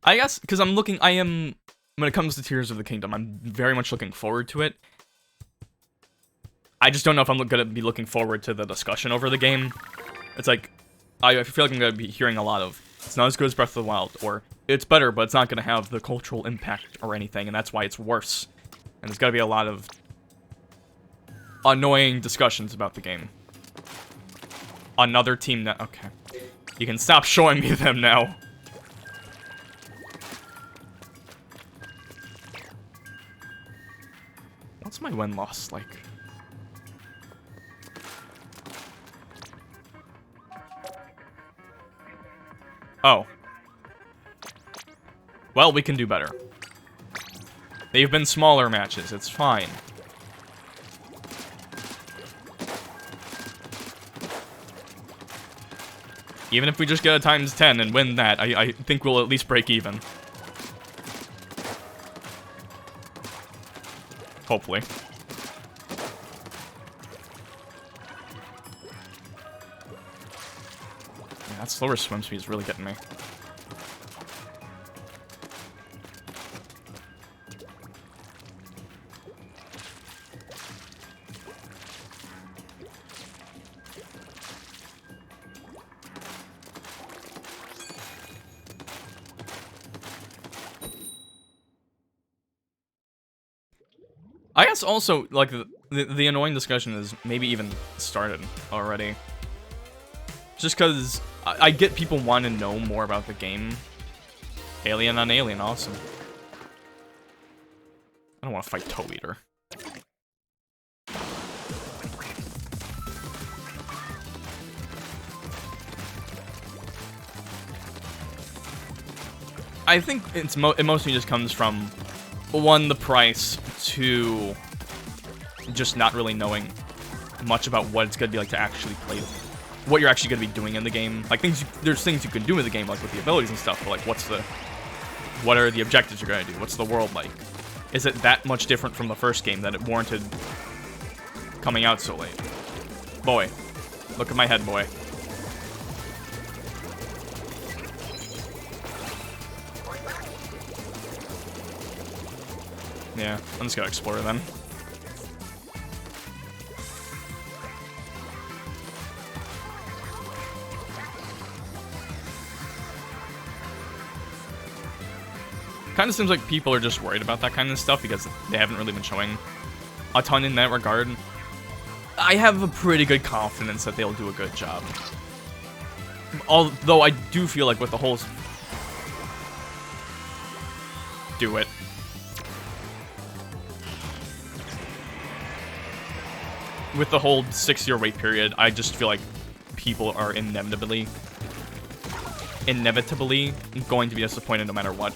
I guess, because I'm looking... I am... When it comes to Tears of the Kingdom, I'm very much looking forward to it. I just don't know if I'm gonna be looking forward to the discussion over the game. It's like, I feel like I'm gonna be hearing a lot of, it's not as good as Breath of the Wild, or it's better, but it's not gonna have the cultural impact or anything, and that's why it's worse. And there's gotta be a lot of annoying discussions about the game. Another team that, okay. You can stop showing me them now. What's my win-loss like? Oh. Well, we can do better. They've been smaller matches, it's fine. Even if we just get a ×10 and win that, I think we'll at least break even. Hopefully. Yeah, that slower swim speed is really getting me. I guess also, like, the annoying discussion is maybe even started already. Just because I get people want to know more about the game. Alien on Alien, awesome. I don't want to fight Toe Eater. I think it mostly just comes from, one, the price, two, just not really knowing much about what it's gonna be like to actually play, what you're actually gonna be doing in the game. Like there's things you can do in the game, like with the abilities and stuff, but like what are the objectives you're gonna do? What's the world like? Is it that much different from the first game that it warranted coming out so late? Boy, look at my head, boy. Yeah, I'm just gonna explore then. Kind of seems like people are just worried about that kind of stuff because they haven't really been showing a ton in that regard. I have a pretty good confidence that they'll do a good job. Although I do feel like with the whole... Do it. With the whole 6-year wait period, I just feel like people are inevitably going to be disappointed no matter what.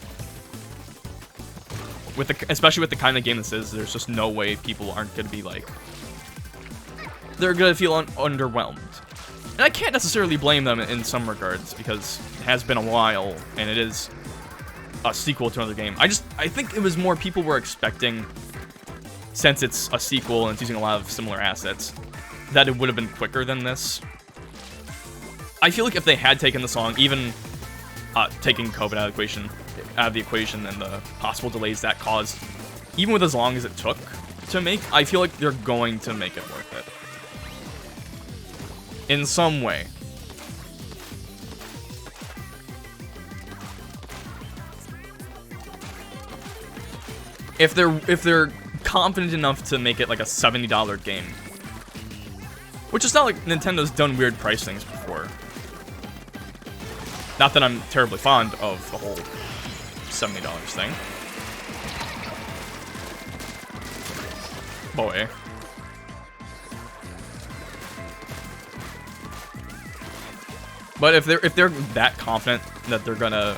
Especially with the kind of game this is, there's just no way people aren't going to be like... They're going to feel underwhelmed. And I can't necessarily blame them in some regards, because it has been a while, and it is a sequel to another game. I think it was more people were expecting, since it's a sequel and it's using a lot of similar assets, that it would have been quicker than this. I feel like if they had taken the song, even taking COVID out of the equation and the possible delays that caused, even with as long as it took to make, I feel like they're going to make it worth it. In some way. If they're confident enough to make it like a $70 game. Which is not like Nintendo's done weird price things before. Not that I'm terribly fond of the whole $70 thing. Boy. But if they're that confident that they're gonna,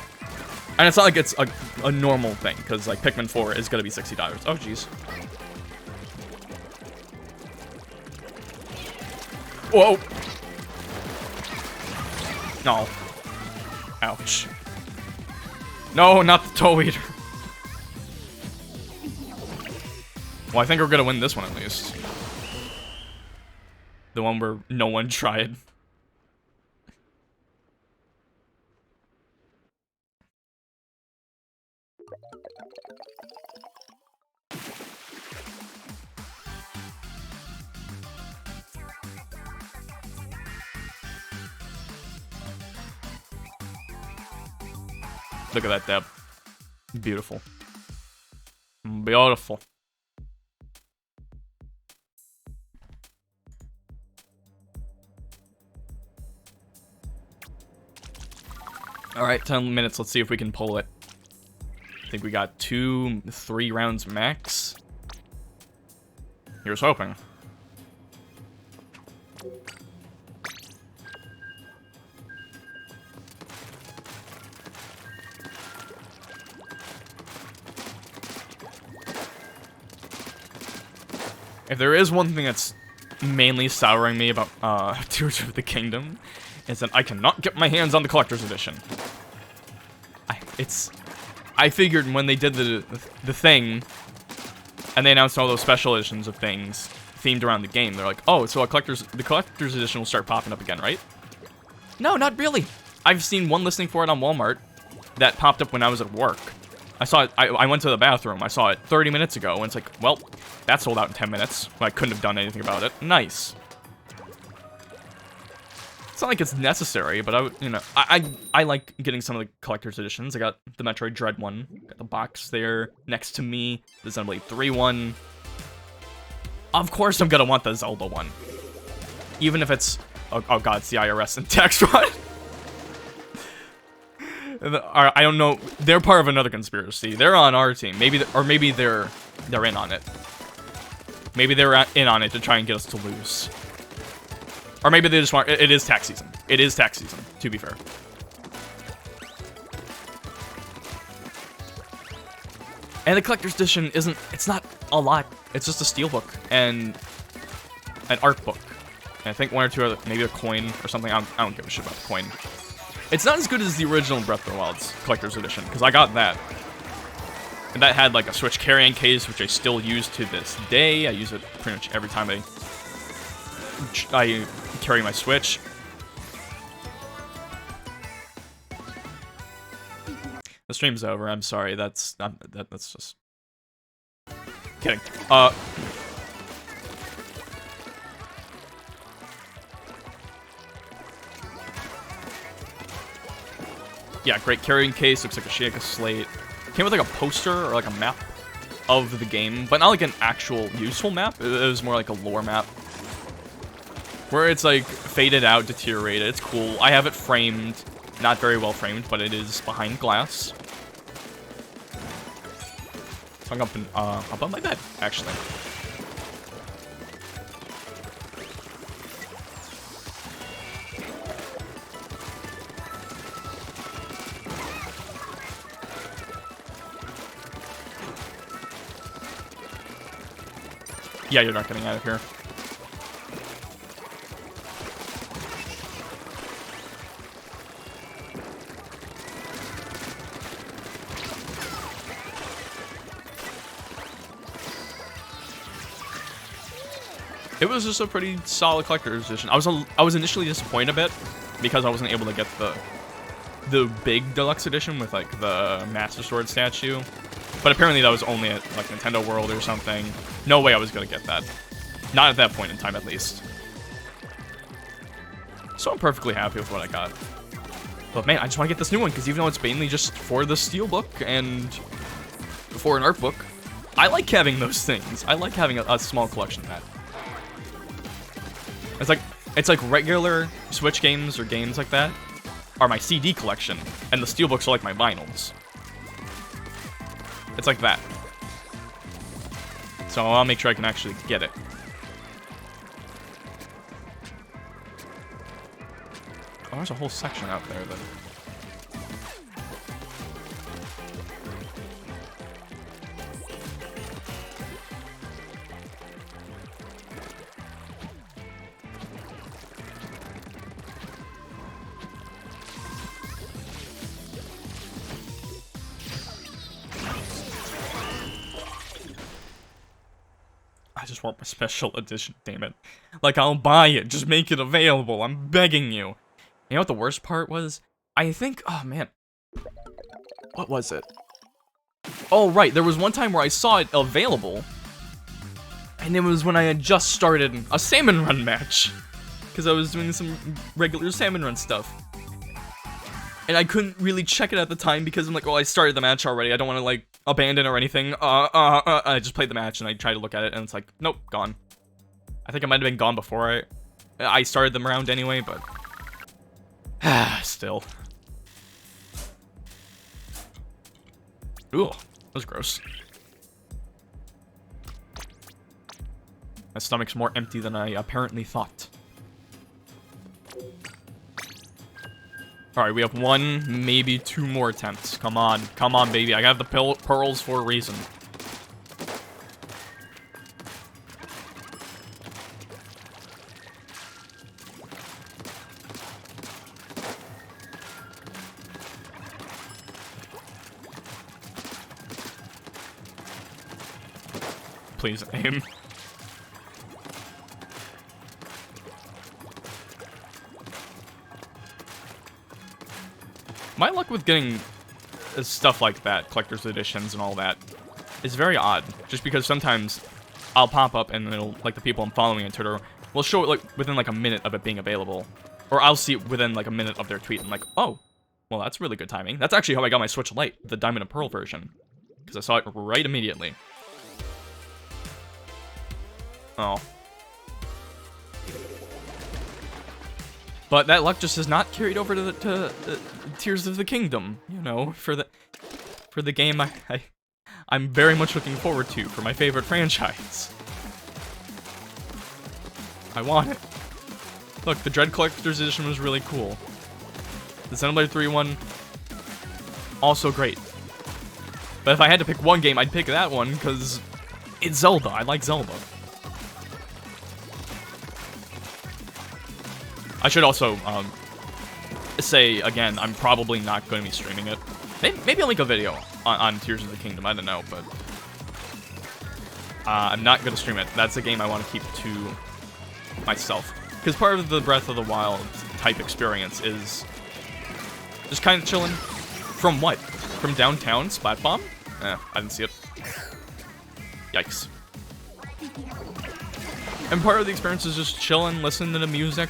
and it's not like it's a normal thing, because like Pikmin 4 is gonna be $60. Oh jeez. Whoa. No. Ouch. No, not the Toe Eater. Well, I think we're gonna win this one at least. The one where no one tried. Look at that depth. Beautiful. Beautiful. Alright, 10 minutes. Let's see if we can pull it. I think we got 2-3 rounds max. Here's hoping. If there is one thing that's mainly souring me about Tears of the Kingdom, is that I cannot get my hands on the collector's edition. I figured when they did the thing, and they announced all those special editions of things themed around the game, they're like, oh, so the collector's edition will start popping up again, right? No, not really. I've seen one listing for it on Walmart that popped up when I was at work. I saw it, I went to the bathroom, I saw it 30 minutes ago, and it's like, well, that sold out in 10 minutes. I couldn't have done anything about it. Nice. It's not like it's necessary, but I like getting some of the collector's editions. I got the Metroid Dread one, got the box there next to me, the Xenoblade 3 one. Of course I'm gonna want the Zelda one. Even if it's, oh god, it's the IRS and text one. I don't know. They're part of another conspiracy. They're on our team. Maybe they're in on it. Maybe they're in on it to try and get us to lose. Or maybe they just want... It is tax season. It is tax season, to be fair. And the collector's edition isn't... It's not a lot It's just a steelbook and an art book. And I think one or two other, maybe a coin or something. I don't give a shit about the coin. It's not as good as the original Breath of the Wild's Collector's Edition, because I got that. And that had like a Switch carrying case, which I still use to this day. I use it pretty much every time I carry my Switch. The stream's over. I'm sorry. That's just kidding. Yeah, great carrying case. Looks like a Sheikah slate. Came with like a poster or like a map of the game, but not like an actual useful map. It was more like a lore map, where it's like faded out, deteriorated. It's cool. I have it framed, not very well framed, but it is behind glass. Hung up on my bed, actually. Yeah, you're not getting out of here. It was just a pretty solid collector's edition. I was initially disappointed a bit because I wasn't able to get the big deluxe edition with like the Master Sword statue. But apparently that was only at like Nintendo World or something. No way I was gonna get that. Not at that point in time, at least. So I'm perfectly happy with what I got. But man, I just want to get this new one, because even though it's mainly just for the steelbook and for an art book, I like having those things. I like having a small collection of that. It's like regular Switch games or games like that are my CD collection, and the steelbooks are like my vinyls. It's like that. So I'll make sure I can actually get it. Oh, there's a whole section out there that... I just want my special edition, damn it. Like, I'll buy it, just make it available, I'm begging you. You know what the worst part was? I think, oh man. What was it? Oh right, there was one time where I saw it available. And it was when I had just started a salmon run match. Because I was doing some regular salmon run stuff. And I couldn't really check it at the time because I'm like, oh, I started the match already. I don't want to, like, abandon or anything. I just played the match and I tried to look at it and it's like, nope, gone. I think it might have been gone before I started the round anyway, but... still. Ooh, that was gross. My stomach's more empty than I apparently thought. Alright, we have one, maybe two more attempts. Come on, baby. I got the pearls for a reason. Please aim. My luck with getting stuff like that, collector's editions and all that, is very odd. Just because sometimes I'll pop up and it'll, like the people I'm following on Twitter, will show it like within like a minute of it being available. Or I'll see it within like a minute of their tweet and I'm like, oh, well that's really good timing. That's actually how I got my Switch Lite, the Diamond and Pearl version. Because I saw it right immediately. Oh. But that luck just has not carried over to Tears of the Kingdom, you know, for the game I'm very much looking forward to for my favorite franchise. I want it. Look, the Dread Collector's Edition was really cool. The Xenoblade 3 one, also great. But if I had to pick one game, I'd pick that one, because It's Zelda. I like Zelda. I should also say again, I'm probably not going to be streaming it. Maybe I'll link a video on Tears of the Kingdom. I don't know, but I'm not going to stream it. That's a game I want to keep to myself, because part of the Breath of the Wild type experience is just kind of chilling. From what? From downtown Splat Bomb? I didn't see it. Yikes. And part of the experience is just chilling, listening to the music.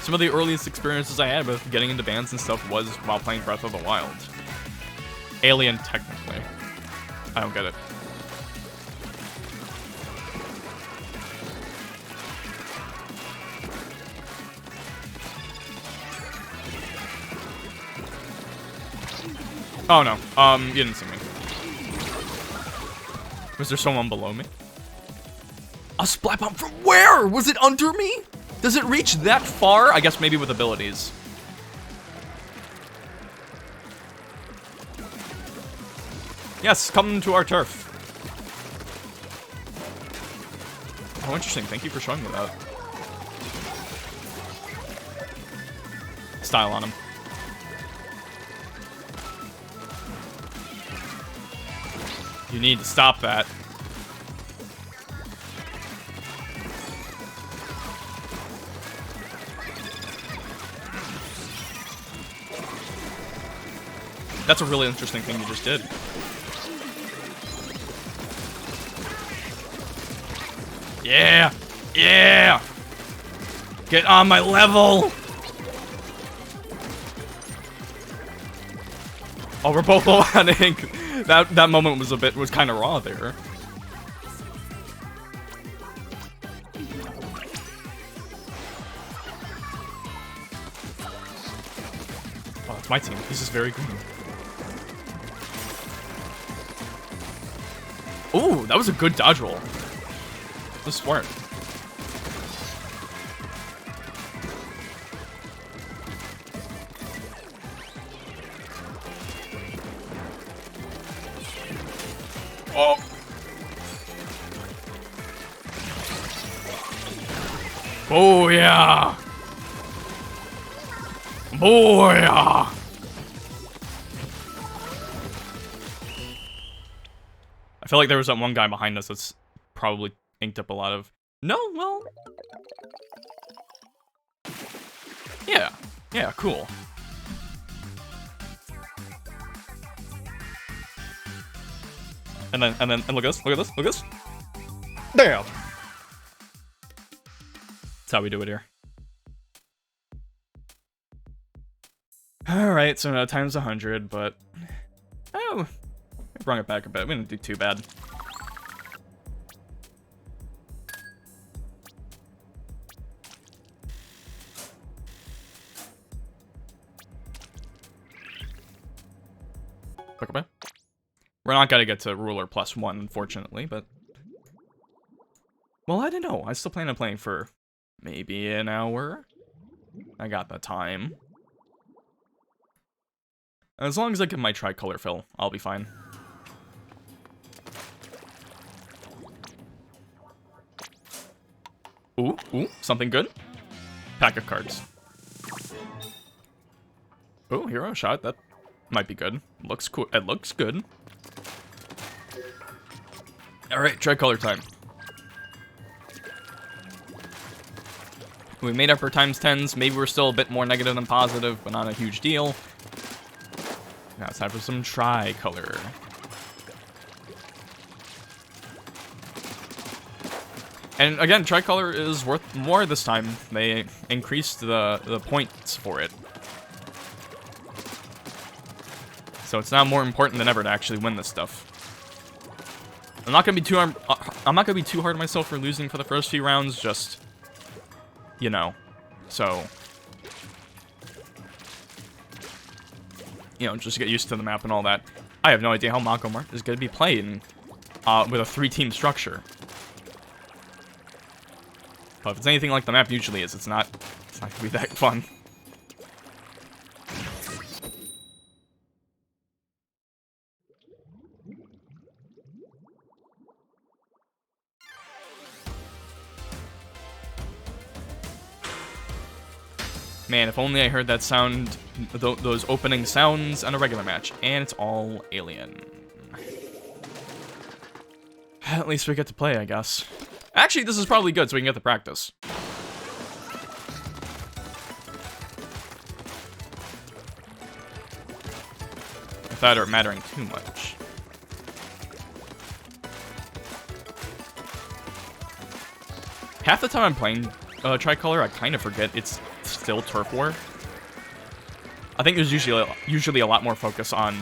Some of the earliest experiences I had with getting into bands and stuff was while playing Breath of the Wild. Alien, technically. I don't get it. Oh no, you didn't see me. Was there someone below me? A splat bomb from where? Was it under me? Does it reach that far? I guess maybe with abilities. Yes, come to our turf. Oh, interesting. Thank you for showing me that. Style on him. You need to stop that. That's a really interesting thing you just did. Yeah! Yeah! Get on my level! Oh, we're both low on ink. That moment was kind of raw there. Oh, it's my team. This is very good. Ooh, that was a good dodge roll. That was smart. Oh. Oh yeah. Booyah. I feel like there was that one guy behind us that's probably inked up a lot of... No, well... Yeah. Yeah, cool. And look at this, look at this, look at this. Damn! That's how we do it here. Alright, so now times 100, but... Oh, we brought it back a bit. We didn't do too bad. We're not gonna get to ruler +1, unfortunately, but... Well, I don't know. I still plan on playing for maybe an hour. I got the time. As long as I get my Tricolor fill, I'll be fine. Ooh, ooh, something good. Pack of cards. Oh, hero shot. That might be good. Looks cool. It looks good. Alright, Tricolor time. We made up our times 10s. Maybe we're still a bit more negative than positive, but not a huge deal. Now it's time for some Tricolor. And again, Tricolor is worth more this time. They increased the points for it. So it's now more important than ever to actually win this stuff. I'm not gonna be too hard on myself for losing for the first few rounds, just, you know, so, you know, just get used to the map and all that. I have no idea how Mako Mart is gonna be playing with a 3-team structure. But if it's anything like the map usually is, it's not gonna be that fun. Man, if only I heard that sound, those opening sounds on a regular match. And it's all alien. At least we get to play, I guess. Actually, this is probably good, so we can get to practice. Without it mattering too much. Half the time I'm playing Tricolor, I kind of forget it's still Turf War. I think there's usually a lot more focus on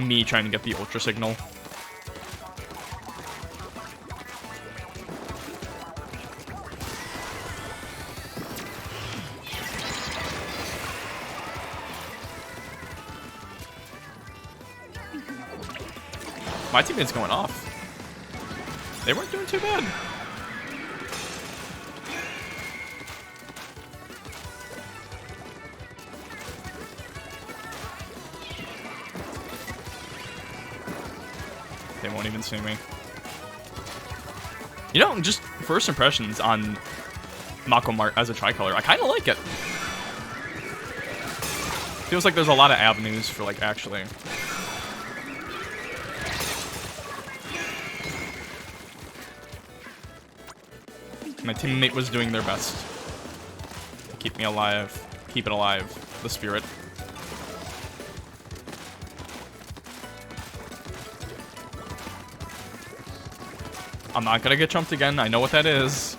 me trying to get the Ultra Signal. My teammate's going off. They weren't doing too bad. They won't even see me. You know, just first impressions on Mako Mart as a Tricolor, I kind of like it. Feels like there's a lot of avenues for, like, actually... My teammate was doing their best to keep me alive, keep it alive, the spirit. I'm not gonna get jumped again, I know what that is.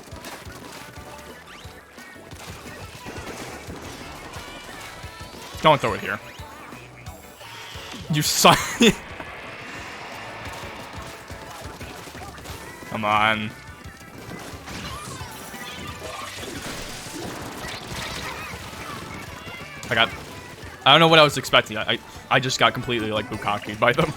Don't throw it here. You suck. Come on. I don't know what I was expecting. I just got completely, like, bukkakied by them.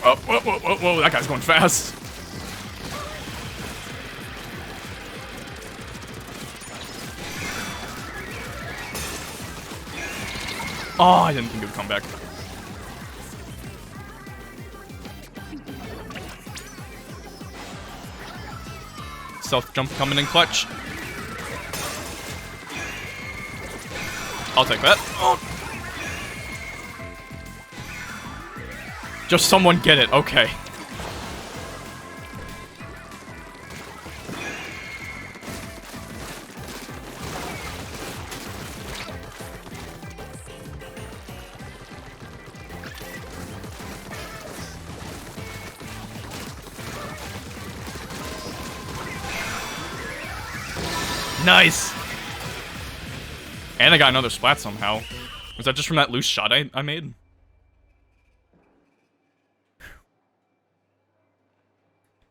Oh, whoa, whoa, whoa, whoa, that guy's going fast. Oh, I didn't think it would come back. Stealth jump coming in clutch. I'll take that. Oh. Just someone get it. Okay. Nice! And I got another splat somehow. Was that just from that loose shot I made?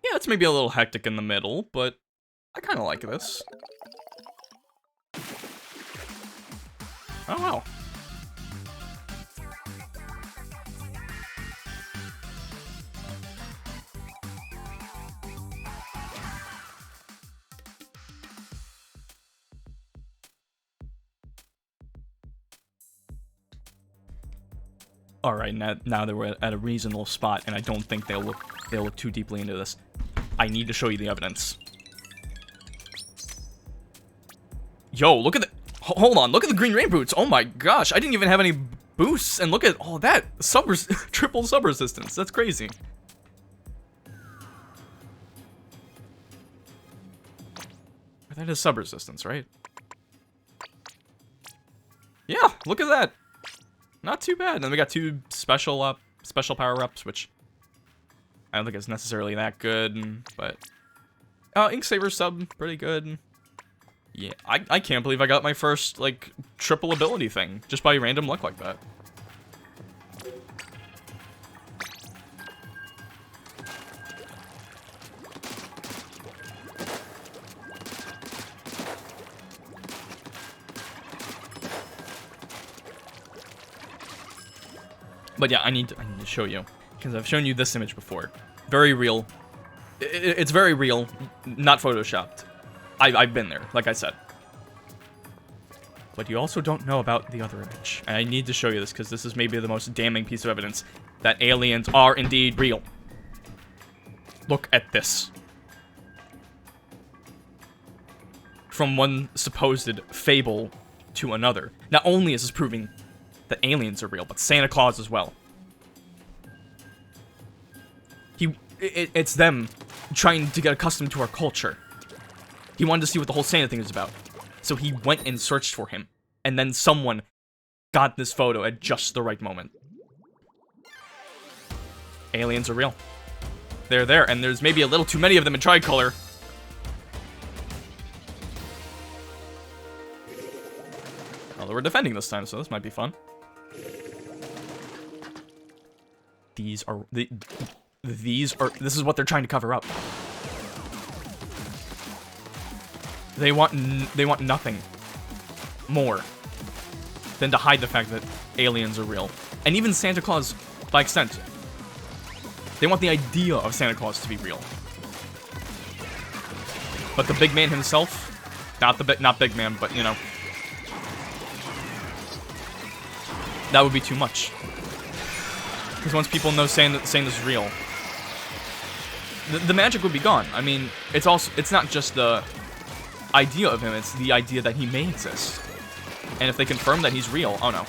Yeah, it's maybe a little hectic in the middle, but I kind of like this. Oh, wow. Alright, now that we're at a reasonable spot, and I don't think they'll look too deeply into this. I need to show you the evidence. Yo, look at the... Hold on, look at the green rain boots. Oh my gosh, I didn't even have any boosts, and look at all that. Triple sub resistance. That's crazy. That is sub resistance, right? Yeah, look at that. Not too bad. And we got two special power-ups, which I don't think it's necessarily that good, but Ink Saver sub, pretty good. Yeah, I can't believe I got my first, like, triple ability thing, just by random luck like that. But yeah, I need to show you, because I've shown you this image before. Very real. It's very real, not photoshopped. I've been there, like I said. But you also don't know about the other image. And I need to show you this because this is maybe the most damning piece of evidence that aliens are indeed real. Look at this. From one supposed fable to another. Not only is this proving that aliens are real, but Santa Claus as well. It's them trying to get accustomed to our culture. He wanted to see what the whole Santa thing is about. So he went and searched for him. And then someone got this photo at just the right moment. Aliens are real. They're there, and there's maybe a little too many of them in Tricolor. Although we're defending this time, so this might be fun. This is what they're trying to cover up. They want nothing more than to hide the fact that aliens are real. And even Santa Claus, by extent. They want the idea of Santa Claus to be real. But the big man himself, not big man, but you know, that would be too much. Because once people know Santa's real, the magic would be gone. I mean, it's not just the idea of him, it's the idea that he may exist. And if they confirm that he's real, oh no.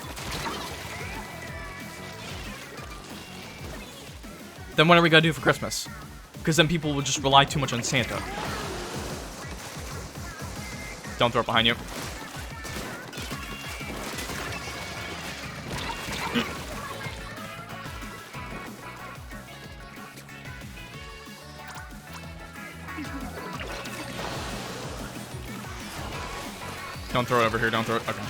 Then what are we gonna do for Christmas? Because then people will just rely too much on Santa. Don't throw it behind you. Don't throw it over here, don't throw it. Okay.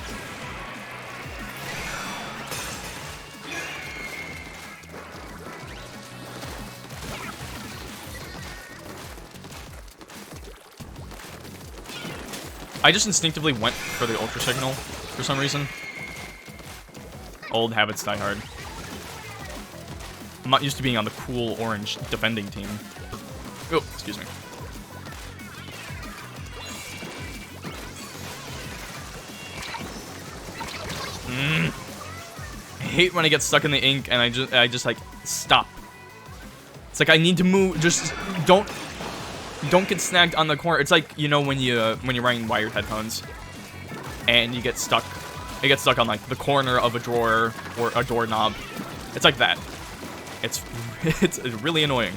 I just instinctively went for the Ultra Signal for some reason. Old habits die hard. I'm not used to being on the cool orange defending team. Oh, excuse me. I hate when I get stuck in the ink and I just like stop. It's like I need to move. Just don't get snagged on the corner. It's like, you know, when you're wearing wired headphones and you get stuck. It gets stuck on like the corner of a drawer or a doorknob. It's like that. It's really annoying.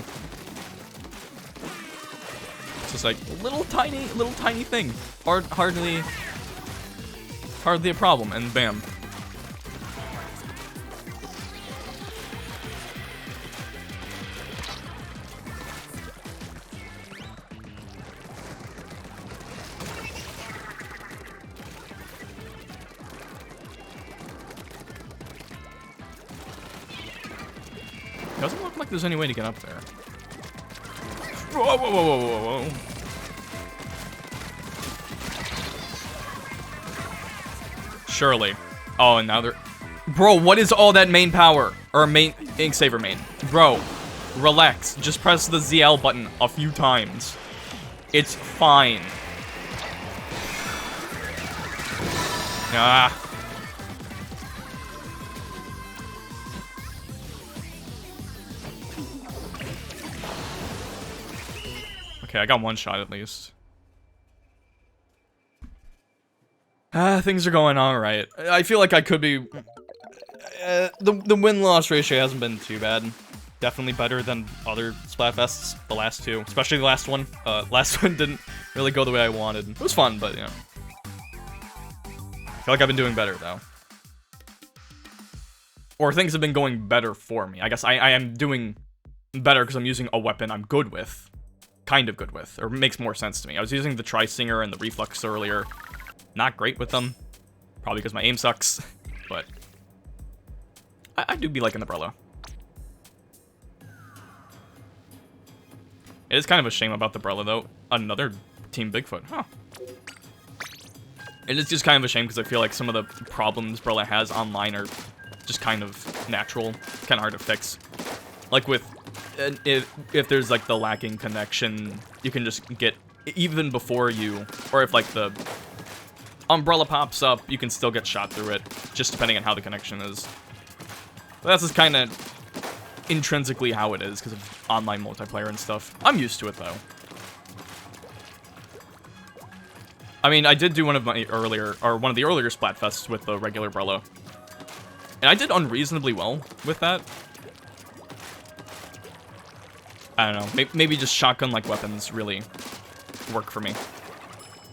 It's just like a little tiny thing. Hardly a problem, and bam. Doesn't look like there's any way to get up there. Whoa, whoa, whoa, whoa, whoa, whoa. Surely. Oh, and now they're... Bro, what is all that main power? Or main... Ink Saver main. Bro, relax. Just press the ZL button a few times. It's fine. Ah. Okay, I got one shot at least. Things are going all right. I feel like I could be... the win-loss ratio hasn't been too bad. Definitely better than other Splatfests, the last two. Especially the last one. Last one didn't really go the way I wanted. It was fun, but, you know. I feel like I've been doing better, though. Or things have been going better for me. I guess I am doing better because I'm using a weapon I'm good with. Kind of good with, or makes more sense to me. I was using the Tri-Singer and the Reflux earlier. Not great with them. Probably because my aim sucks, but I do be liking the Umbrella. It is kind of a shame about the Umbrella, though. Another Team Bigfoot, huh? It is just kind of a shame because I feel like some of the problems Umbrella has online are just kind of natural, kind of hard to fix. Like with... If there's like the lacking connection, you can just get even before you, or if like the umbrella pops up, you can still get shot through it, just depending on how the connection is. But that's just kind of intrinsically how it is, because of online multiplayer and stuff. I'm used to it, though. I mean, I did do one of the earlier Splatfests with the regular umbrella. And I did unreasonably well with that. I don't know, maybe just shotgun-like weapons really work for me.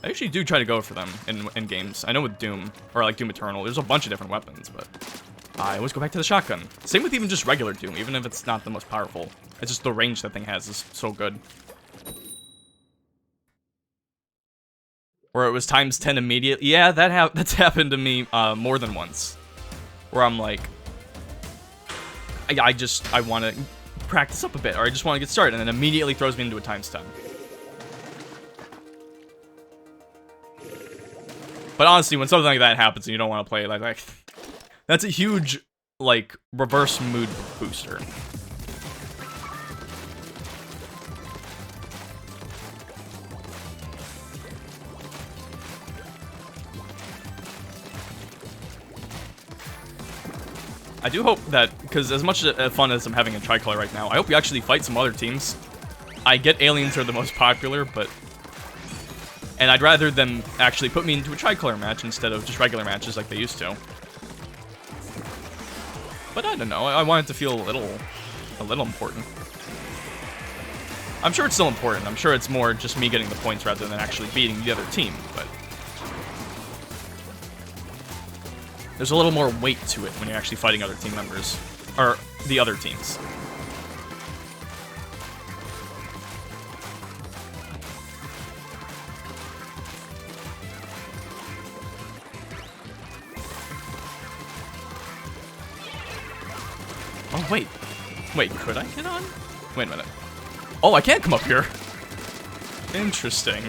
I usually do try to go for them in games. I know with Doom, or like Doom Eternal, there's a bunch of different weapons, but I always go back to the shotgun. Same with even just regular Doom, even if it's not the most powerful. It's just the range that thing has is so good. Where it was times 10 immediately. Yeah, that's happened to me more than once. Where I'm like, I want to practice up a bit, or I just want to get started, and then immediately throws me into a times 10. But honestly, when something like that happens and you don't want to play, like that's a huge, like, reverse mood booster. I do hope that, because as much fun as I'm having in Tricolor right now, I hope we actually fight some other teams. I get aliens are the most popular, but... And I'd rather them actually put me into a Tricolor match instead of just regular matches like they used to. But I don't know, I want it to feel a little important. I'm sure it's still important, I'm sure it's more just me getting the points rather than actually beating the other team, but... There's a little more weight to it when you're actually fighting other team members. Or the other teams. Oh, wait. Wait, could I get on? Wait a minute. Oh, I can't come up here. Interesting.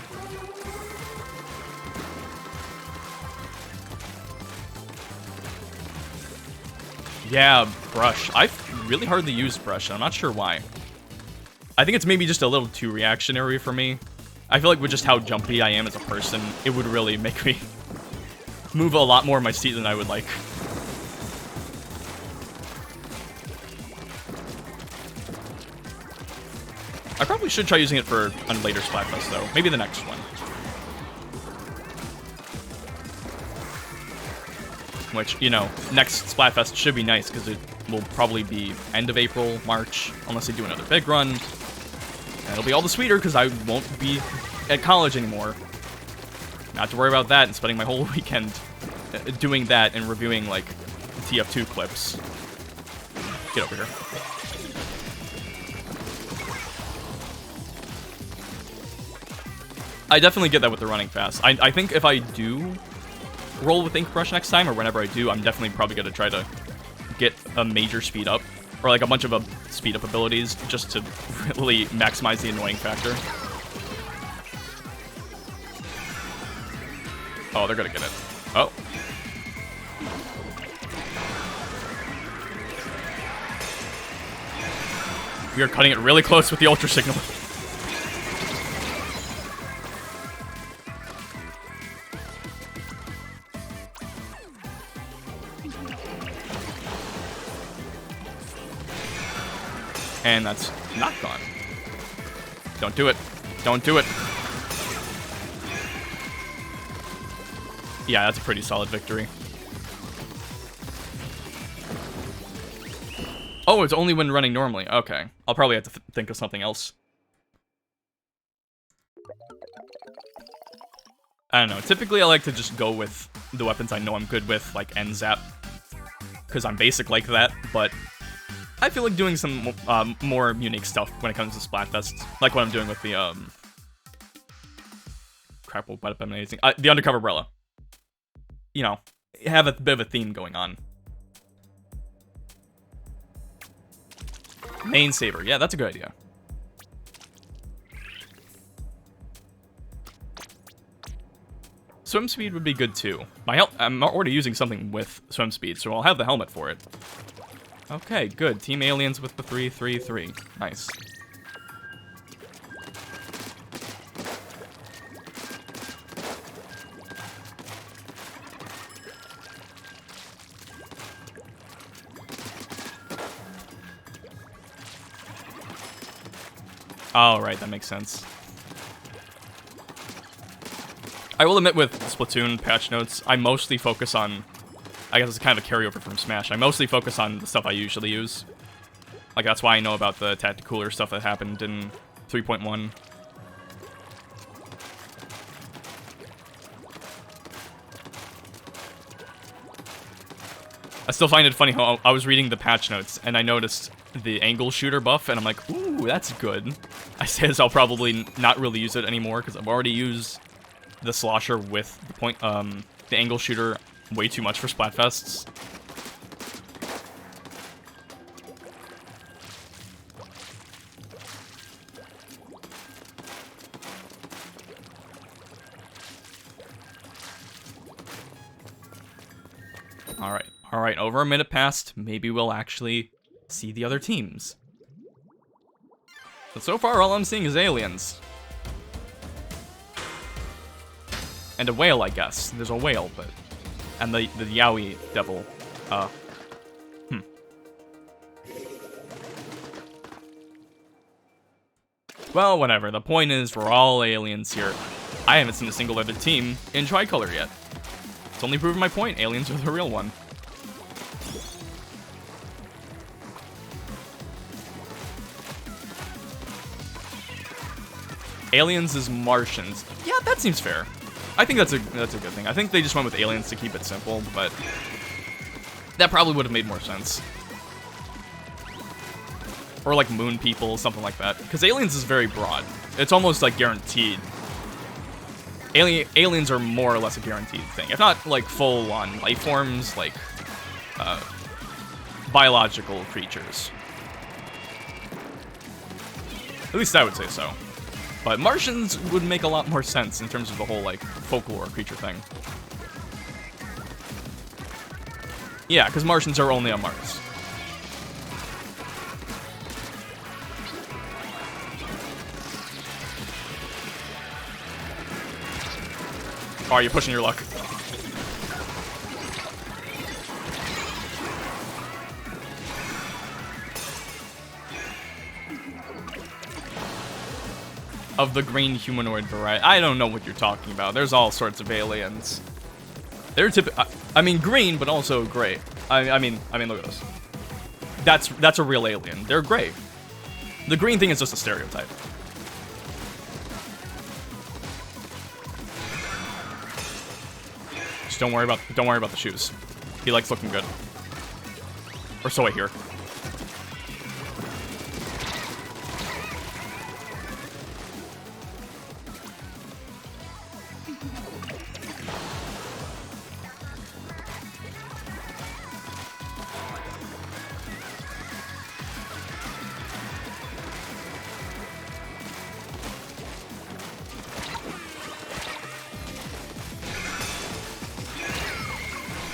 Yeah, brush. I've really hardly used brush, and I'm not sure why. I think it's maybe just a little too reactionary for me. I feel like with just how jumpy I am as a person, it would really make me move a lot more in my seat than I would like. I probably should try using it for a later Splatfest, though. Maybe the next one. Which, you know, next Splatfest should be nice, because it will probably be end of April, March, unless they do another big run. And it'll be all the sweeter, because I won't be at college anymore. Not to worry about that, and spending my whole weekend doing that and reviewing, like, TF2 clips. Get over here. I definitely get that with the running fast. I think if I do roll with Ink Brush next time, or whenever I do, I'm definitely probably going to try to get a major speed up, or like a bunch of speed up abilities, just to really maximize the annoying factor. Oh, they're going to get it. Oh. We are cutting it really close with the Ultra Signal. And that's not gone. Don't do it. Don't do it. Yeah, that's a pretty solid victory. Oh, it's only when running normally. Okay. I'll probably have to think of something else. I don't know. Typically, I like to just go with the weapons I know I'm good with, like N-Zap. Because I'm basic like that, but... I feel like doing some more unique stuff when it comes to Splatfest, like what I'm doing with the crap, what am I using? The undercover umbrella. You know, have a bit of a theme going on. Main saber, yeah, that's a good idea. Swim speed would be good too. I'm already using something with swim speed, so I'll have the helmet for it. Okay, good. Team Aliens with the 3-3-3. Nice. Oh, right, that makes sense. I will admit with Splatoon patch notes, I mostly focus on... I guess it's kind of a carryover from Smash. I mostly focus on the stuff I usually use. Like, that's why I know about the Tacticooler stuff that happened in 3.1. I still find it funny how I was reading the patch notes, and I noticed the angle shooter buff, and I'm like, ooh, that's good. I say I'll probably not really use it anymore, because I've already used the slosher with the angle shooter way too much for Splatfests. Alright, over a minute passed. Maybe we'll actually see the other teams. But so far, all I'm seeing is aliens. And a whale, I guess. There's a whale, but... And the Yowie devil. Well, whatever. The point is, we're all aliens here. I haven't seen a single other team in Tricolor yet. It's only proven my point. Aliens are the real one. Aliens is Martians. Yeah, that seems fair. I think that's a good thing. I think they just went with aliens to keep it simple, but that probably would have made more sense. Or like moon people, something like that. Because aliens is very broad. It's almost like guaranteed. Aliens are more or less a guaranteed thing. If not like full-on life forms, like biological creatures. At least I would say so. But Martians would make a lot more sense in terms of the whole, like, folklore creature thing. Yeah, because Martians are only on Mars. Oh, you're pushing your luck. Of the green humanoid variety. I don't know what you're talking about. There's all sorts of aliens. They're I mean green, but also gray. I mean, look at this. That's a real alien. They're gray. The green thing is just a stereotype. Just don't worry about the shoes. He likes looking good. Or so I hear.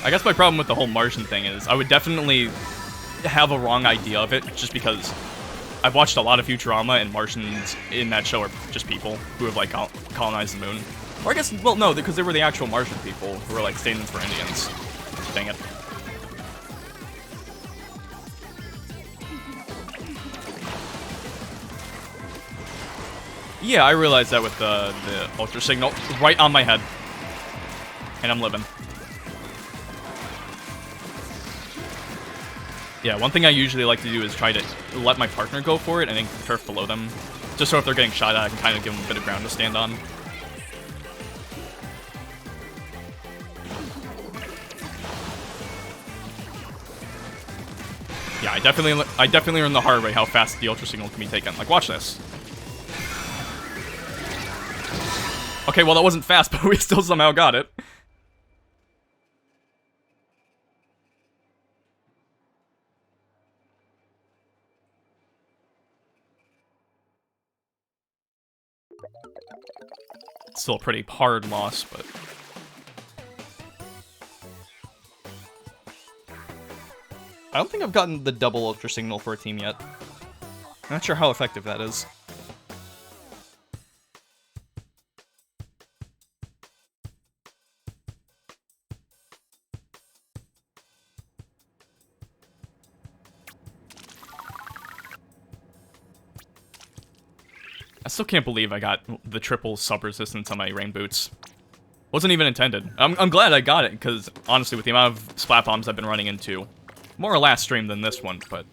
I guess my problem with the whole Martian thing is I would definitely have a wrong idea of it just because I've watched a lot of Futurama and Martians in that show are just people who have like colonized the moon. Or I guess, well, no, because they were the actual Martian people who were like stand-ins for Indians. Dang it. Yeah, I realized that with the ultra signal right on my head. And I'm living. Yeah, one thing I usually like to do is try to let my partner go for it and then turf below them. Just so if they're getting shot at, I can kind of give them a bit of ground to stand on. Yeah, I definitely learned the hard way how fast the ultra signal can be taken. Like, watch this. Okay, well that wasn't fast, but we still somehow got it. Still a pretty hard loss, but... I don't think I've gotten the double ultra signal for a team yet. I'm not sure how effective that is. I still can't believe I got the triple sub resistance on my rain boots. Wasn't even intended. I'm glad I got it, because honestly, with the amount of splat bombs I've been running into, more last stream than this one, but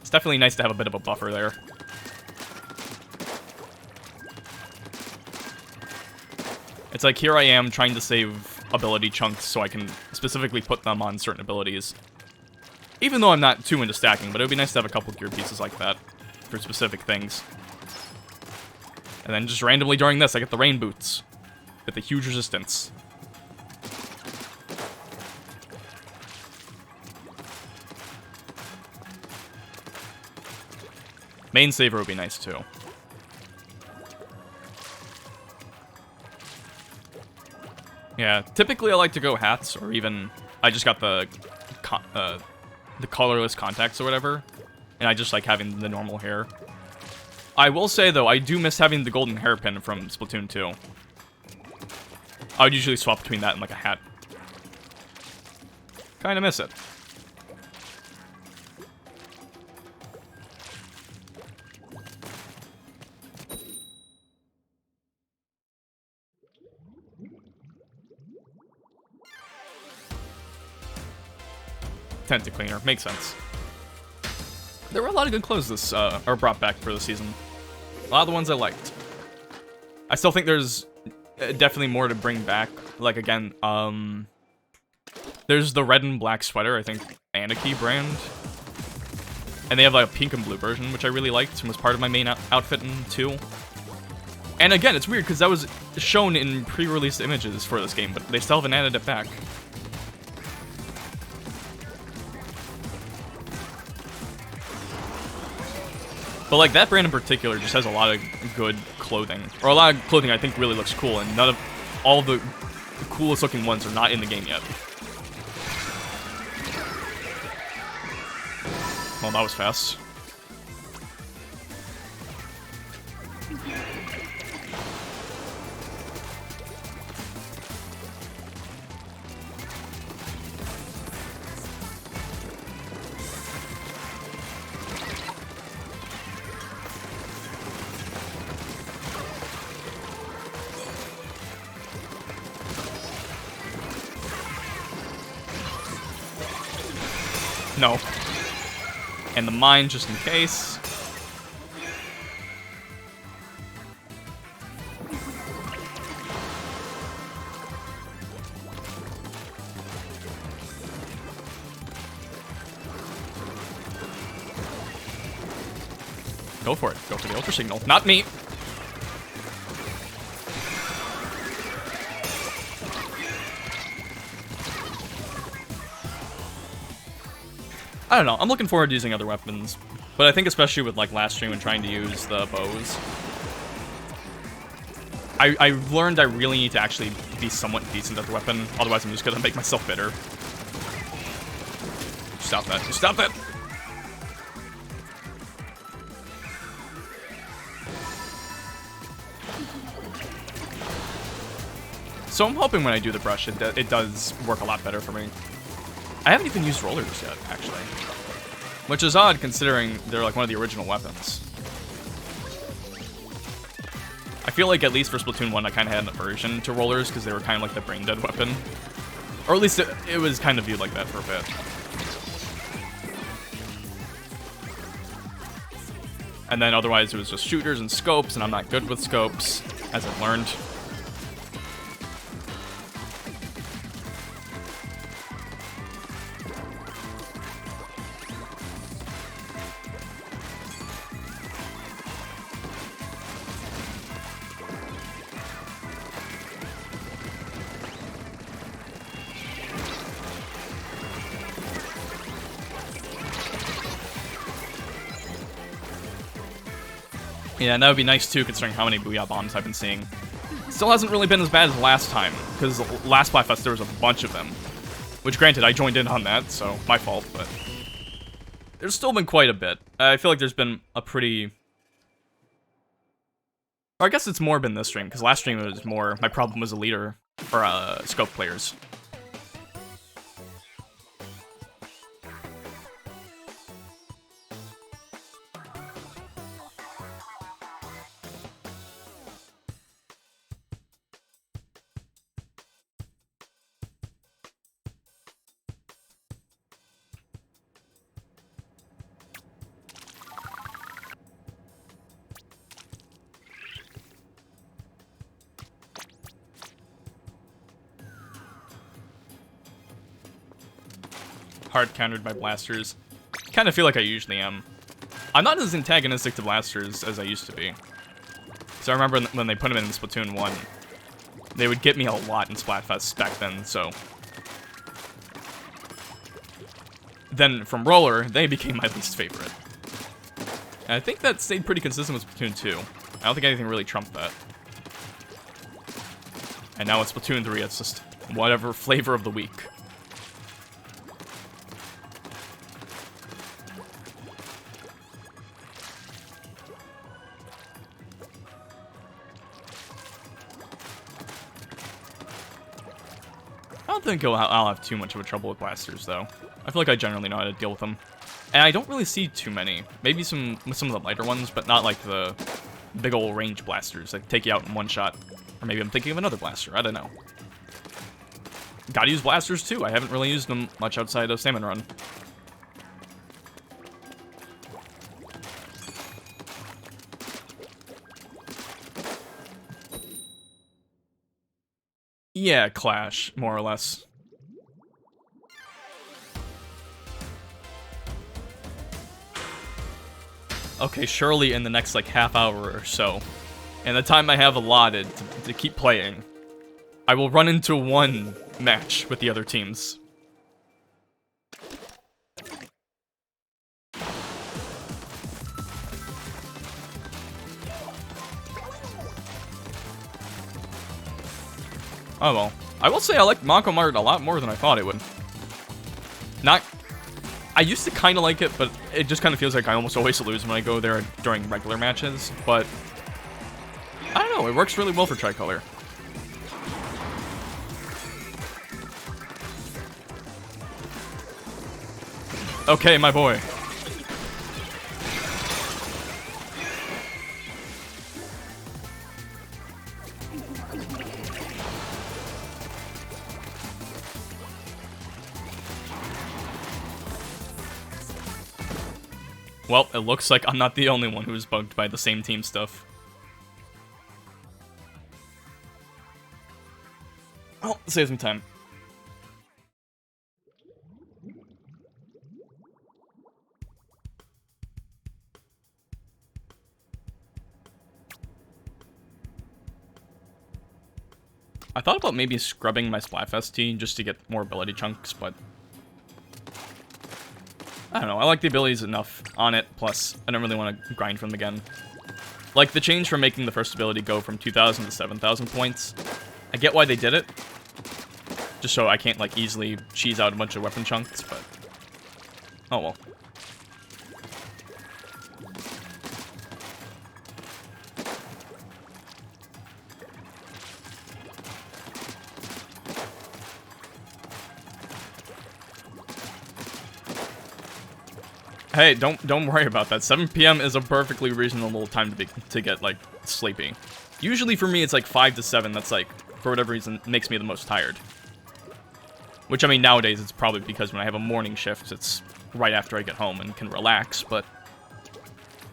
it's definitely nice to have a bit of a buffer there. It's like, here I am trying to save ability chunks so I can specifically put them on certain abilities. Even though I'm not too into stacking, but it would be nice to have a couple gear pieces like that for specific things. And then just randomly during this, I get the rain boots with the huge resistance. Main saver would be nice too. Yeah, typically I like to go hats, or even I just got the colorless contacts or whatever, and I just like having the normal hair. I will say though, I do miss having the golden hairpin from Splatoon 2. I would usually swap between that and like a hat. Kinda miss it. Tenta cleaner, makes sense. There were a lot of good clothes this, are brought back for the season. A lot of the ones I liked. I still think there's definitely more to bring back. Like, again, there's the red and black sweater, I think, Anarchy brand. And they have, like, a pink and blue version, which I really liked and was part of my main outfit in 2. And again, it's weird, because that was shown in pre-release images for this game, but they still haven't added it back. But, like, that brand in particular just has a lot of good clothing. Or a lot of clothing I think really looks cool, and none of... all the coolest looking ones are not in the game yet. Well, that was fast. No. And the mine, just in case. Go for it. Go for the Ultra Signal. Not me. I don't know, I'm looking forward to using other weapons, but I think especially with like last stream and trying to use the bows, I learned I really need to actually be somewhat decent at the weapon, otherwise I'm just gonna make myself bitter. Stop that, stop that! So I'm hoping when I do the brush, it does work a lot better for me. I haven't even used rollers yet, actually. Which is odd, considering they're like one of the original weapons. I feel like, at least for Splatoon 1, I kind of had an aversion to rollers, because they were kind of like the brain-dead weapon. Or at least it was kind of viewed like that for a bit. And then otherwise it was just shooters and scopes, and I'm not good with scopes, as I've learned. Yeah, and that would be nice too, considering how many Booyah Bombs I've been seeing. Still hasn't really been as bad as last time, because last Splatfest there was a bunch of them. Which, granted, I joined in on that, so my fault, but... there's still been quite a bit. I feel like there's been a pretty... or I guess it's more been this stream, because last stream it was more... my problem was a leader, or scope players. hard countered by blasters. Kind of feel like I usually am. I'm not as antagonistic to blasters as I used to be. So I remember when they put them in Splatoon 1, they would get me a lot in Splatfest back then, so... Then, from Roller, they became my least favorite. And I think that stayed pretty consistent with Splatoon 2. I don't think anything really trumped that. And now with Splatoon 3, it's just whatever flavor of the week. I don't think I'll have too much of a trouble with blasters, though. I feel like I generally know how to deal with them. And I don't really see too many. Maybe some of the lighter ones, but not like the big old range blasters that take you out in one shot. Or maybe I'm thinking of another blaster, I don't know. Gotta use blasters too, I haven't really used them much outside of Salmon Run. Yeah, Clash, more or less. Okay, surely in the next, like, half hour or so, and the time I have allotted to keep playing, I will run into one match with the other teams. Oh well. I will say I like Mako Mart a lot more than I thought it would. I used to kind of like it, but it just kind of feels like I almost always lose when I go there during regular matches, but I don't know, it works really well for Tricolor. Okay, my boy. Well, it looks like I'm not the only one who's bugged by the same team stuff. Oh, save some time. I thought about maybe scrubbing my Splatfest tee just to get more ability chunks, but I don't know, I like the abilities enough on it, plus I don't really want to grind for them again. Like, the change from making the first ability go from 2,000 to 7,000 points, I get why they did it, just so I can't, like, easily cheese out a bunch of weapon chunks, but oh well. Hey, don't worry about that. 7 PM is a perfectly reasonable time to get, like, sleepy. Usually for me, it's like 5 to 7 that's, like, for whatever reason, makes me the most tired. Which, I mean, nowadays, it's probably because when I have a morning shift, it's right after I get home and can relax, but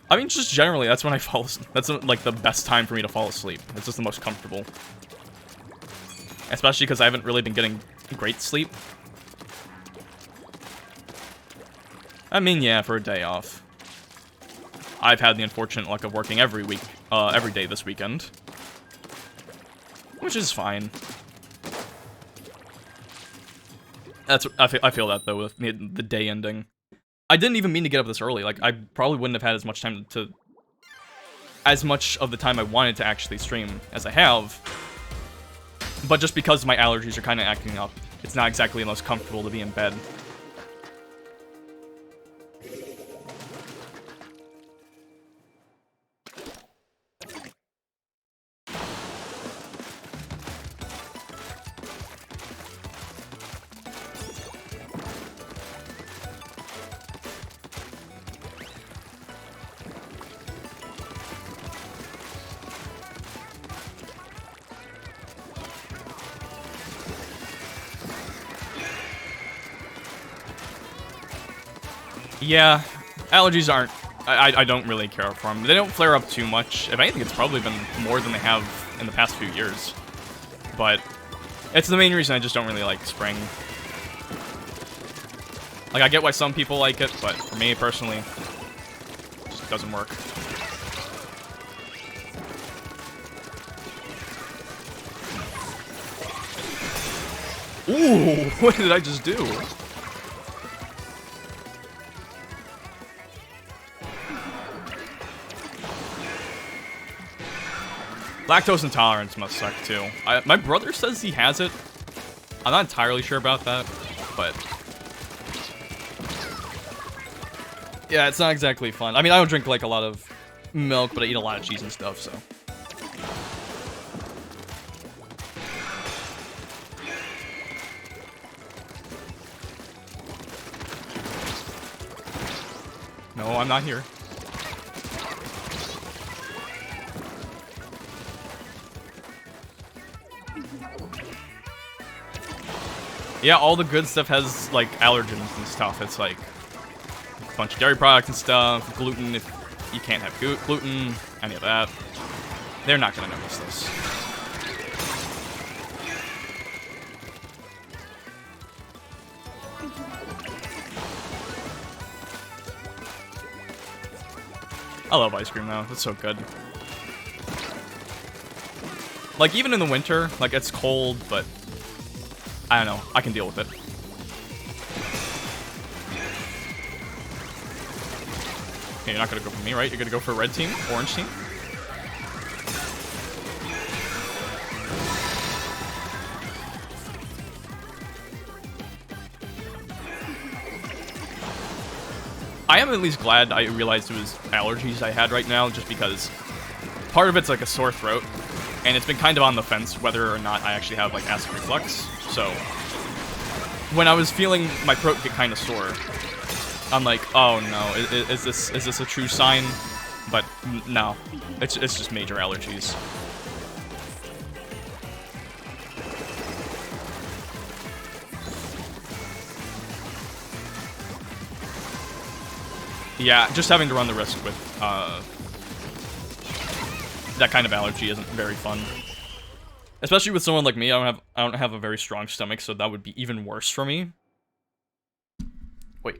I mean, just generally, that's when I fall asleep. That's, like, the best time for me to fall asleep. It's just the most comfortable. Especially because I haven't really been getting great sleep. I mean, yeah, for a day off. I've had the unfortunate luck of working every day this weekend. Which is fine. I feel that, though, with the day ending. I didn't even mean to get up this early. Like, I probably wouldn't have had as much time as much of the time I wanted to actually stream as I have. But just because my allergies are kind of acting up, it's not exactly the most comfortable to be in bed. Yeah, allergies aren't... I don't really care for them. They don't flare up too much. If anything, it's probably been more than they have in the past few years. But it's the main reason I just don't really like spring. Like, I get why some people like it, but for me, personally, it just doesn't work. Ooh, what did I just do? Lactose intolerance must suck too. My brother says he has it. I'm not entirely sure about that, but yeah, it's not exactly fun. I mean, I don't drink like a lot of milk, but I eat a lot of cheese and stuff, so. No, I'm not here. Yeah, all the good stuff has, like, allergens and stuff. It's, like, a bunch of dairy products and stuff, gluten, if you can't have gluten, any of that. They're not gonna notice this. I love ice cream, though. It's so good. Like, even in the winter, like, it's cold, but I don't know. I can deal with it. Okay, you're not gonna go for me, right? You're gonna go for red team? Orange team? I am at least glad I realized it was allergies I had right now, just because part of it's like a sore throat, and it's been kind of on the fence whether or not I actually have like acid reflux. So when I was feeling my throat get kind of sore, I'm like, oh no, is this a true sign? But no, it's just major allergies. Yeah, just having to run the risk with that kind of allergy isn't very fun. Especially with someone like me, I don't have a very strong stomach, so that would be even worse for me. Wait.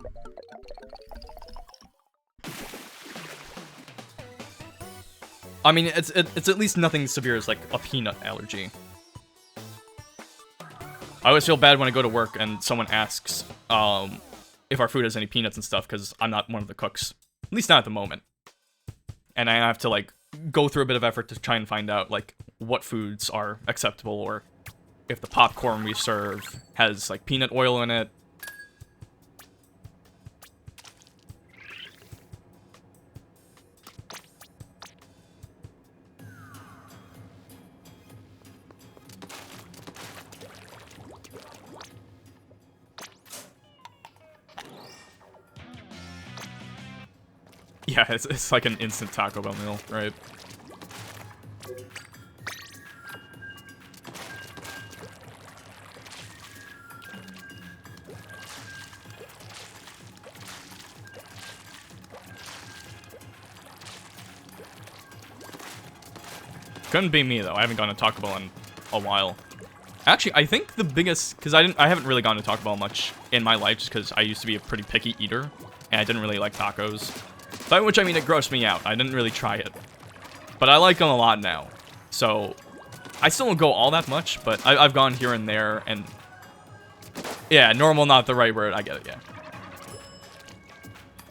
I mean, it's at least nothing as severe as like a peanut allergy. I always feel bad when I go to work and someone asks if our food has any peanuts and stuff, because I'm not one of the cooks. At least not at the moment. And I have to like go through a bit of effort to try and find out like what foods are acceptable, or if the popcorn we serve has like peanut oil in it. Yeah, it's like an instant Taco Bell meal, right? Couldn't be me though. I haven't gone to Taco Bell in a while. Actually, I think the biggest, because I haven't really gone to Taco Bell much in my life, just because I used to be a pretty picky eater, and I didn't really like tacos. By which I mean it grossed me out. I didn't really try it. But I like them a lot now. So, I still don't go all that much, but I've gone here and there, and yeah, normal, not the right word. I get it, yeah.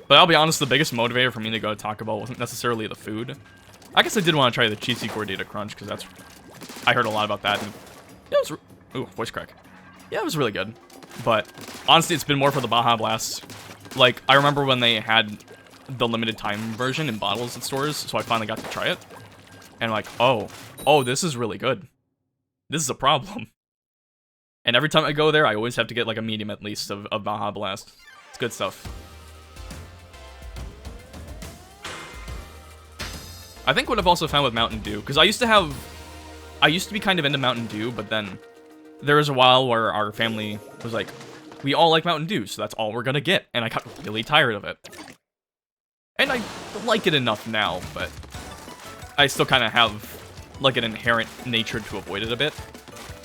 But I'll be honest, the biggest motivator for me to go to Taco Bell wasn't necessarily the food. I guess I did want to try the cheesy gordita crunch, because that's, I heard a lot about that, and yeah, it was, ooh, voice crack. Yeah, it was really good. But honestly, it's been more for the Baja Blast. Like, I remember when they had the limited time version in bottles at stores, so I finally got to try it. And like, oh, this is really good. This is a problem. And every time I go there, I always have to get like a medium at least of Baja Blast. It's good stuff. I think what I've also found with Mountain Dew, because I used to be kind of into Mountain Dew, but then there was a while where our family was like, we all like Mountain Dew, so that's all we're gonna get. And I got really tired of it. And I like it enough now, but I still kind of have, like, an inherent nature to avoid it a bit.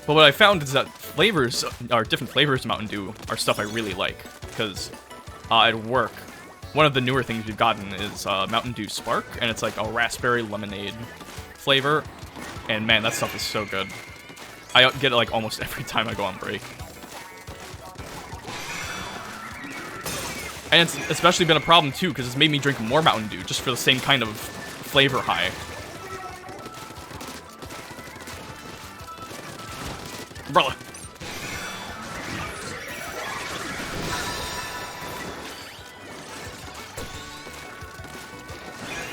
But what I found is that flavors, or different flavors of Mountain Dew, are stuff I really like. Because at work, one of the newer things we've gotten is Mountain Dew Spark, and it's like a raspberry lemonade flavor. And man, that stuff is so good. I get it like almost every time I go on break. And it's especially been a problem too, because it's made me drink more Mountain Dew just for the same kind of flavor high. Umbrella.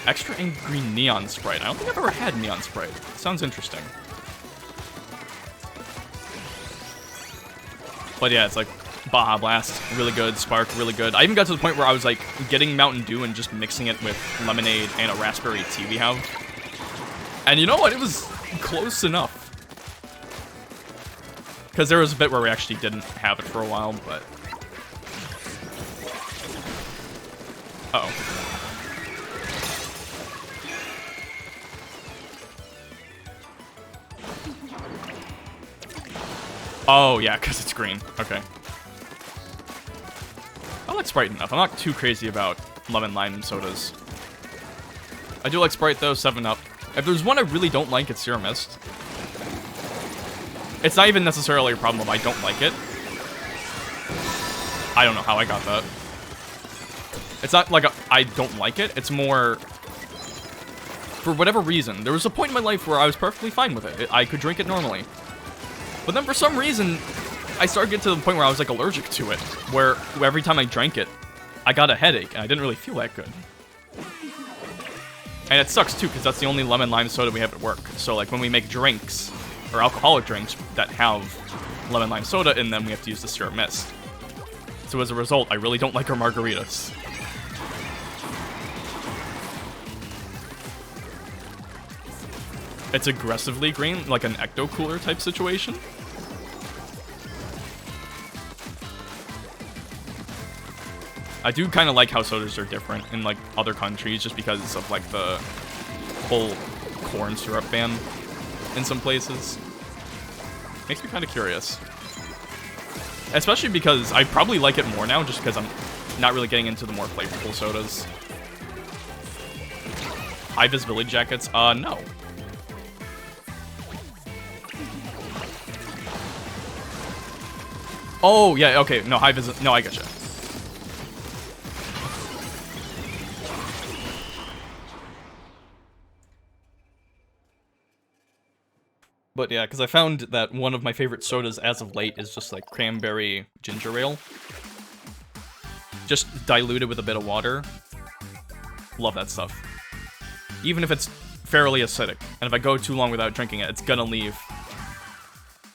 Extra angry neon Sprite. I don't think I've ever had neon Sprite. Sounds interesting. But yeah, it's like Baja Blast, really good. Spark, really good. I even got to the point where I was like getting Mountain Dew and just mixing it with lemonade and a raspberry tea we have. And you know what? It was close enough. Because there was a bit where we actually didn't have it for a while, but... Uh-oh. Oh, yeah, because it's green. Okay. I like Sprite enough. I'm not too crazy about lemon lime sodas. I do like Sprite, though. 7-Up. If there's one I really don't like, it's Serum Mist. It's not even necessarily a problem if I don't like it. I don't know how I got that. It's not like I don't like it. It's more... For whatever reason, there was a point in my life where I was perfectly fine with it. I could drink it normally. But then for some reason, I started getting to the point where I was like allergic to it. Where every time I drank it, I got a headache, and I didn't really feel that good. And it sucks too, because that's the only lemon lime soda we have at work. So like when we make drinks, or alcoholic drinks that have lemon lime soda in them, we have to use the Serum Mist. So as a result, I really don't like our margaritas. It's aggressively green, like an ecto cooler type situation. I do kind of like how sodas are different in like other countries, just because of like the whole corn syrup ban in some places. Makes me kind of curious. Especially because I probably like it more now, just because I'm not really getting into the more flavorful sodas. High visibility jackets? No. Oh, yeah, okay. No, high vis. No, I gotcha. But yeah, because I found that one of my favorite sodas as of late is just like cranberry ginger ale. Just diluted with a bit of water. Love that stuff. Even if it's fairly acidic, and if I go too long without drinking it, it's gonna leave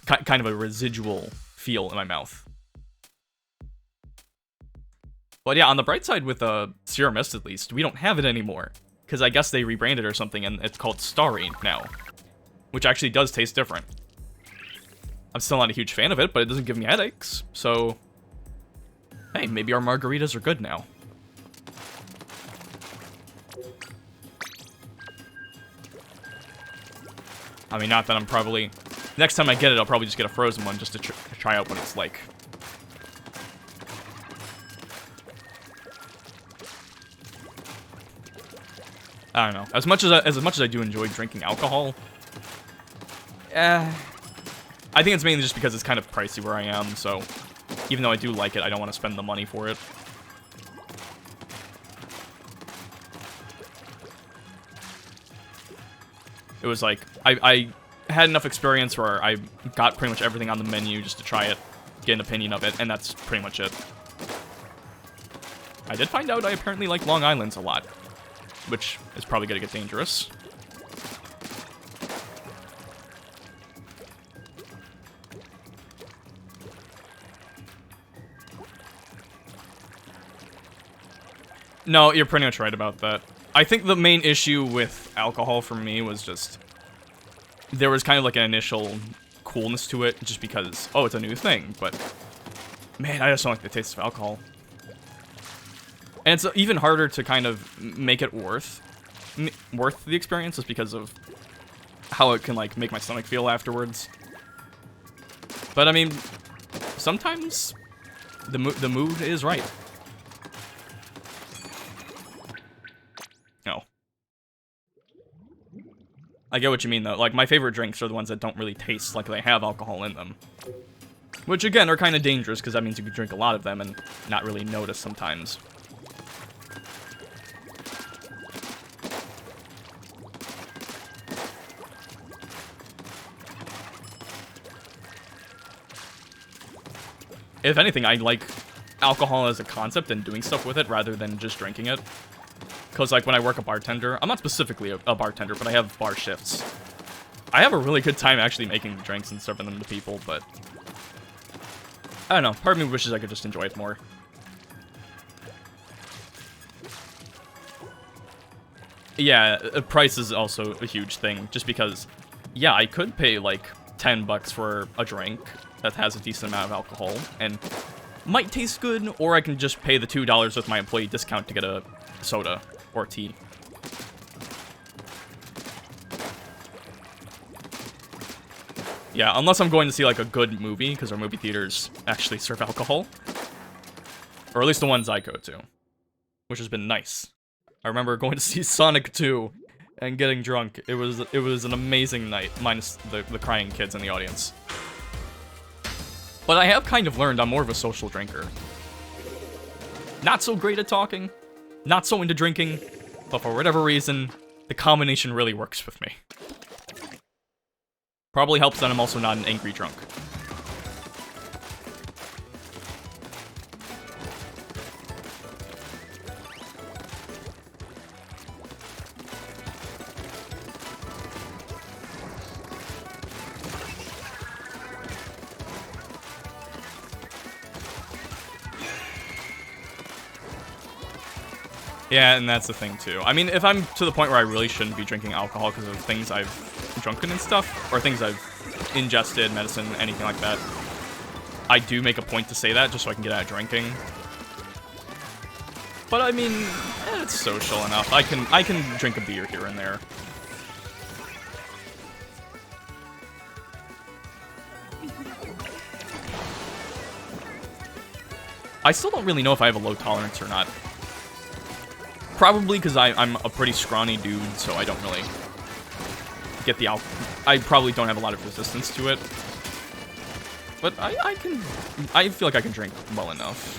kind of a residual feel in my mouth. But yeah, on the bright side with Serum Mist at least, we don't have it anymore. Because I guess they rebranded or something, and it's called Starry now. Which actually does taste different. I'm still not a huge fan of it, but it doesn't give me headaches, so... Hey, maybe our margaritas are good now. I mean, not that I'm probably... Next time I get it, I'll probably just get a frozen one just to try out what it's like. I don't know. As much as I do enjoy drinking alcohol... I think it's mainly just because it's kind of pricey where I am, so even though I do like it, I don't want to spend the money for it. It was like, I had enough experience where I got pretty much everything on the menu just to try it, get an opinion of it, and that's pretty much it. I did find out I apparently like Long Island's a lot, which is probably going to get dangerous. No, you're pretty much right about that. I think the main issue with alcohol for me was just... There was kind of like an initial coolness to it, just because, oh, it's a new thing, but... Man, I just don't like the taste of alcohol. And it's even harder to kind of make it worth the experience, just because of how it can, like, make my stomach feel afterwards. But, I mean, sometimes the mood is right. I get what you mean, though. Like, my favorite drinks are the ones that don't really taste like they have alcohol in them. Which, again, are kind of dangerous, because that means you can drink a lot of them and not really notice sometimes. If anything, I like alcohol as a concept and doing stuff with it rather than just drinking it. Because, like, when I work a bartender, I'm not specifically a bartender, but I have bar shifts. I have a really good time actually making the drinks and serving them to people, but I don't know. Part of me wishes I could just enjoy it more. Yeah, price is also a huge thing, just because, yeah, I could pay, like, $10 for a drink that has a decent amount of alcohol, and might taste good, or I can just pay the $2 with my employee discount to get a soda or tea. Yeah, unless I'm going to see, like, a good movie, because our movie theaters actually serve alcohol. Or at least the ones I go to, which has been nice. I remember going to see Sonic 2 and getting drunk. It was an amazing night, minus the crying kids in the audience. But I have kind of learned I'm more of a social drinker. Not so great at talking, not so into drinking, but for whatever reason, the combination really works with me. Probably helps that I'm also not an angry drunk. Yeah, and that's the thing, too. I mean, if I'm to the point where I really shouldn't be drinking alcohol because of things I've drunken and stuff, or things I've ingested, medicine, anything like that, I do make a point to say that just so I can get out of drinking. But, I mean, it's social enough. I can drink a beer here and there. I still don't really know if I have a low tolerance or not. Probably because I'm a pretty scrawny dude, so I don't really get the alcohol. I probably don't have a lot of resistance to it. But I feel like I can drink well enough.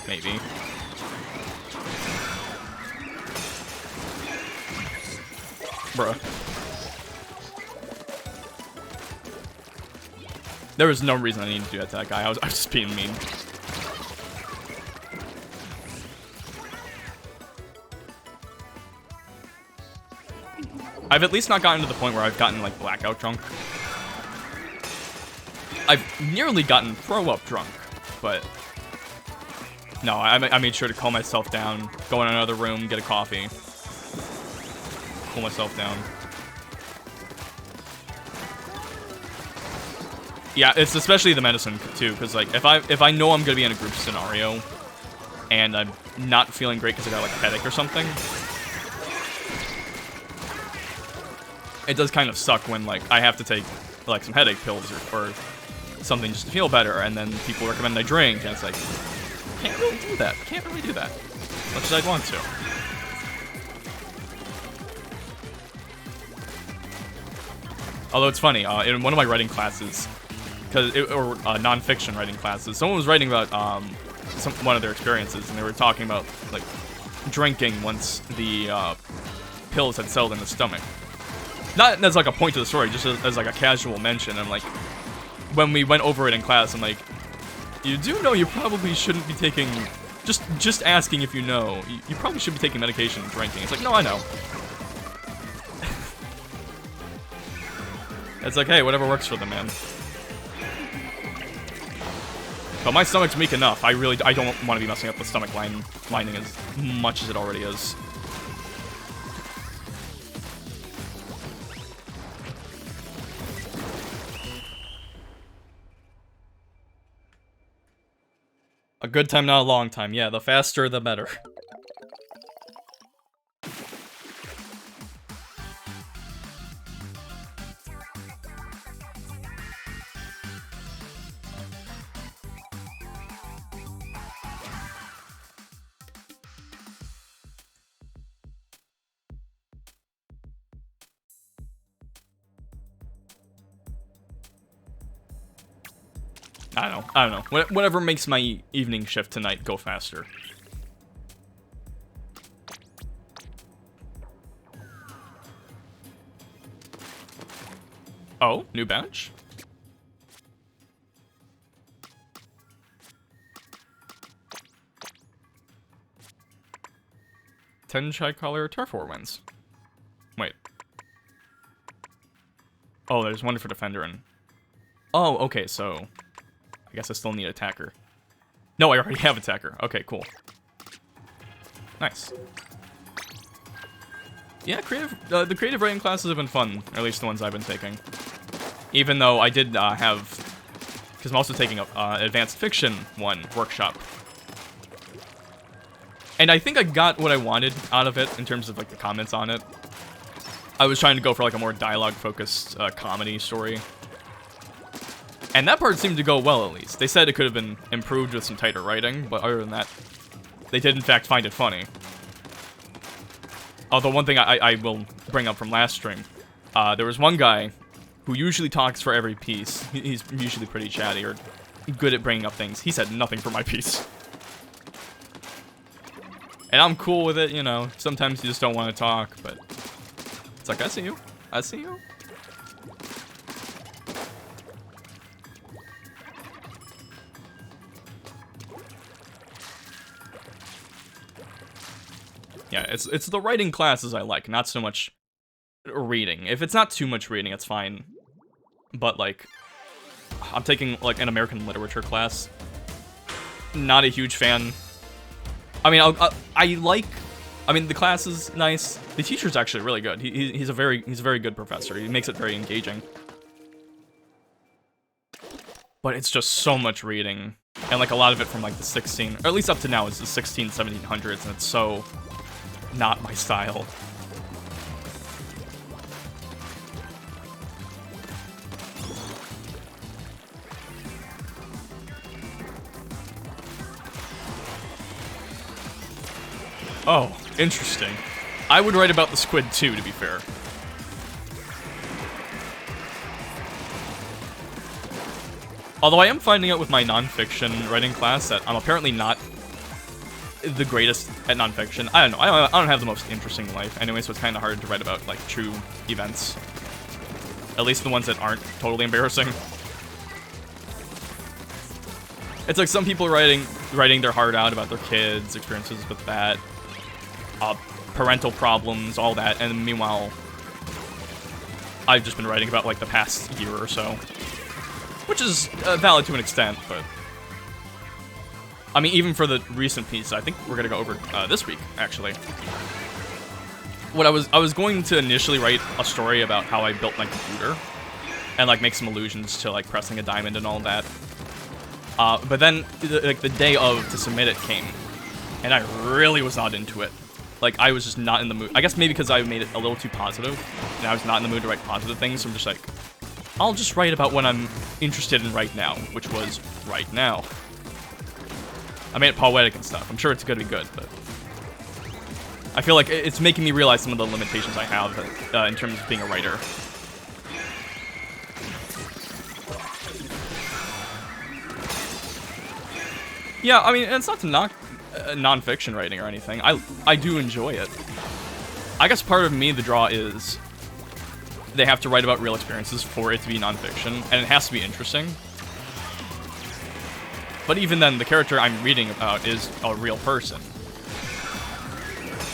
Maybe. Bruh. There was no reason I needed to do that to that guy. I was just being mean. I've at least not gotten to the point where I've gotten, like, blackout drunk. I've nearly gotten throw-up drunk, but no, I made sure to calm myself down, go in another room, get a coffee, cool myself down. Yeah, it's especially the medicine, too, because, like, if I know I'm gonna be in a group scenario, and I'm not feeling great because I got, like, a headache or something, it does kind of suck when, like, I have to take, like, some headache pills or something just to feel better, and then people recommend I drink, and it's like, can't really do that. Can't really do that. As much as I'd want to. Although it's funny, in one of my writing classes, or non-fiction writing classes, someone was writing about one of their experiences, and they were talking about, like, drinking once the pills had settled in the stomach. Not as, like, a point to the story, just as like, a casual mention. And, like, when we went over it in class, I'm like, you do know you probably shouldn't be taking... Just asking if you know. You probably should be taking medication and drinking. It's like, no, I know. It's like, hey, whatever works for them, man. But my stomach's weak enough. I don't want to be messing up the stomach lining as much as it already is. A good time, not a long time. Yeah, the faster, the better. I don't know. Whatever makes my evening shift tonight go faster. Oh, new bench? Ten Tricolor Turf War wins. Wait. Oh, there's one for defender and... Oh, okay, so... I guess I still need attacker. No, I already have attacker. Okay, cool. Nice. Yeah, the creative writing classes have been fun, or at least the ones I've been taking. Even though I did have... Because I'm also taking an advanced fiction one workshop. And I think I got what I wanted out of it in terms of like the comments on it. I was trying to go for like a more dialogue-focused comedy story. And that part seemed to go well, at least. They said it could have been improved with some tighter writing, but other than that, they did in fact find it funny. Although one thing I will bring up from last stream, there was one guy who usually talks for every piece. He's usually pretty chatty or good at bringing up things. He said nothing for my piece. And I'm cool with it, you know. Sometimes you just don't want to talk, but it's like, I see you. I see you. Yeah, it's the writing classes I like, not so much reading. If it's not too much reading, it's fine. But, like, I'm taking, like, an American literature class. Not a huge fan. I mean, I mean, the class is nice. The teacher's actually really good. He's a very good professor. He makes it very engaging. But it's just so much reading. And, like, a lot of it from, like, the 16... Or at least up to now is the 16, 1700s, and it's so... not my style. Oh, interesting. I would write about the squid too, to be fair. Although I am finding out with my nonfiction writing class that I'm apparently not the greatest at nonfiction. I don't know. I don't have the most interesting life anyway, so it's kind of hard to write about, like, true events. At least the ones that aren't totally embarrassing. It's like some people writing their heart out about their kids, experiences with that, parental problems, all that, and meanwhile, I've just been writing about, like, the past year or so. Which is valid to an extent, but... I mean, even for the recent piece, I think we're gonna go over this week, actually. What I was going to initially write a story about how I built my computer, and like make some allusions to like pressing a diamond and all that. But then, like the day of to submit it came, and I really was not into it. Like I was just not in the mood. I guess maybe because I made it a little too positive, and I was not in the mood to write positive things. So I'm just like, I'll just write about what I'm interested in right now, which was right now. I made it poetic and stuff. I'm sure it's gonna be good, but I feel like it's making me realize some of the limitations I have in terms of being a writer. Yeah, I mean, it's not to knock non-fiction writing or anything. I do enjoy it. I guess part of me, the draw is they have to write about real experiences for it to be non-fiction, and it has to be interesting. But even then, the character I'm reading about is a real person.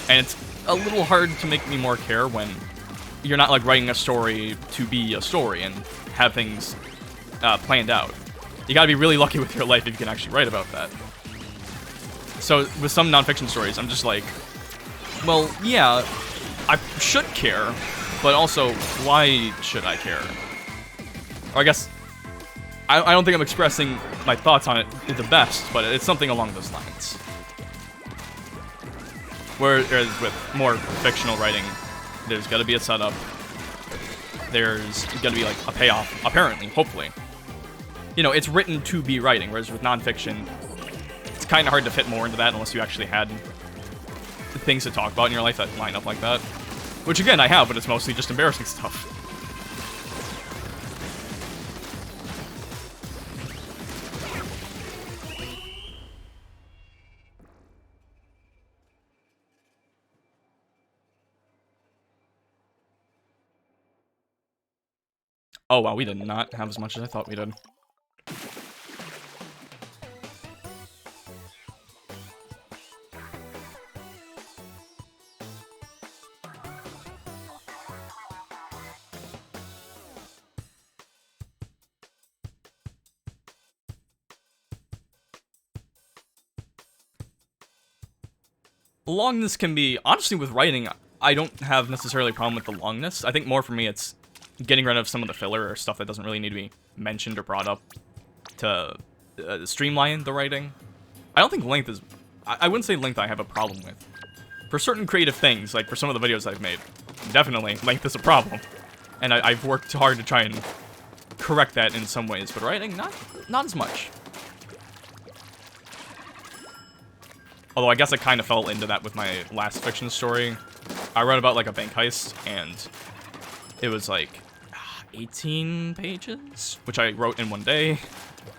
And it's a little hard to make me more care when you're not, like, writing a story to be a story and have things planned out. You gotta be really lucky with your life if you can actually write about that. So, with some nonfiction stories, I'm just like, well, yeah, I should care, but also, why should I care? Or I guess... I don't think I'm expressing my thoughts on it the best, but it's something along those lines. Whereas with more fictional writing, there's gotta be a setup. There's gotta be like a payoff, apparently, hopefully. You know, it's written to be writing, whereas with nonfiction, it's kind of hard to fit more into that unless you actually had things to talk about in your life that line up like that. Which again, I have, but it's mostly just embarrassing stuff. Oh, wow, we did not have as much as I thought we did. Longness can be, honestly, with writing, I don't have necessarily a problem with the longness. I think more for me it's getting rid of some of the filler or stuff that doesn't really need to be mentioned or brought up to streamline the writing. I don't think length is... I wouldn't say length I have a problem with. For certain creative things, like for some of the videos I've made, definitely length is a problem. And I've worked hard to try and correct that in some ways, but writing, not as much. Although I guess I kind of fell into that with my last fiction story. I wrote about like a bank heist, and it was like 18 pages, which I wrote in one day,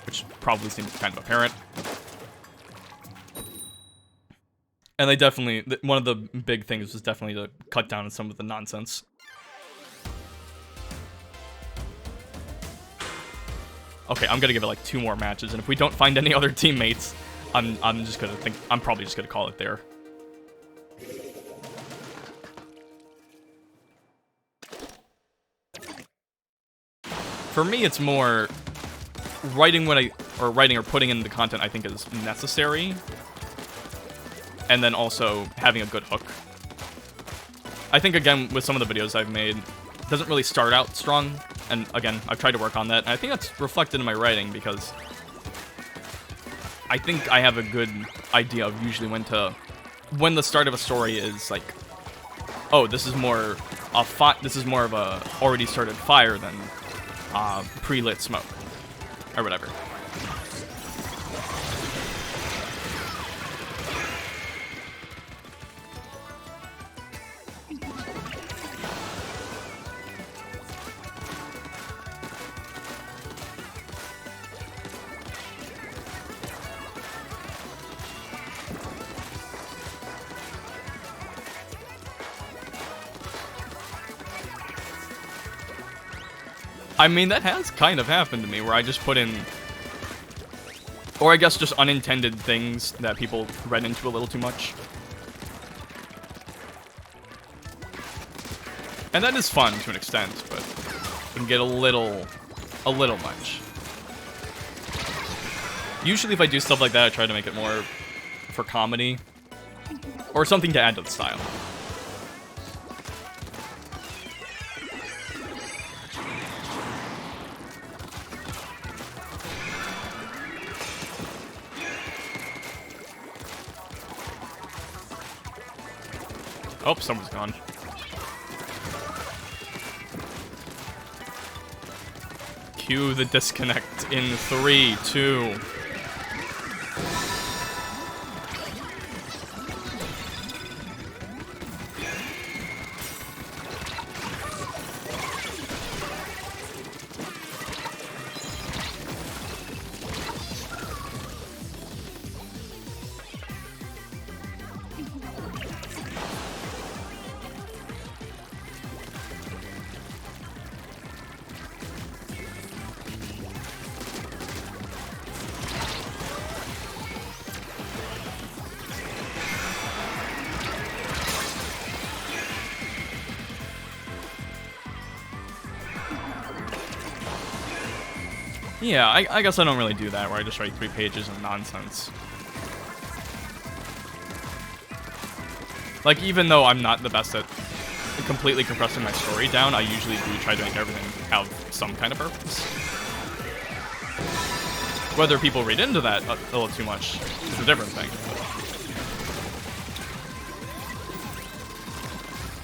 which probably seemed kind of apparent. And they definitely, one of the big things was definitely to cut down on some of the nonsense. Okay, I'm gonna give it like 2 more matches, and if we don't find any other teammates, I'm probably just gonna call it there. For me, it's more writing or putting in the content I think is necessary, and then also having a good hook. I think, again, with some of the videos I've made, it doesn't really start out strong, and again, I've tried to work on that, and I think that's reflected in my writing, because I think I have a good idea of usually when the start of a story is like, oh, this is more of a already started fire than pre-lit smoke, or whatever. I mean, that has kind of happened to me, where I just put in, or I guess just unintended things that people read into a little too much. And that is fun to an extent, but it can get a little much. Usually if I do stuff like that, I try to make it more for comedy, or something to add to the style. Oh, someone's gone. Cue the disconnect in 3, 2. Yeah, I guess I don't really do that, where I just write 3 pages of nonsense. Like, even though I'm not the best at completely compressing my story down, I usually do try to make everything have some kind of purpose. Whether people read into that a little too much is a different thing.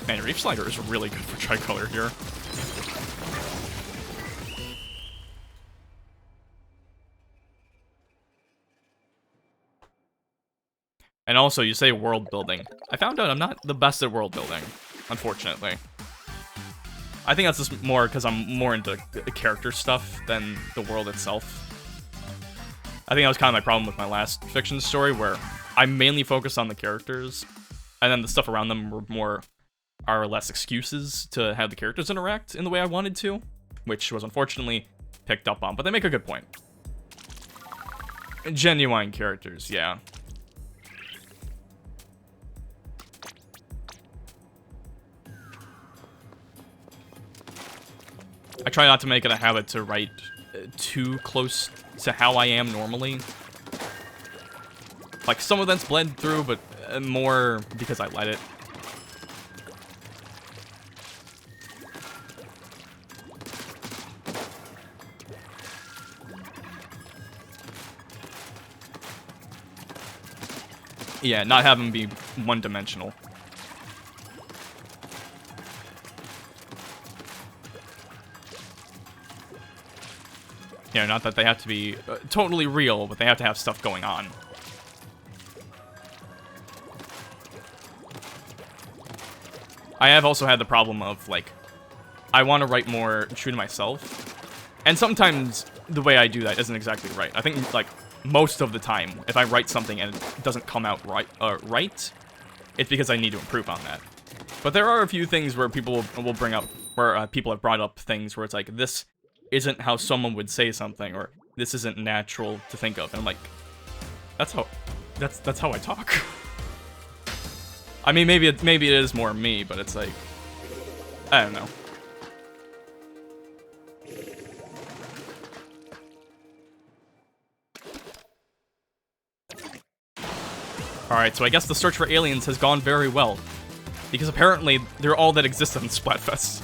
Man, Reef Slider is really good for Tricolor here. And also, you say world building. I found out I'm not the best at world building, unfortunately. I think that's just more because I'm more into character stuff than the world itself. I think that was kind of my problem with my last fiction story, where I mainly focused on the characters, and then the stuff around them were more or less excuses to have the characters interact in the way I wanted to. which was unfortunately picked up on, but they make a good point. Genuine characters, yeah. I try not to make it a habit to write too close to how I am normally. Like, some of that's blend through, but more because I let it. Yeah, not have them be one-dimensional. You know, not that they have to be totally real, but they have to have stuff going on. I have also had the problem of, like, I want to write more true to myself. And sometimes the way I do that isn't exactly right. I think, like, most of the time, if I write something and it doesn't come out right, it's because I need to improve on that. But there are a few things where people will bring up, where people have brought up things where it's like, this isn't how someone would say something, or this isn't natural to think of. And I'm like, that's how I talk. I mean, maybe it is more me, but it's like, I don't know. Alright, so I guess the search for aliens has gone very well. Because apparently, they're all that existed in Splatfest.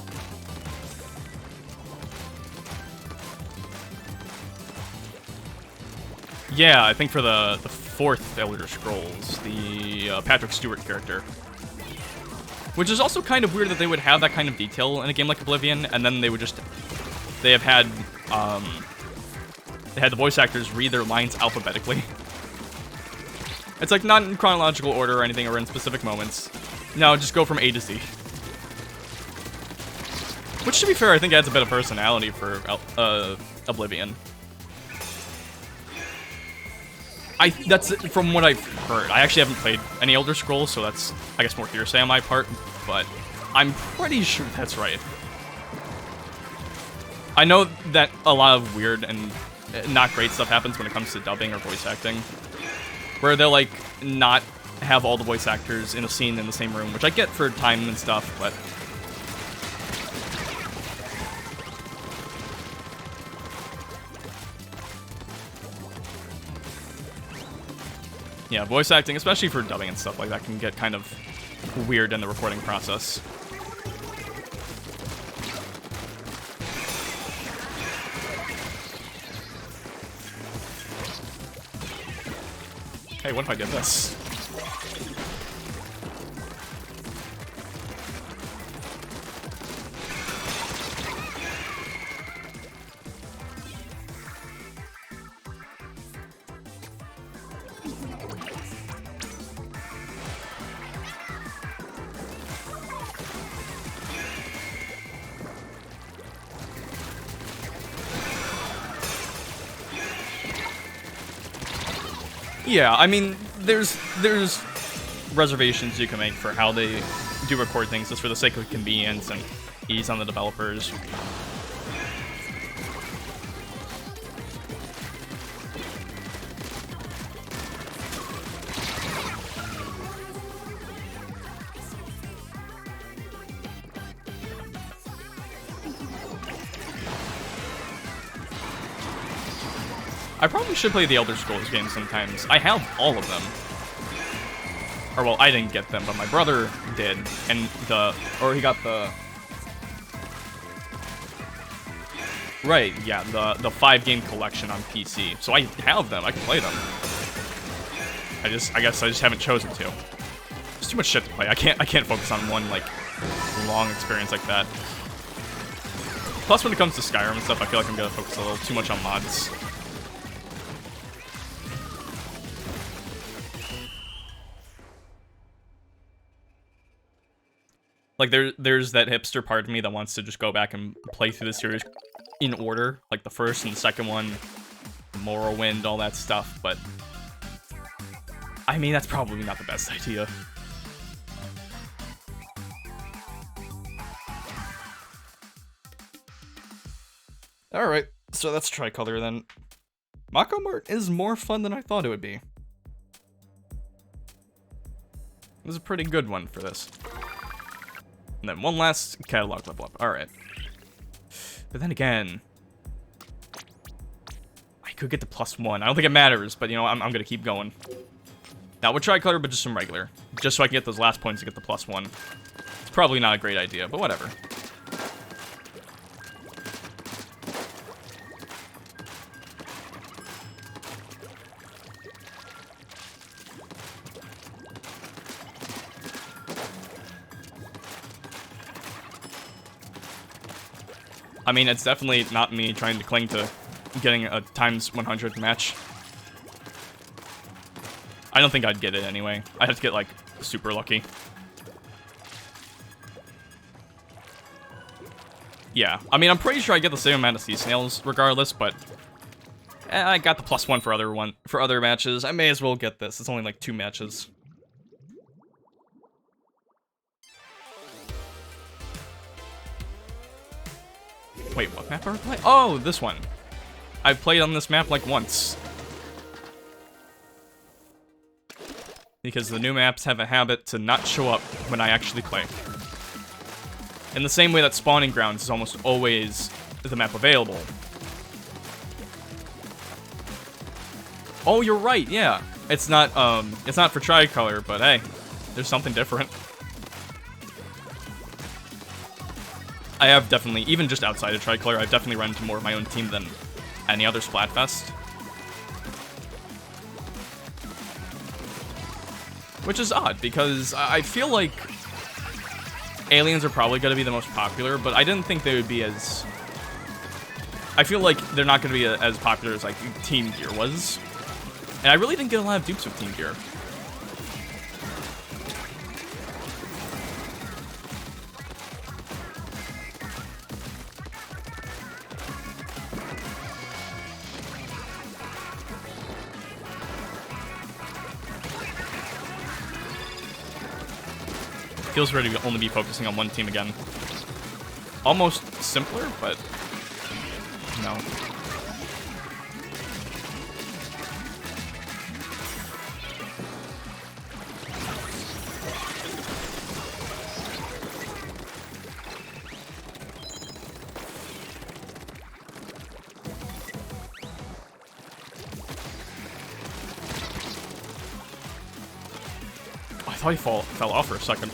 Yeah, I think for the fourth Elder Scrolls, the Patrick Stewart character. Which is also kind of weird that they would have that kind of detail in a game like Oblivion, and then they would just... They have had, they had the voice actors read their lines alphabetically. It's like not in chronological order or anything, or in specific moments. No, just go from A to Z. Which, to be fair, I think adds a bit of personality for Oblivion. That's from what I've heard. I actually haven't played any Elder Scrolls, so that's, I guess, more hearsay on my part, but I'm pretty sure that's right. I know that a lot of weird and not great stuff happens when it comes to dubbing or voice acting, where they'll, like, not have all the voice actors in a scene in the same room, which I get for time and stuff, but... Yeah, voice acting, especially for dubbing and stuff like that, can get kind of weird in the recording process. Hey, what if I get this? Yeah, I mean, there's reservations you can make for how they do record things just for the sake of convenience and ease on the developers. I probably should play the Elder Scrolls games sometimes. I have all of them. Or, well, I didn't get them, but my brother did. And he got the... Right, yeah, the 5-game collection on PC. So I have them, I can play them. I guess I just haven't chosen to. There's too much shit to play. I can't focus on one, like, long experience like that. Plus, when it comes to Skyrim and stuff, I feel like I'm gonna focus a little too much on mods. Like, there's that hipster part of me that wants to just go back and play through the series in order. Like, the first and the second one, Morrowind, all that stuff, but... I mean, that's probably not the best idea. Alright, so that's Tricolor then. Mako Mart is more fun than I thought it would be. It was a pretty good one for this. And then one last catalog level up. Alright. But then again, I could get the +1. I don't think it matters, but you know, I'm gonna keep going. Not with Tricolor, but just some regular. Just so I can get those last points to get the +1. It's probably not a great idea, but whatever. I mean, it's definitely not me trying to cling to getting a ×100 match. I don't think I'd get it anyway. I'd have to get, like, super lucky. Yeah, I mean, I'm pretty sure I get the same amount of sea snails regardless, but I got the +1 for other matches. I may as well get this. It's only like 2 matches. Wait, what map are we playing? Oh, this one. I've played on this map like once. Because the new maps have a habit to not show up when I actually play. In the same way that Spawning Grounds is almost always the map available. Oh, you're right, yeah. It's not for Tricolor, but hey, there's something different. I have definitely, even just outside of Tricolor, I've definitely run into more of my own team than any other Splatfest. Which is odd, because I feel like aliens are probably going to be the most popular, but I didn't think they would be as... I feel like they're not going to be as popular as, like, Team Gear was. And I really didn't get a lot of dupes with Team Gear. Feels ready to only be focusing on one team again. Almost simpler, but no. I thought he fell off for a second.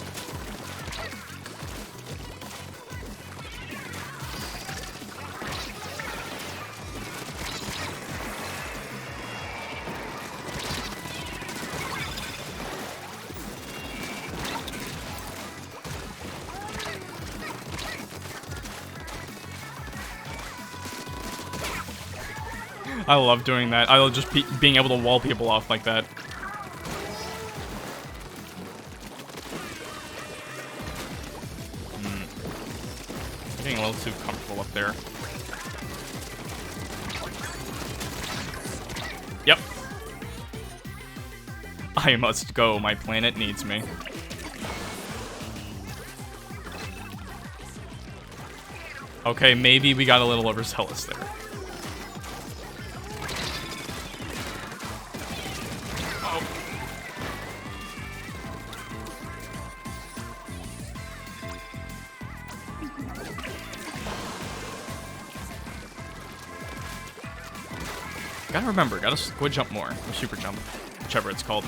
I love doing that. I love just being able to wall people off like that. I'm getting a little too comfortable up there. Yep. I must go. My planet needs me. Okay, maybe we got a little overzealous there. Gotta remember, gotta squid jump more, or super jump, whichever it's called.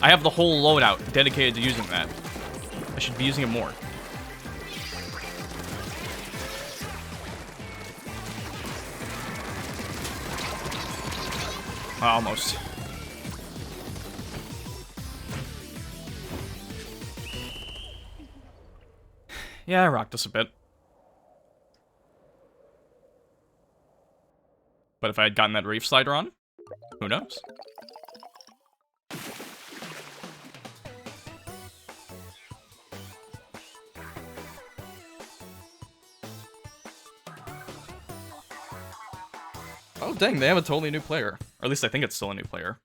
I have the whole loadout dedicated to using that. I should be using it more. Almost. Yeah, I rocked us a bit. But if I had gotten that Reef Slider on, who knows? Oh, dang, they have a totally new player. Or at least I think it's still a new player.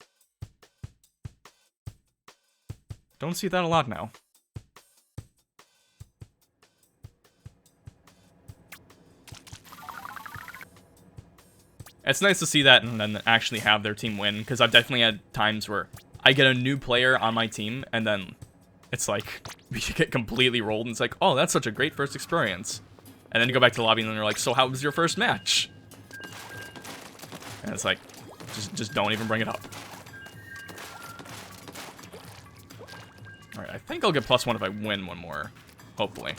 Don't see that a lot now. It's nice to see that and then actually have their team win, because I've definitely had times where I get a new player on my team, and then it's like, we get completely rolled, and it's like, oh, that's such a great first experience. And then you go back to the lobby, and then they're like, so how was your first match? And it's like, just don't even bring it up. Alright, I think I'll get +1 if I win one more. Hopefully.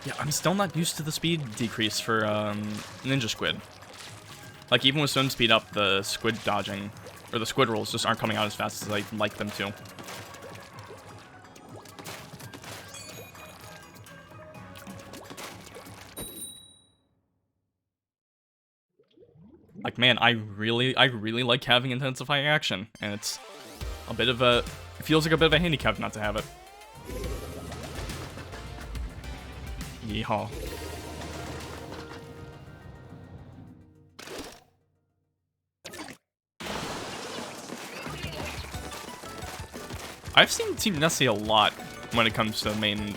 Yeah, I'm still not used to the speed decrease for Ninja Squid. Like, even with swim speed up, the squid dodging, or the squid rolls just aren't coming out as fast as I'd like them to. Like, man, I really like having intensifying action, and it's a bit of a, it feels like a bit of a handicap not to have it. Yeehaw. I've seen Team Nessie a lot when it comes to main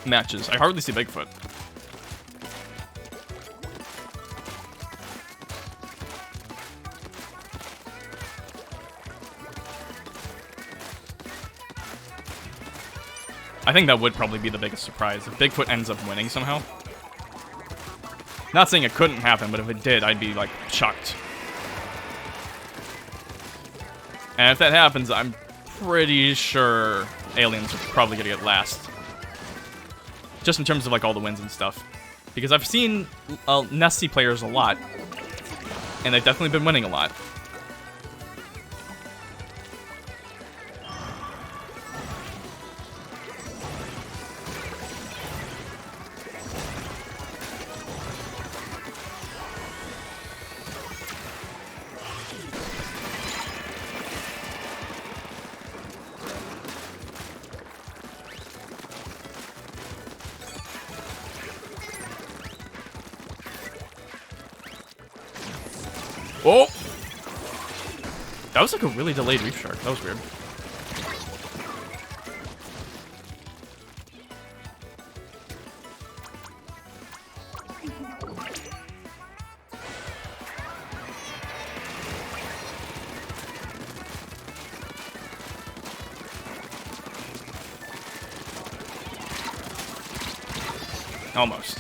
matches. I hardly see Bigfoot. I think that would probably be the biggest surprise, if Bigfoot ends up winning somehow. Not saying it couldn't happen, but if it did, I'd be, like, shocked. And if that happens, I'm pretty sure Aliens are probably gonna get last. Just in terms of, like, all the wins and stuff. Because I've seen Nessie players a lot, and they've definitely been winning a lot. Oh! That was like a really delayed reef shark. That was weird. Almost.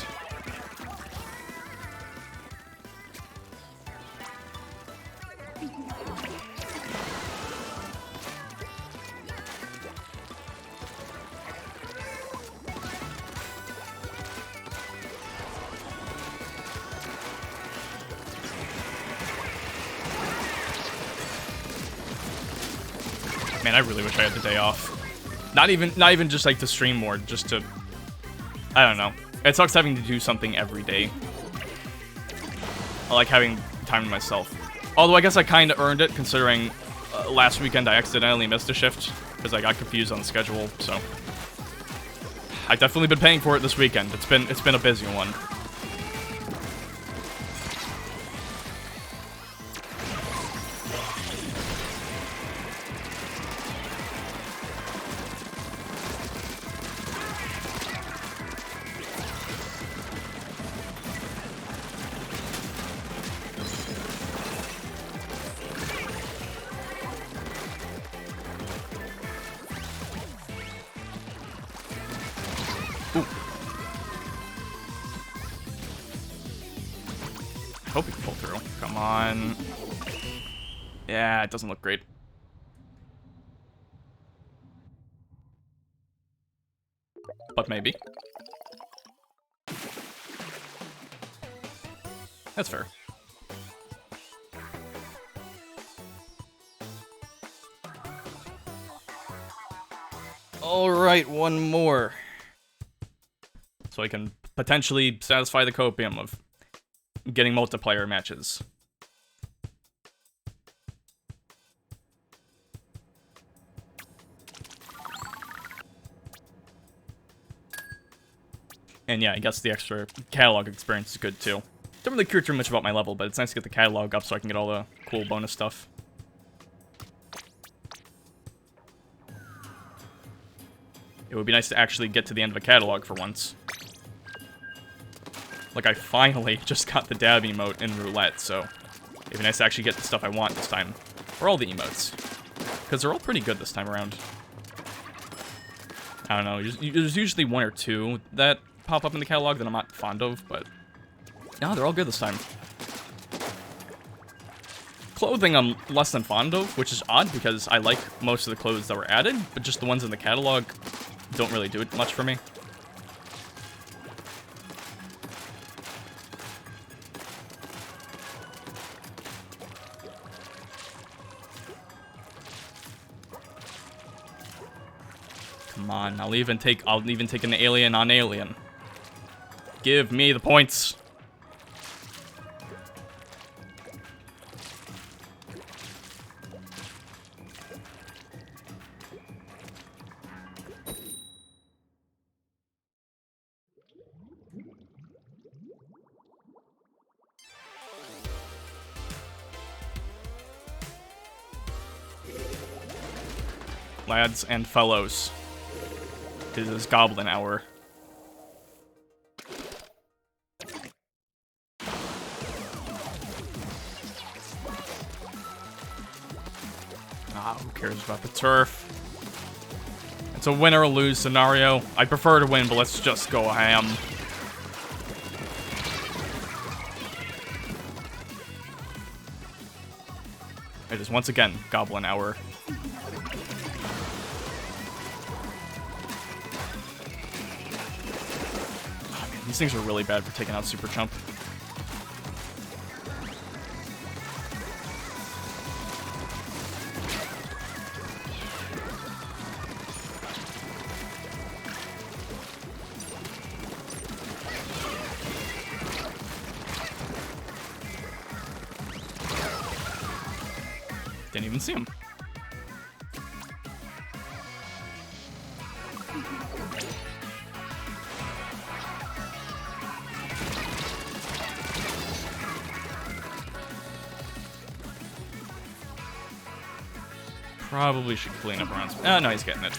Man, I really wish I had the day off. Not even just like to stream more, just to, I don't know. It sucks having to do something every day. I like having time to myself. Although I guess I kind of earned it, considering last weekend I accidentally missed a shift because I got confused on the schedule. So I've definitely been paying for it this weekend. It's been a busy one. Hope we can pull through. Come on. Yeah, it doesn't look great. But maybe. That's fair. Alright, one more. So I can potentially satisfy the copium of getting multiplayer matches. And yeah, I guess the extra catalog experience is good too. Don't really care too much about my level, but it's nice to get the catalog up so I can get all the cool bonus stuff. It would be nice to actually get to the end of a catalog for once. Like, I finally just got the dab emote in roulette, so it'd be nice to actually get the stuff I want this time. Or all the emotes. Because they're all pretty good this time around. I don't know, there's usually one or two that pop up in the catalog that I'm not fond of, but no, they're all good this time. Clothing I'm less than fond of, which is odd because I like most of the clothes that were added, but just the ones in the catalog don't really do it much for me. Come on, I'll even take an alien on alien. Give me the points. Lads and fellows, it is Goblin Hour. Ah, who cares about the turf? It's a win or lose scenario. I prefer to win, but let's just go ham. It is once again Goblin Hour. These things are really bad for taking out Super Chump. Didn't even see him. Probably should clean up around. Oh, no, he's getting it.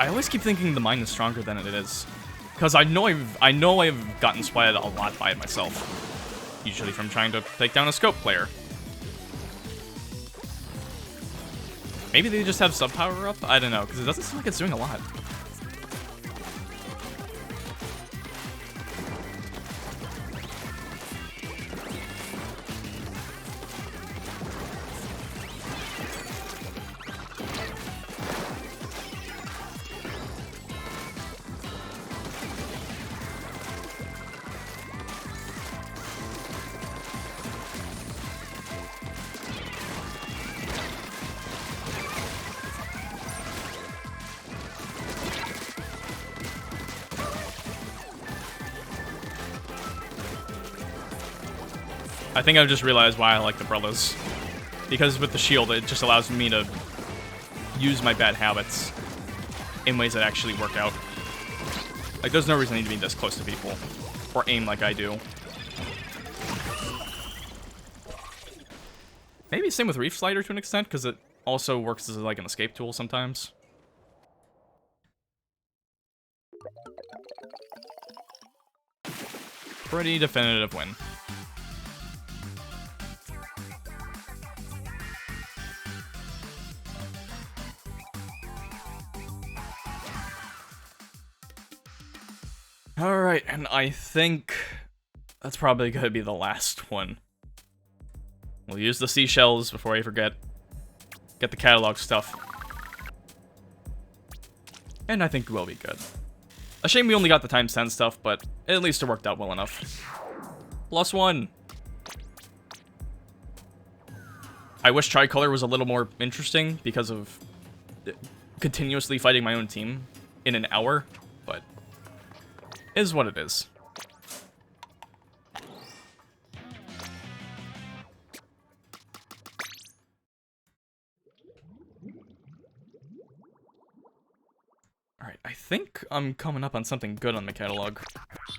I always keep thinking the mine is stronger than it is, because I know I've gotten splatted a lot by it myself, usually from trying to take down a scope player. Maybe they just have sub power up. I don't know, because it doesn't seem like it's doing a lot. I think I've just realized why I like the Brellas. Because with the shield, it just allows me to use my bad habits in ways that actually work out. Like, there's no reason I need to be this close to people. Or aim like I do. Maybe same with Reef Slider to an extent, because it also works as like an escape tool sometimes. Pretty definitive win. Alright, and I think that's probably gonna be the last one. We'll use the seashells before I forget. Get the catalog stuff. And I think we'll be good. A shame we only got the times 10 stuff, but at least it worked out well enough. +1. I wish Tricolor was a little more interesting because of continuously fighting my own team in an hour, but it is what it is. Alright, I think I'm coming up on something good on the catalog,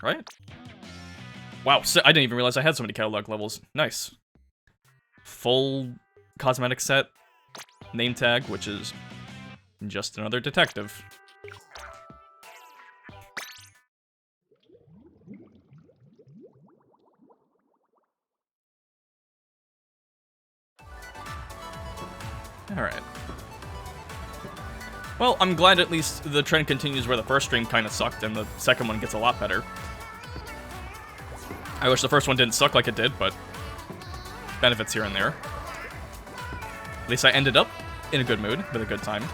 right? Wow, so I didn't even realize I had so many catalog levels. Nice. Full cosmetic set, name tag, which is just another detective. Alright. Well, I'm glad at least the trend continues where the first stream kind of sucked and the second one gets a lot better. I wish the first one didn't suck like it did, but benefits here and there. At least I ended up in a good mood, with a good time.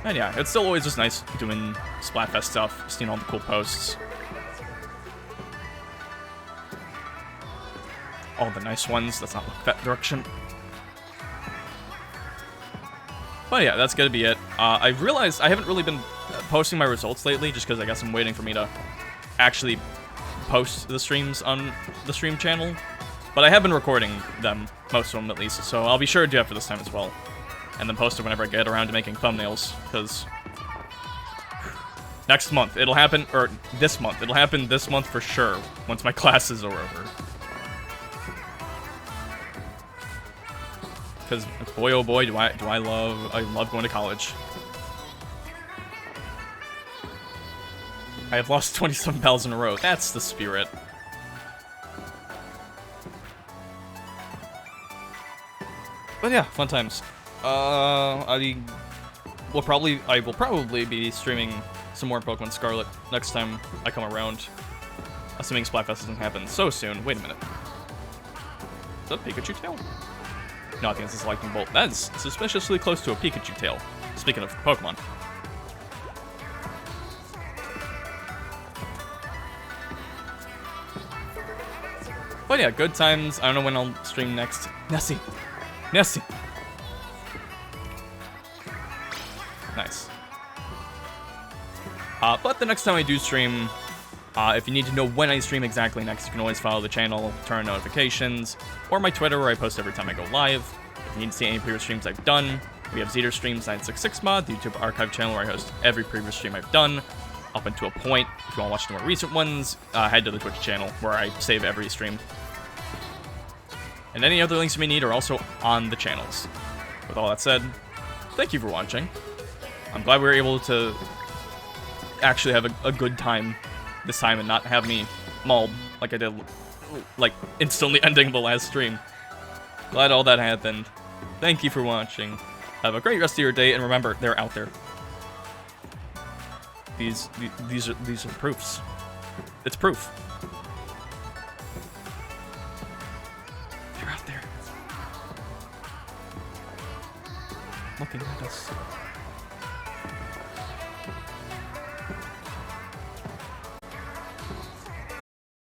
And yeah, it's still always just nice doing Splatfest stuff, seeing all the cool posts. All the nice ones, let's not look that direction. But yeah, that's gonna be it. I've realized I haven't really been posting my results lately, just because I guess I'm waiting for me to actually post the streams on the stream channel. But I have been recording them, most of them at least, so I'll be sure to do that for this time as well. And then post it whenever I get around to making thumbnails, because next month, it'll happen, or this month, it'll happen this month for sure, once my classes are over. Because boy oh boy, do I love going to college. I have lost 27 battles in a row. That's the spirit. But yeah, fun times. I will probably be streaming some more Pokemon Scarlet next time I come around. Assuming Splatfest doesn't happen so soon. Wait a minute. Is that a Pikachu tail? No, I think it's a Lightning Bolt. That is suspiciously close to a Pikachu tail. Speaking of Pokemon. But yeah, good times. I don't know when I'll stream next. Nessie! Nessie! Nice. But the next time I do stream, if you need to know when I stream exactly next, you can always follow the channel, turn on notifications, or my Twitter where I post every time I go live. If you need to see any previous streams I've done, we have Zeter Streams 966 Mod, the YouTube archive channel where I host every previous stream I've done, up until a point. If you want to watch the more recent ones, head to the Twitch channel where I save every stream. And any other links you may need are also on the channels. With all that said, thank you for watching. I'm glad we were able to actually have a good time this time and not have me mauled like I did, like, instantly ending the last stream. Glad all that happened. Thank you for watching. Have a great rest of your day, and remember, they're out there. These are proofs. It's proof. They're out there. Looking at us.